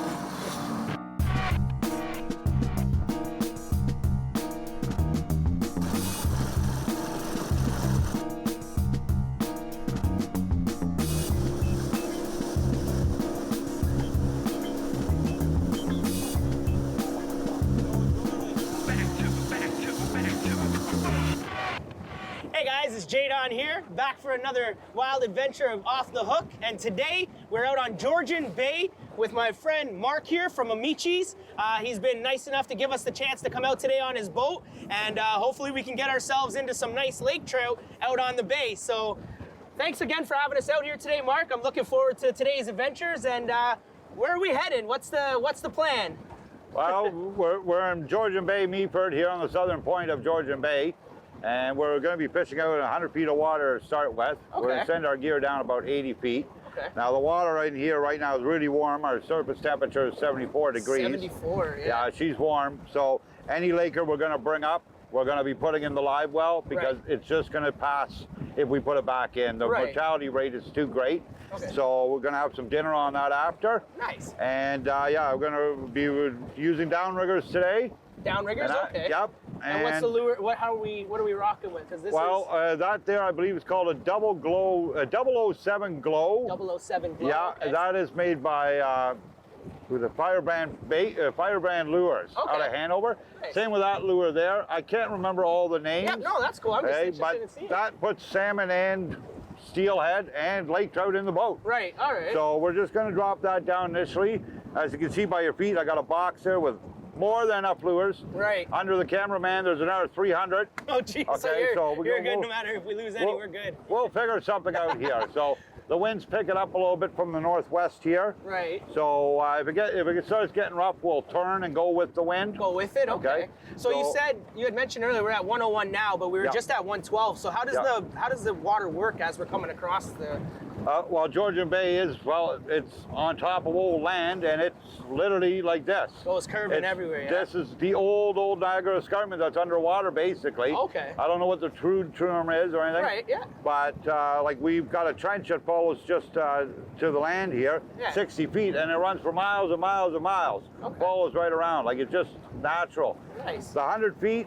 Hey guys, it's Jadon here, back for another wild adventure of Off the Hook. And today we're out on Georgian Bay with my friend Mark here from Amichis. He's been nice enough to give us the chance to come out today on his boat, and hopefully we can get ourselves into some nice lake trout out on the bay. So thanks again for having us out here today, Mark. I'm looking forward to today's adventures. And where are we headed? What's the plan? Well, we're in Georgian Bay, Meaford, here on the southern point of Georgian Bay. And we're going to be fishing out 100 feet of water to start with. Okay. We're going to send our gear down about 80 feet. Okay. Now, the water right in here right now is really warm. Our surface temperature is 74 degrees. 74, yeah. Yeah, she's warm. So any laker we're going to bring up, we're going to be putting in the live well because it's just going to pass if we put it back in. The mortality rate is too great. Okay. So we're going to have some dinner on that after. Nice. And yeah, we're going to be using downriggers today. Downriggers, okay. Yep. And what's the lure? What are we rocking with? Because this that there I believe is called a 007 Glow. 007 Glow. Yeah, okay. that is made by the Firebrand Lures out of Hanover. Nice. Same with that lure there. I can't remember all the names. Yeah, no, that's cool. I'm just interested in seeing. That puts salmon and steelhead and lake trout in the boat. Right. All right. So we're just going to drop that down initially. As you can see by your feet, I got a box there with more than enough lures. Right. Under the cameraman, there's another 300. Oh, geez. Okay, so we're you're good no matter if we lose any, we're good. We'll figure something out here. So the wind's picking up a little bit from the northwest here. Right. So if it starts getting rough, we'll turn and go with the wind. Go with it, okay. So you had mentioned earlier we're at 101 now, but we were just at 112. So how does the water work as we're coming across the? Well, Georgian Bay is, it's on top of old land, and it's literally like this. So it's curving everywhere, yeah? This is the old Niagara Escarpment that's underwater, basically. Okay. I don't know what the true term is or anything. Right, yeah. But, like, we've got a trench that follows just to the land here, 60 feet, and it runs for miles and miles and miles. Okay. Follows right around, like it's just natural. Nice. The 100 feet,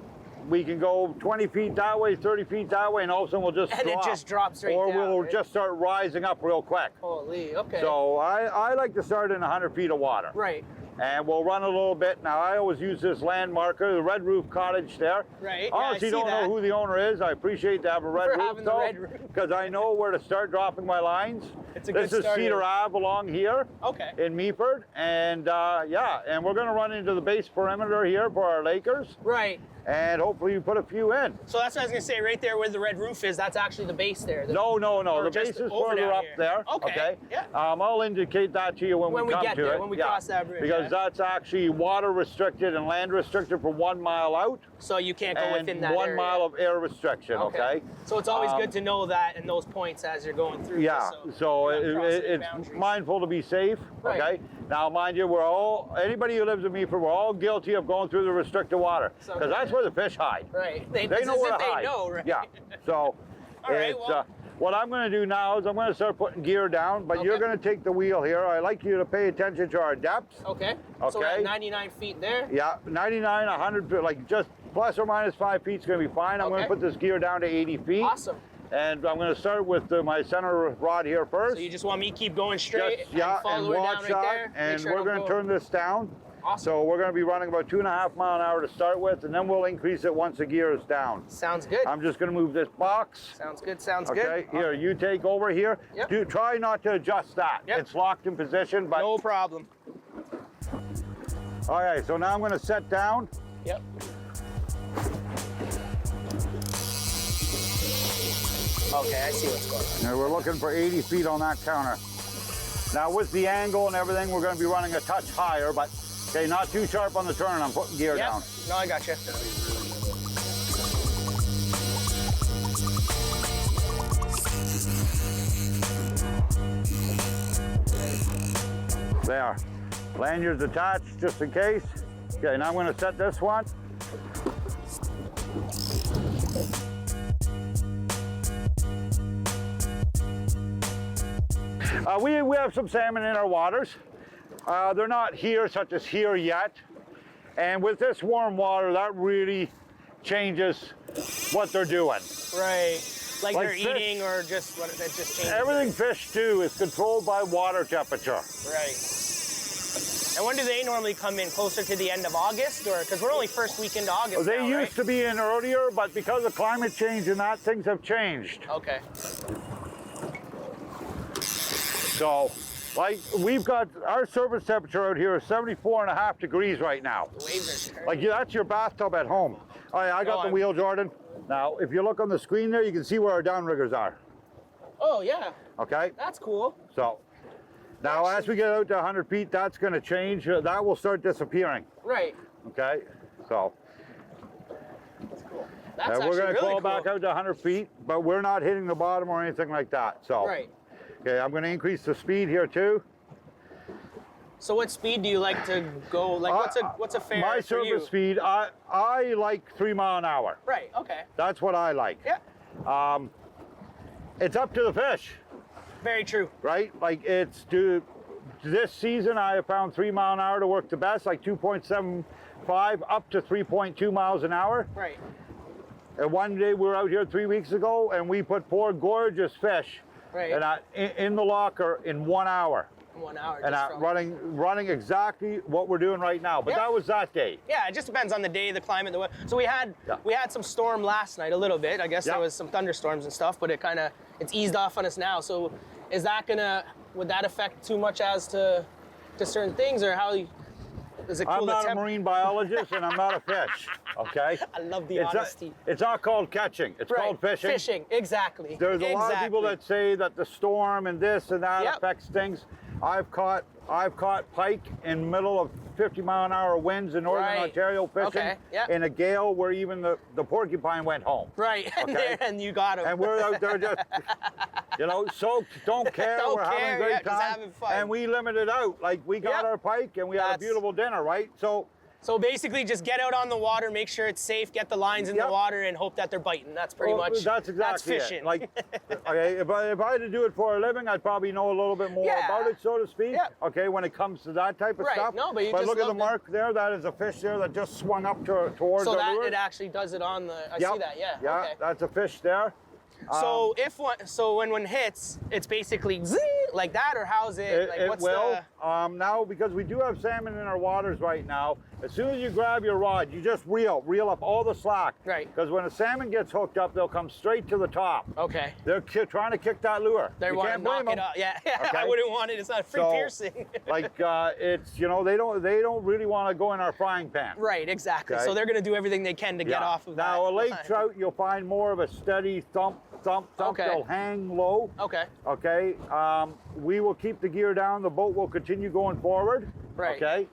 we can go 20 feet that way, 30 feet that way, and all of a sudden we'll just drop. And it just drops right down. down, Or we'll just start rising up real quick. Holy, okay. So I like to start in 100 feet of water. Right. And we'll run a little bit. Now, I always use this land marker, the red roof cottage there. Right, Honestly, don't know who the owner is. I appreciate to have a red roof, though, because I know where to start dropping my lines. It's a good This is Cedar Ave along here in Meaford. And, yeah, and we're going to run into the base perimeter here for our lakers. Right. And hopefully you put a few in. So that's what I was going to say, right there where the red roof is, that's actually the base there. No. The base is further up there. Okay. Yeah. I'll indicate that to you when we come get to there, it. when we cross that bridge. Because that's actually water restricted and land restricted for 1 mile out. So you can't go within that and 1 area. mile of air restriction, okay? So it's always good to know that and those points as you're going through. Yeah, so it's mindful to be safe, okay? Now, mind you, anybody who lives in Meaford, we're all guilty of going through the restricted water. Because that's where the fish hide. Right. They know where to hide. They know, right? Yeah, so what I'm going to do now is I'm going to start putting gear down, but you're going to take the wheel here. I'd like you to pay attention to our depths. Okay. So we're at 99 feet there? Yeah, 99, 100, like just plus or minus 5 feet is going to be fine. I'm going to put this gear down to 80 feet. Awesome. And I'm going to start with my center rod here first. So you just want me to keep going straight and follow her down right there? And we're going to turn this down. Awesome. So we're going to be running about 2.5 miles an hour to start with, and then we'll increase it once the gear is down. Sounds good. I'm just going to move this box. Sounds good, sounds good. Okay, here, you take over here. Yep. Try not to adjust that. Yep. It's locked in position, but... No problem. All right, so now I'm going to set down. Yep. Okay, I see what's going on. Now we're looking for 80 feet on that counter. Now with the angle and everything, we're going to be running a touch higher, but okay, not too sharp on the turn. I'm putting gear down. No, I got you. There. Lanyard's attached just in case. Okay, now I'm going to set this one. We have some salmon in our waters. They're not here, such as here yet. And with this warm water, that really changes what they're doing. Right. Like they're fish, eating or just what it just changes. Everything fish do is controlled by water temperature. Right. And when do they normally come in? Closer to the end of August, or because we're only first week into August They now, used right? to be in earlier, but because of climate change and that, things have changed. Okay. So, like, we've got, our surface temperature out here is 74.5 degrees right now. The waves are turning. Like, that's your bathtub at home. All right, I got the wheel, Jordan. Now, if you look on the screen there, you can see where our downriggers are. Oh, yeah. Okay? That's cool. So, now as we get out to 100 feet, that's going to change. That will start disappearing. Right. Okay? So, That's cool. That's actually we're going to really crawl cool. back out to 100 feet, but we're not hitting the bottom or anything like that. So, Right. Okay, I'm going to increase the speed here too. So what speed do you like to go? Like what's a fair My for you? surface speed, I like 3 miles an hour. Right. Okay. That's what I like. Yeah. It's up to the fish. Very true. Right? Like this season I have found 3 miles an hour to work the best, like 2.75 up to 3.2 miles an hour. Right. And one day we were out here 3 weeks ago and we put 4 gorgeous fish in the locker in 1 hour. 1 hour. And just from... running exactly what we're doing right now. But that was that day. Yeah, it just depends on the day, the climate, the weather. So we had some storm last night a little bit. I guess there was some thunderstorms and stuff, but it's eased off on us now. So is that would that affect too much as to certain things, or how is it cool? I'm not a marine biologist and I'm not a fish. Okay. I love the honesty. It's not called catching. It's called fishing. Fishing, exactly. There's a lot of people that say that the storm and this and that affects things. I've caught pike in middle of 50-mile-an-hour winds in northern Ontario fishing in a gale where even the porcupine went home. Right, and you got them. And we're out there just, soaked, don't care, we're having a great time. Just having fun. And we limit it out. Like, we got our pike and we had a beautiful dinner, right? So basically, just get out on the water, make sure it's safe, get the lines in the water, and hope that they're biting. That's pretty much. That's exactly fishing. it. Like, okay, if I had to do it for a living, I'd probably know a little bit more about it, so to speak. Yeah. Okay, when it comes to that type of stuff. No, but you but just look at the mark there. That is a fish there that just swung up towards so the that lure. it actually does it on the. I see that. Yeah. Yeah, Okay. that's a fish there. So when one hits, it's basically zing, like that, or how's it? Like what's will. Now, because we do have salmon in our waters right now, as soon as you grab your rod, you just reel up all the slack. Right. Because when a salmon gets hooked up, they'll come straight to the top. Okay. They're trying to kick that lure. They want to knock it up. Yeah. Okay? I wouldn't want it. It's not free piercing. Like it's they don't really want to go in our frying pan. Right. Exactly. Okay? So they're going to do everything they can to get off of that. Now a lake trout, you'll find more of a steady thump. Okay. They'll hang low. Okay. Okay. We will keep the gear down. The boat will continue going forward. Right. Okay.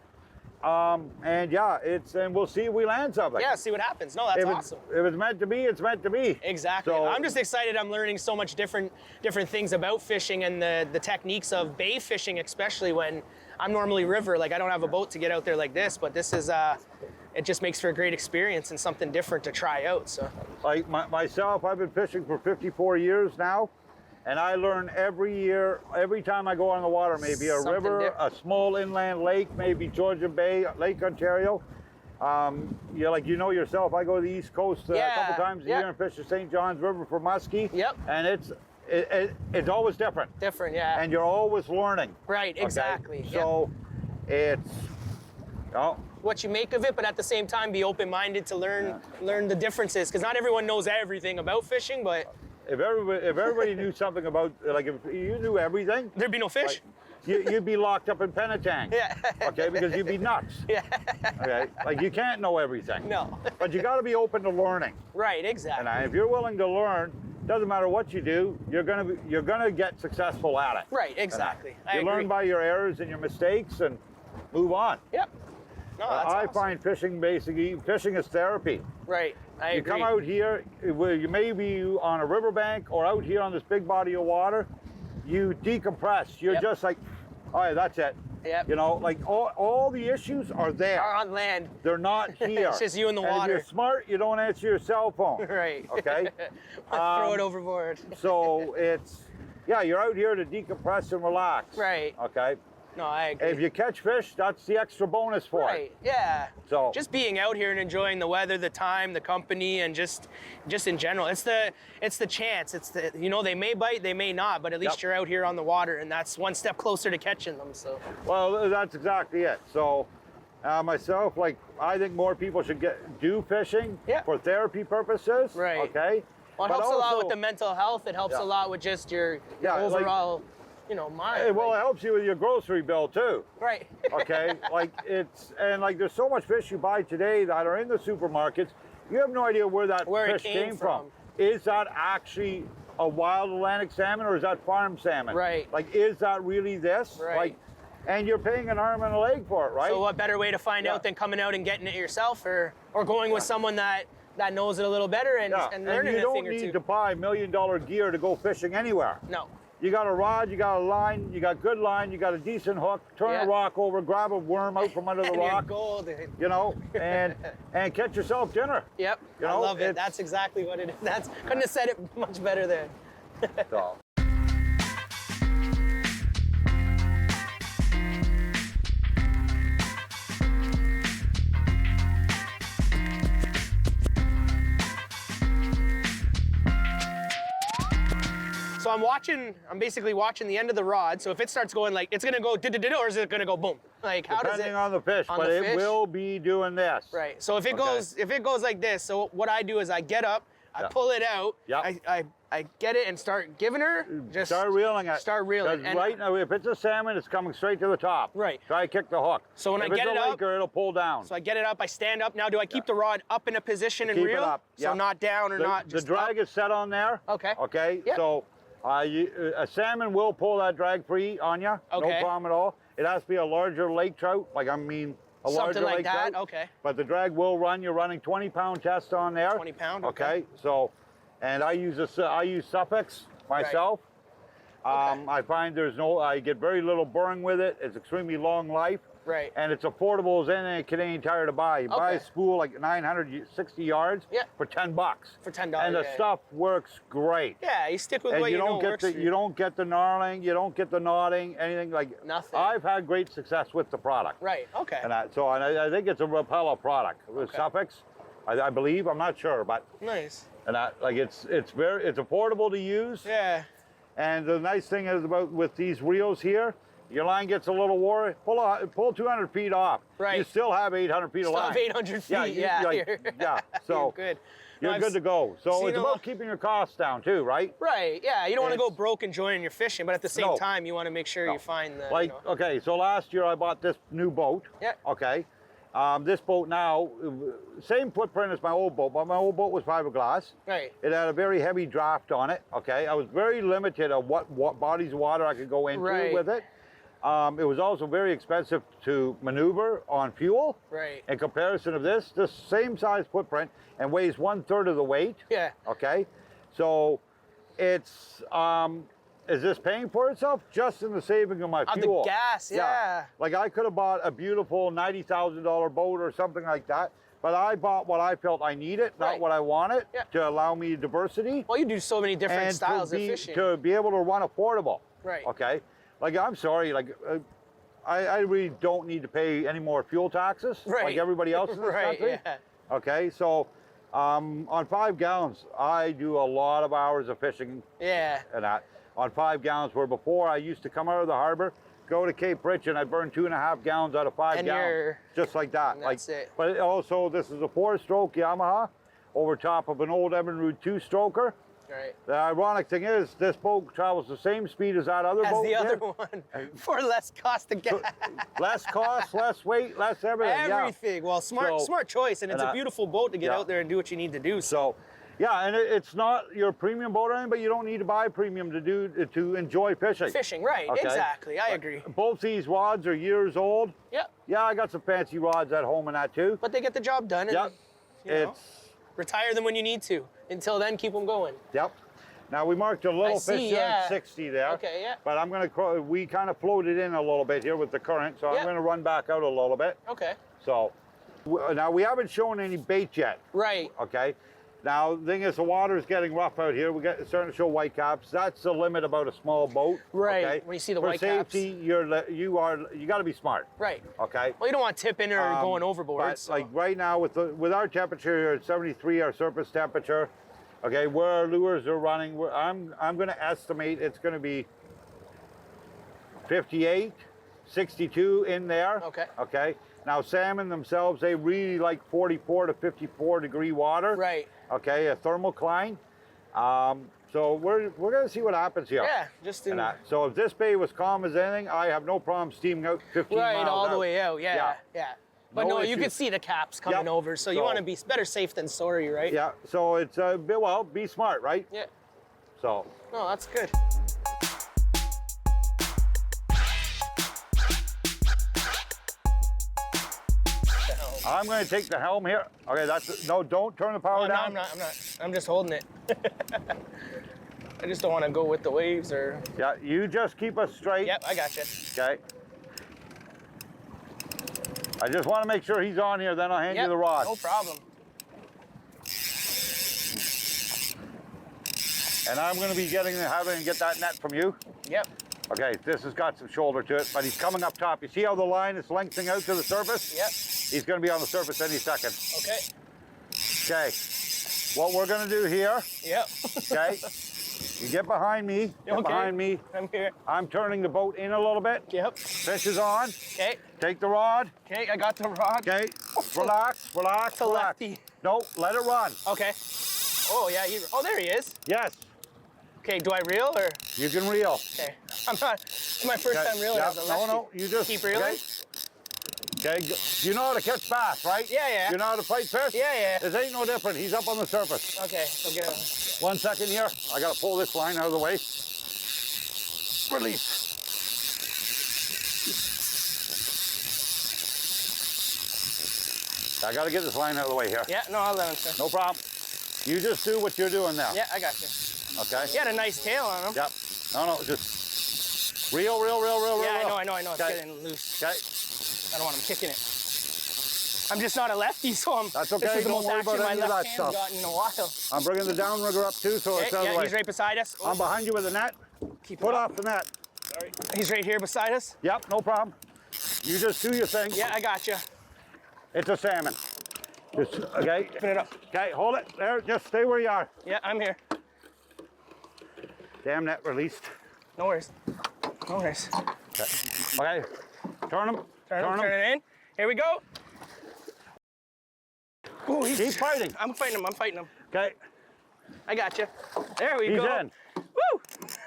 And we'll see if we land something. Yeah, see what happens. No, that's awesome. If it's meant to be, it's meant to be. Exactly. So, I'm just excited. I'm learning so much different things about fishing and the techniques of bay fishing, especially when I'm normally river. Like I don't have a boat to get out there like this, but this is it just makes for a great experience and something different to try out. So, like myself, I've been fishing for 54 years now. And I learn every year, every time I go on the water, maybe a river, a small inland lake, maybe Georgian Bay, Lake Ontario. You know yourself, I go to the East Coast a couple times a year and fish the St. John's River for muskie. Yep. And it's always different. Different, yeah. And you're always learning. Right, exactly. Okay? So it's, what you make of it, but at the same time be open-minded to learn the differences, because not everyone knows everything about fishing, but if everybody knew something about, like if you knew everything, there'd be no fish. Like, you'd be locked up in Penetang. Yeah. Okay, because you'd be nuts. Yeah. Okay, like you can't know everything. No. But you got to be open to learning. Right, exactly. And if you're willing to learn, doesn't matter what you do, you're gonna get successful at it. Right, exactly. I agree. learn by your errors and your mistakes and move on. Yep. No, that's I awesome. find fishing is therapy. Right, I agree. You come out here, you may be on a riverbank or out here on this big body of water, you decompress. You're just like, all right, that's it. Yep. You know, like all the issues are there. Are on land. They're not here. It's just you in the and water. If you're smart, you don't answer your cell phone. Right. Okay. Throw it overboard. So it's, yeah, you're out here to decompress and relax. Right. Okay. No, I agree. If you catch fish, that's the extra bonus for Right. Yeah. So just being out here and enjoying the weather, the time, the company, and just in general, it's the chance. It's the, you know, they may bite, they may not, but at least you're out here on the water, and that's one step closer to catching them. So. Well, that's exactly it. So myself, like, I think more people should do fishing for therapy purposes. Right. Okay. Well, it helps a lot with the mental health. It helps a lot with just your overall, you know, mind. Well, it helps you with your grocery bill too. Right. Okay. Like there's so much fish you buy today that are in the supermarkets. You have no idea where fish came from. Is that actually a wild Atlantic salmon or is that farm salmon? Right. Like, is that really this? Right. Like, and you're paying an arm and a leg for it, right? So what better way to find out than coming out and getting it yourself, or going with someone that knows it a little better and learning and you a thing or two. don't need to buy $1 million gear to go fishing anywhere. No. You got a rod, you got a line, you got good line, you got a decent hook, turn a rock over, grab a worm out from under the rock. You're golden. You know, and catch yourself dinner. Yep. You know, I love it. That's exactly what it is. Couldn't have said it much better there. So. So I'm basically watching the end of the rod. So if it starts going like, it's gonna go or is it gonna go boom? Like, how does it? Depending on the fish, but it will be doing this. Right. So if it goes like this, so what I do is I get up, I pull it out, I get it and start giving her. Just start reeling it. Start reeling. And right now, if it's a salmon, it's coming straight to the top. Right. Try to kick the hook. So when if I get it's it a up, laker, it'll pull down. So I get it up, I stand up. Now, do I keep the rod up in a position and Keep reel? it up. So not down or not just the drag up? is set on there. Okay. Okay. Yep. So a salmon will pull that drag free on you. Okay. No problem at all. It has to be a larger lake trout, a Something larger like lake that. trout. Okay. But the drag will run. You're running 20-pound test on there. 20 pound. Okay. So, and I use Suffix myself. Right. I find I get very little burring with it. It's extremely long life. Right. And it's affordable as any Canadian Tire to buy. You buy a spool like 960 yards for $10. For $10. And the stuff works great. Yeah, you stick with and what you know get works. You don't get the gnarling, you don't get the knotting, anything like. Nothing. I've had great success with the product. Right. Okay. And I think it's a Rapella product with Suffix. I believe. I'm not sure, but. Nice. And it's affordable to use. Yeah. And the nice thing is with these reels here, your line gets a little wore. Pull 200 feet off. Right. You still have 800 feet of line. Still have 800 feet. Yeah. So you're good. You're good to go. So it's about keeping your costs down too, right? Right. Yeah. You don't want to go broke enjoying your fishing, but at the same time, you want to make sure you find the. Okay. So last year I bought this new boat. Yeah. Okay. This boat now, same footprint as my old boat, but my old boat was fiberglass. Right. It had a very heavy draft on it. Okay. I was very limited on what bodies of water I could go into with it. It was also very expensive to maneuver on fuel. Right. In comparison of this same size footprint and weighs 1/3 of the weight. Yeah. Okay. So it's, is this paying for itself? Just in the saving of my fuel. The gas, yeah. Like I could have bought a beautiful $90,000 boat or something like that, but I bought what I felt I needed, not what I wanted, to allow me diversity. Well, you do so many different styles of fishing. To be able to run affordable. Right. Okay. Like, I'm sorry, like, I really don't need to pay any more fuel taxes like everybody else in this country. Yeah. Okay, so on 5 gallons, I do a lot of hours of fishing. Yeah. And that on 5 gallons, where before I used to come out of the harbor, go to Cape Rich, and I'd burn 2.5 gallons out of 5 gallons, just like that. That's it. But also, this is a 4-stroke Yamaha over top of an old Evinrude 2-stroker. Right. The ironic thing is, this boat travels the same speed as that other boat. As the other one, for less cost of gas. Less cost, less weight, less everything. Everything. Well, smart choice, and it's a beautiful boat to get out there and do what you need to do. So, yeah, and it's not your premium boat or anything, but you don't need to buy premium to enjoy fishing. Fishing, right? Okay? Exactly. I agree. Both these rods are years old. Yep. Yeah, I got some fancy rods at home and that too. But they get the job done. And, yep. retire them when you need to. Until then, keep them going. Yep. Now we marked a little fish here at 60 there. Okay, yeah. But I'm gonna, we kind of floated in a little bit here with the current, so I'm gonna run back out a little bit. Okay. So, now we haven't shown any bait yet. Right. Okay. Now, the thing is, the water is getting rough out here. It's starting to show whitecaps. That's the limit about a small boat. Right. Okay? When you see the For whitecaps. safety, you got to be smart. Right. Okay. Well, you don't want tipping or going overboard. But So. like right now, with our temperature here at 73, our surface temperature, okay, where our lures are running, I'm going to estimate it's going to be 58, 62 in there. Okay. Okay. Now, salmon themselves, they really like 44 to 54 degree water. Right. Okay, a thermocline. So we're going to see what happens here. Yeah, just in. So if this bay was calm as anything, I have no problem steaming out 15 miles Right, all out. the way out. Yeah. But no, you issue. can see the caps coming over, so you want to be better safe than sorry, right? Yeah. So it's well, be smart, right? Yeah. So. No, that's good. I'm going to take the helm here. Okay, don't turn the power down. No, I'm not. I'm just holding it. I just don't want to go with the waves or. Yeah, you just keep us straight. Yep, I got you. Okay. I just want to make sure he's on here, then I'll hand you the rod. No problem. And I'm going to be having to get that net from you. Yep. Okay, this has got some shoulder to it, but he's coming up top. You see how the line is lengthening out to the surface? Yep. He's going to be on the surface any second. Okay. Okay. What we're going to do here. Yep. Okay. You get behind me. Get behind me. I'm here. I'm turning the boat in a little bit. Yep. Fish is on. Okay. Take the rod. Okay, I got the rod. Okay. Relax, relax, To relax. lefty. No, let it run. Okay. Oh, yeah. Oh, there he is. Yes. Okay, do I reel or? You can reel. Okay. I'm not. It's my first time reeling as a lefty. No, you just keep reeling. Okay. You know how to catch bass, right? Yeah. You know how to fight fish? Yeah. This ain't no different. He's up on the surface. Okay, so get it. 1 second here. I gotta pull this line out of the way. Release. I gotta get this line out of the way here. Yeah, no, I'll let him, sir. No problem. You just do what you're doing now. Yeah, I got you. Okay. He had a nice tail on him. Yep. No, just reel. Yeah, I know. It's Okay. getting loose. Okay. I don't want him kicking it. I'm just not a lefty, so I'm. That's okay. This is the Don't most worry action about my any of left that hand's stuff. gotten in a while. I'm bringing the downrigger up too, so it's out of the Yeah, way. he's right beside us. I'm behind you with the net. Keep Put it up. off the net. Sorry. He's right here beside us. Yep, no problem. You just do your thing. Yeah, I got you. It's a salmon. Just, okay. Open it up. Okay, hold it there. Just stay where you are. Yeah, I'm here. Damn net released. No worries. No worries. Okay. Turn him. Turn it in. Here we go. Ooh, Keep fighting. I'm fighting him. Okay. I got you. There we He's go. in. Woo!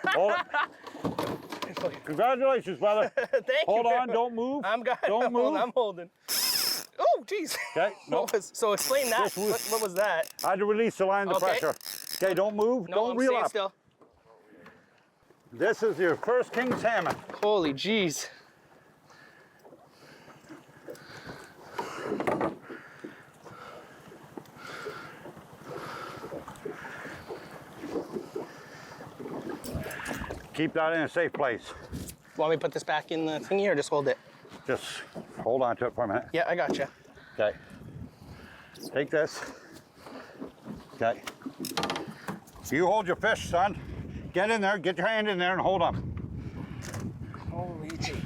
Hold it. Congratulations, brother. Thank you. Hold on. Don't move. Don't move. I'm holding. Oh, jeez. Okay. No. So explain that. What was that? I had to release the line of pressure. Okay, don't move. No, don't I'm reel staying up. still. This is your first king salmon. Holy jeez. Keep that in a safe place. Want me to put this back in the thingy or just hold it? Just hold on to it for a minute. Yeah, I got you. Okay. Take this. Okay. You hold your fish, son. Get in there, get your hand in there and hold them. Holy gee.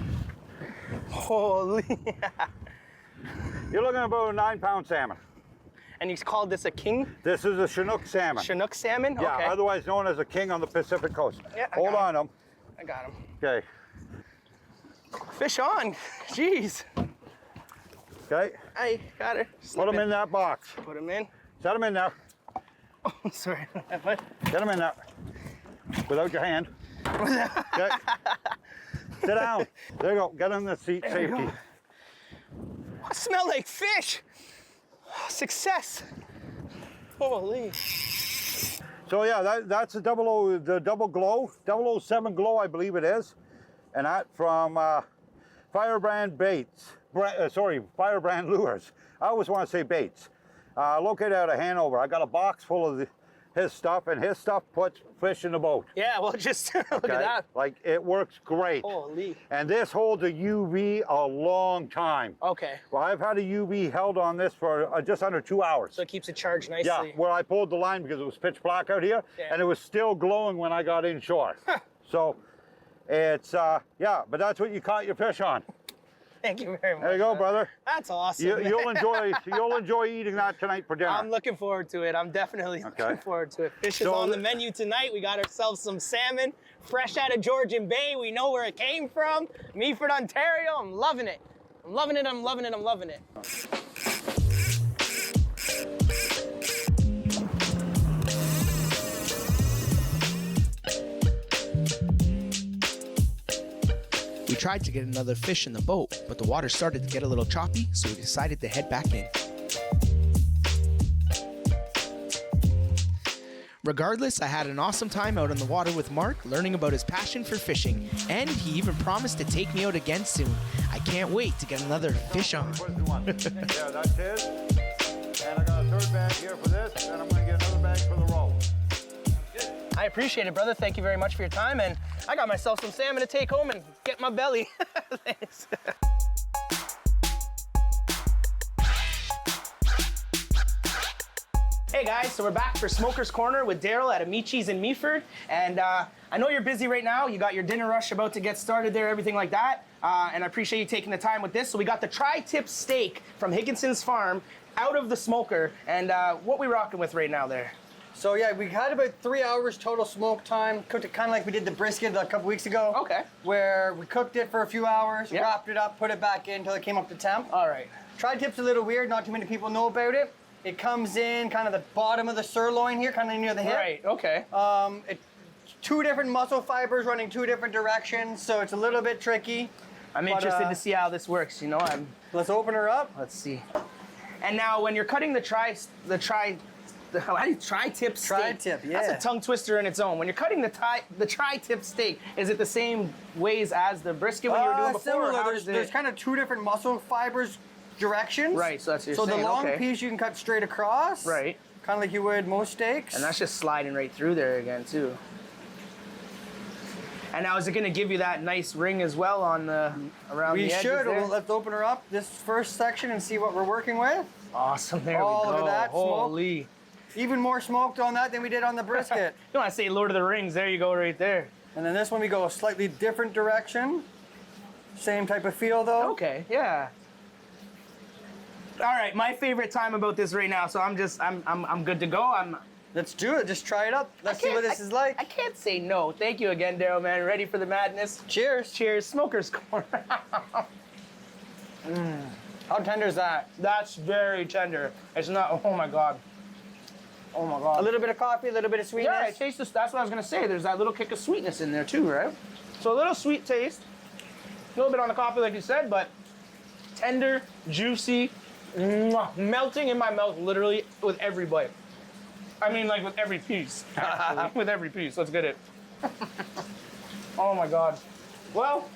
Holy. You're looking at about a 9-pound salmon. And he's called this a king? This is a Chinook salmon. Chinook salmon? Yeah, Okay. otherwise known as a king on the Pacific coast. Yeah, I hold got on him. I got him. Okay. Fish on. Jeez. Okay. I got it. Put him in that box. Put him in. Set him in there. Oh, sorry. Get him in there. Without your hand. Okay. Sit down. There you go. Get in the seat. There we Safety. go. I smell like fish. Success. Holy. So yeah, that's the double glow, 007 glow, I believe it is, and that from Firebrand Baits. Firebrand Lures. I always want to say baits. Located out of Hanover. I got a box full of his stuff, and his stuff puts fish in the boat. Yeah, well, just look at that. Like, it works great. Holy. And this holds a UV a long time. Okay. Well, I've had a UV held on this for just under 2 hours. So it keeps it charged nicely. Yeah, where I pulled the line because it was pitch black out here, and it was still glowing when I got inshore. So it's, yeah, but that's what you caught your fish on. Thank you very much. There you go, brother. That's awesome. You'll enjoy eating that tonight for dinner. I'm looking forward to it. I'm definitely looking forward to it. Fish is on the menu tonight. We got ourselves some salmon, fresh out of Georgian Bay. We know where it came from. Meaford, Ontario. I'm loving it. I'm loving it. I'm loving it. I'm loving it. We tried to get another fish in the boat, but the water started to get a little choppy, so we decided to head back in. Regardless, I had an awesome time out on the water with Mark, learning about his passion for fishing, and he even promised to take me out again soon. I can't wait to get another fish on. Yeah, that's his. And I got a third bag here for this, and I'm going to get another bag for the roll. I appreciate it, brother. Thank you very much for your time. And I got myself some salmon to take home and get my belly. Thanks. Hey guys, so we're back for Smoker's Corner with Daryl at Amici's in Meaford. And I know you're busy right now. You got your dinner rush about to get started there, everything like that. And I appreciate you taking the time with this. So we got the tri-tip steak from Higginson's farm out of the smoker. And what we rocking with right now there? So yeah, we had about 3 hours total smoke time. Cooked it kind of like we did the brisket a couple weeks ago. Okay. Where we cooked it for a few hours, wrapped it up, put it back in until it came up to temp. All right. Tri-tip's a little weird, not too many people know about it. It comes in kind of the bottom of the sirloin here, kind of near the hip. Right, okay. Two different muscle fibers running two different directions, so it's a little bit tricky. I'm interested to see how this works, you know. Let's open her up. Let's see. And now when you're cutting the tri-tip steak. Tri-tip, yeah. That's a tongue twister in its own. When you're cutting the tri-tip steak, is it the same ways as the brisket when you were doing before? Similar. There's kind of two different muscle fibers directions. Right, so that's what you're saying. The long piece you can cut straight across. Right. Kind of like you would most steaks. And that's just sliding right through there again too. And now is it going to give you that nice ring as well on the around the edges? We should. There? Let's open her up this first section and see what we're working with. Awesome. There we go. Look at that. Holy. Smoke. Even more smoked on that than we did on the brisket. You want to say Lord of the Rings? There you go, right there. And then this one we go a slightly different direction. Same type of feel though. Okay. Yeah. All right, my favorite time about this right now, so I'm good to go. Let's do it. Just try it up. Let's see what this is like. I can't say no. Thank you again, Daryl, man. Ready for the madness? Cheers. Cheers. Smoker's Corner. How tender is that? That's very tender. It's not. Oh my god. Oh my god. A little bit of coffee, a little bit of sweetness. Yeah, I taste this. That's what I was gonna say. There's that little kick of sweetness in there too, right? So a little sweet taste. A little bit on the coffee, like you said, but tender, juicy. Melting in my mouth literally with every bite. I mean, like with every piece, actually. With every piece. Let's get it. Oh my god. Well,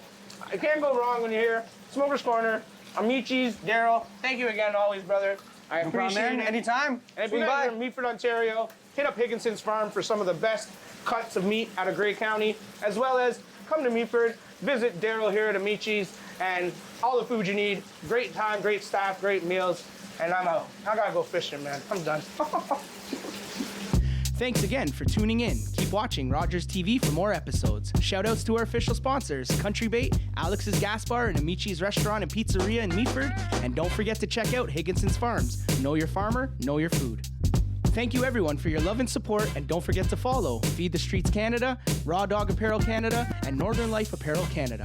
I can't go wrong when you're here. Smoker's Corner, Amici's, Daryl. Thank you again, always, brother. I appreciate it. Anytime. And if you guys are in Meaford, Ontario, hit up Higginson's Farm for some of the best cuts of meat out of Grey County, as well as come to Meaford, visit Daryl here at Amici's, and all the food you need. Great time, great staff, great meals, and I'm out. I gotta go fishing, man. I'm done. Thanks again for tuning in. Keep watching Rogers TV for more episodes. Shoutouts to our official sponsors, Country Bait, Alex's Gas Bar, and Amici's Restaurant and Pizzeria in Meaford. And don't forget to check out Higginson's Farms. Know your farmer, know your food. Thank you everyone for your love and support, and don't forget to follow Feed the Streets Canada, Raw Dog Apparel Canada, and Northern Life Apparel Canada.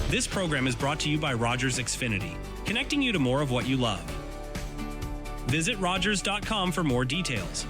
This program is brought to you by Rogers Xfinity, connecting you to more of what you love. Visit Rogers.com for more details.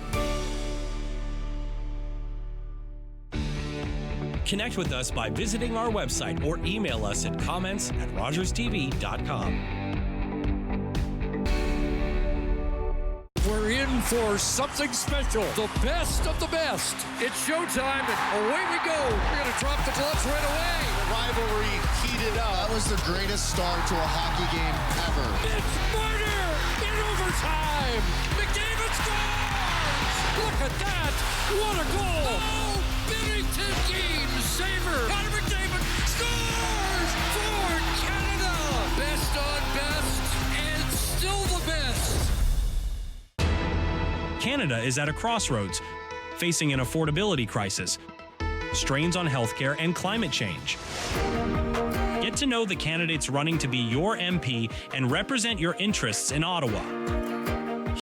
Connect with us by visiting our website or email us at comments@rogerstv.com. We're in for something special. The best of the best. It's showtime, and away we go. We're going to drop the gloves right away. The rivalry heated up. That was the greatest start to a hockey game ever. It's murder in overtime. McDavid scores! Look at that! What a goal! Oh, Bennington game saver. Connor McDavid scores for Canada. Best on best, and still the best. Canada is at a crossroads, facing an affordability crisis, strains on healthcare, and climate change. Get to know the candidates running to be your MP and represent your interests in Ottawa.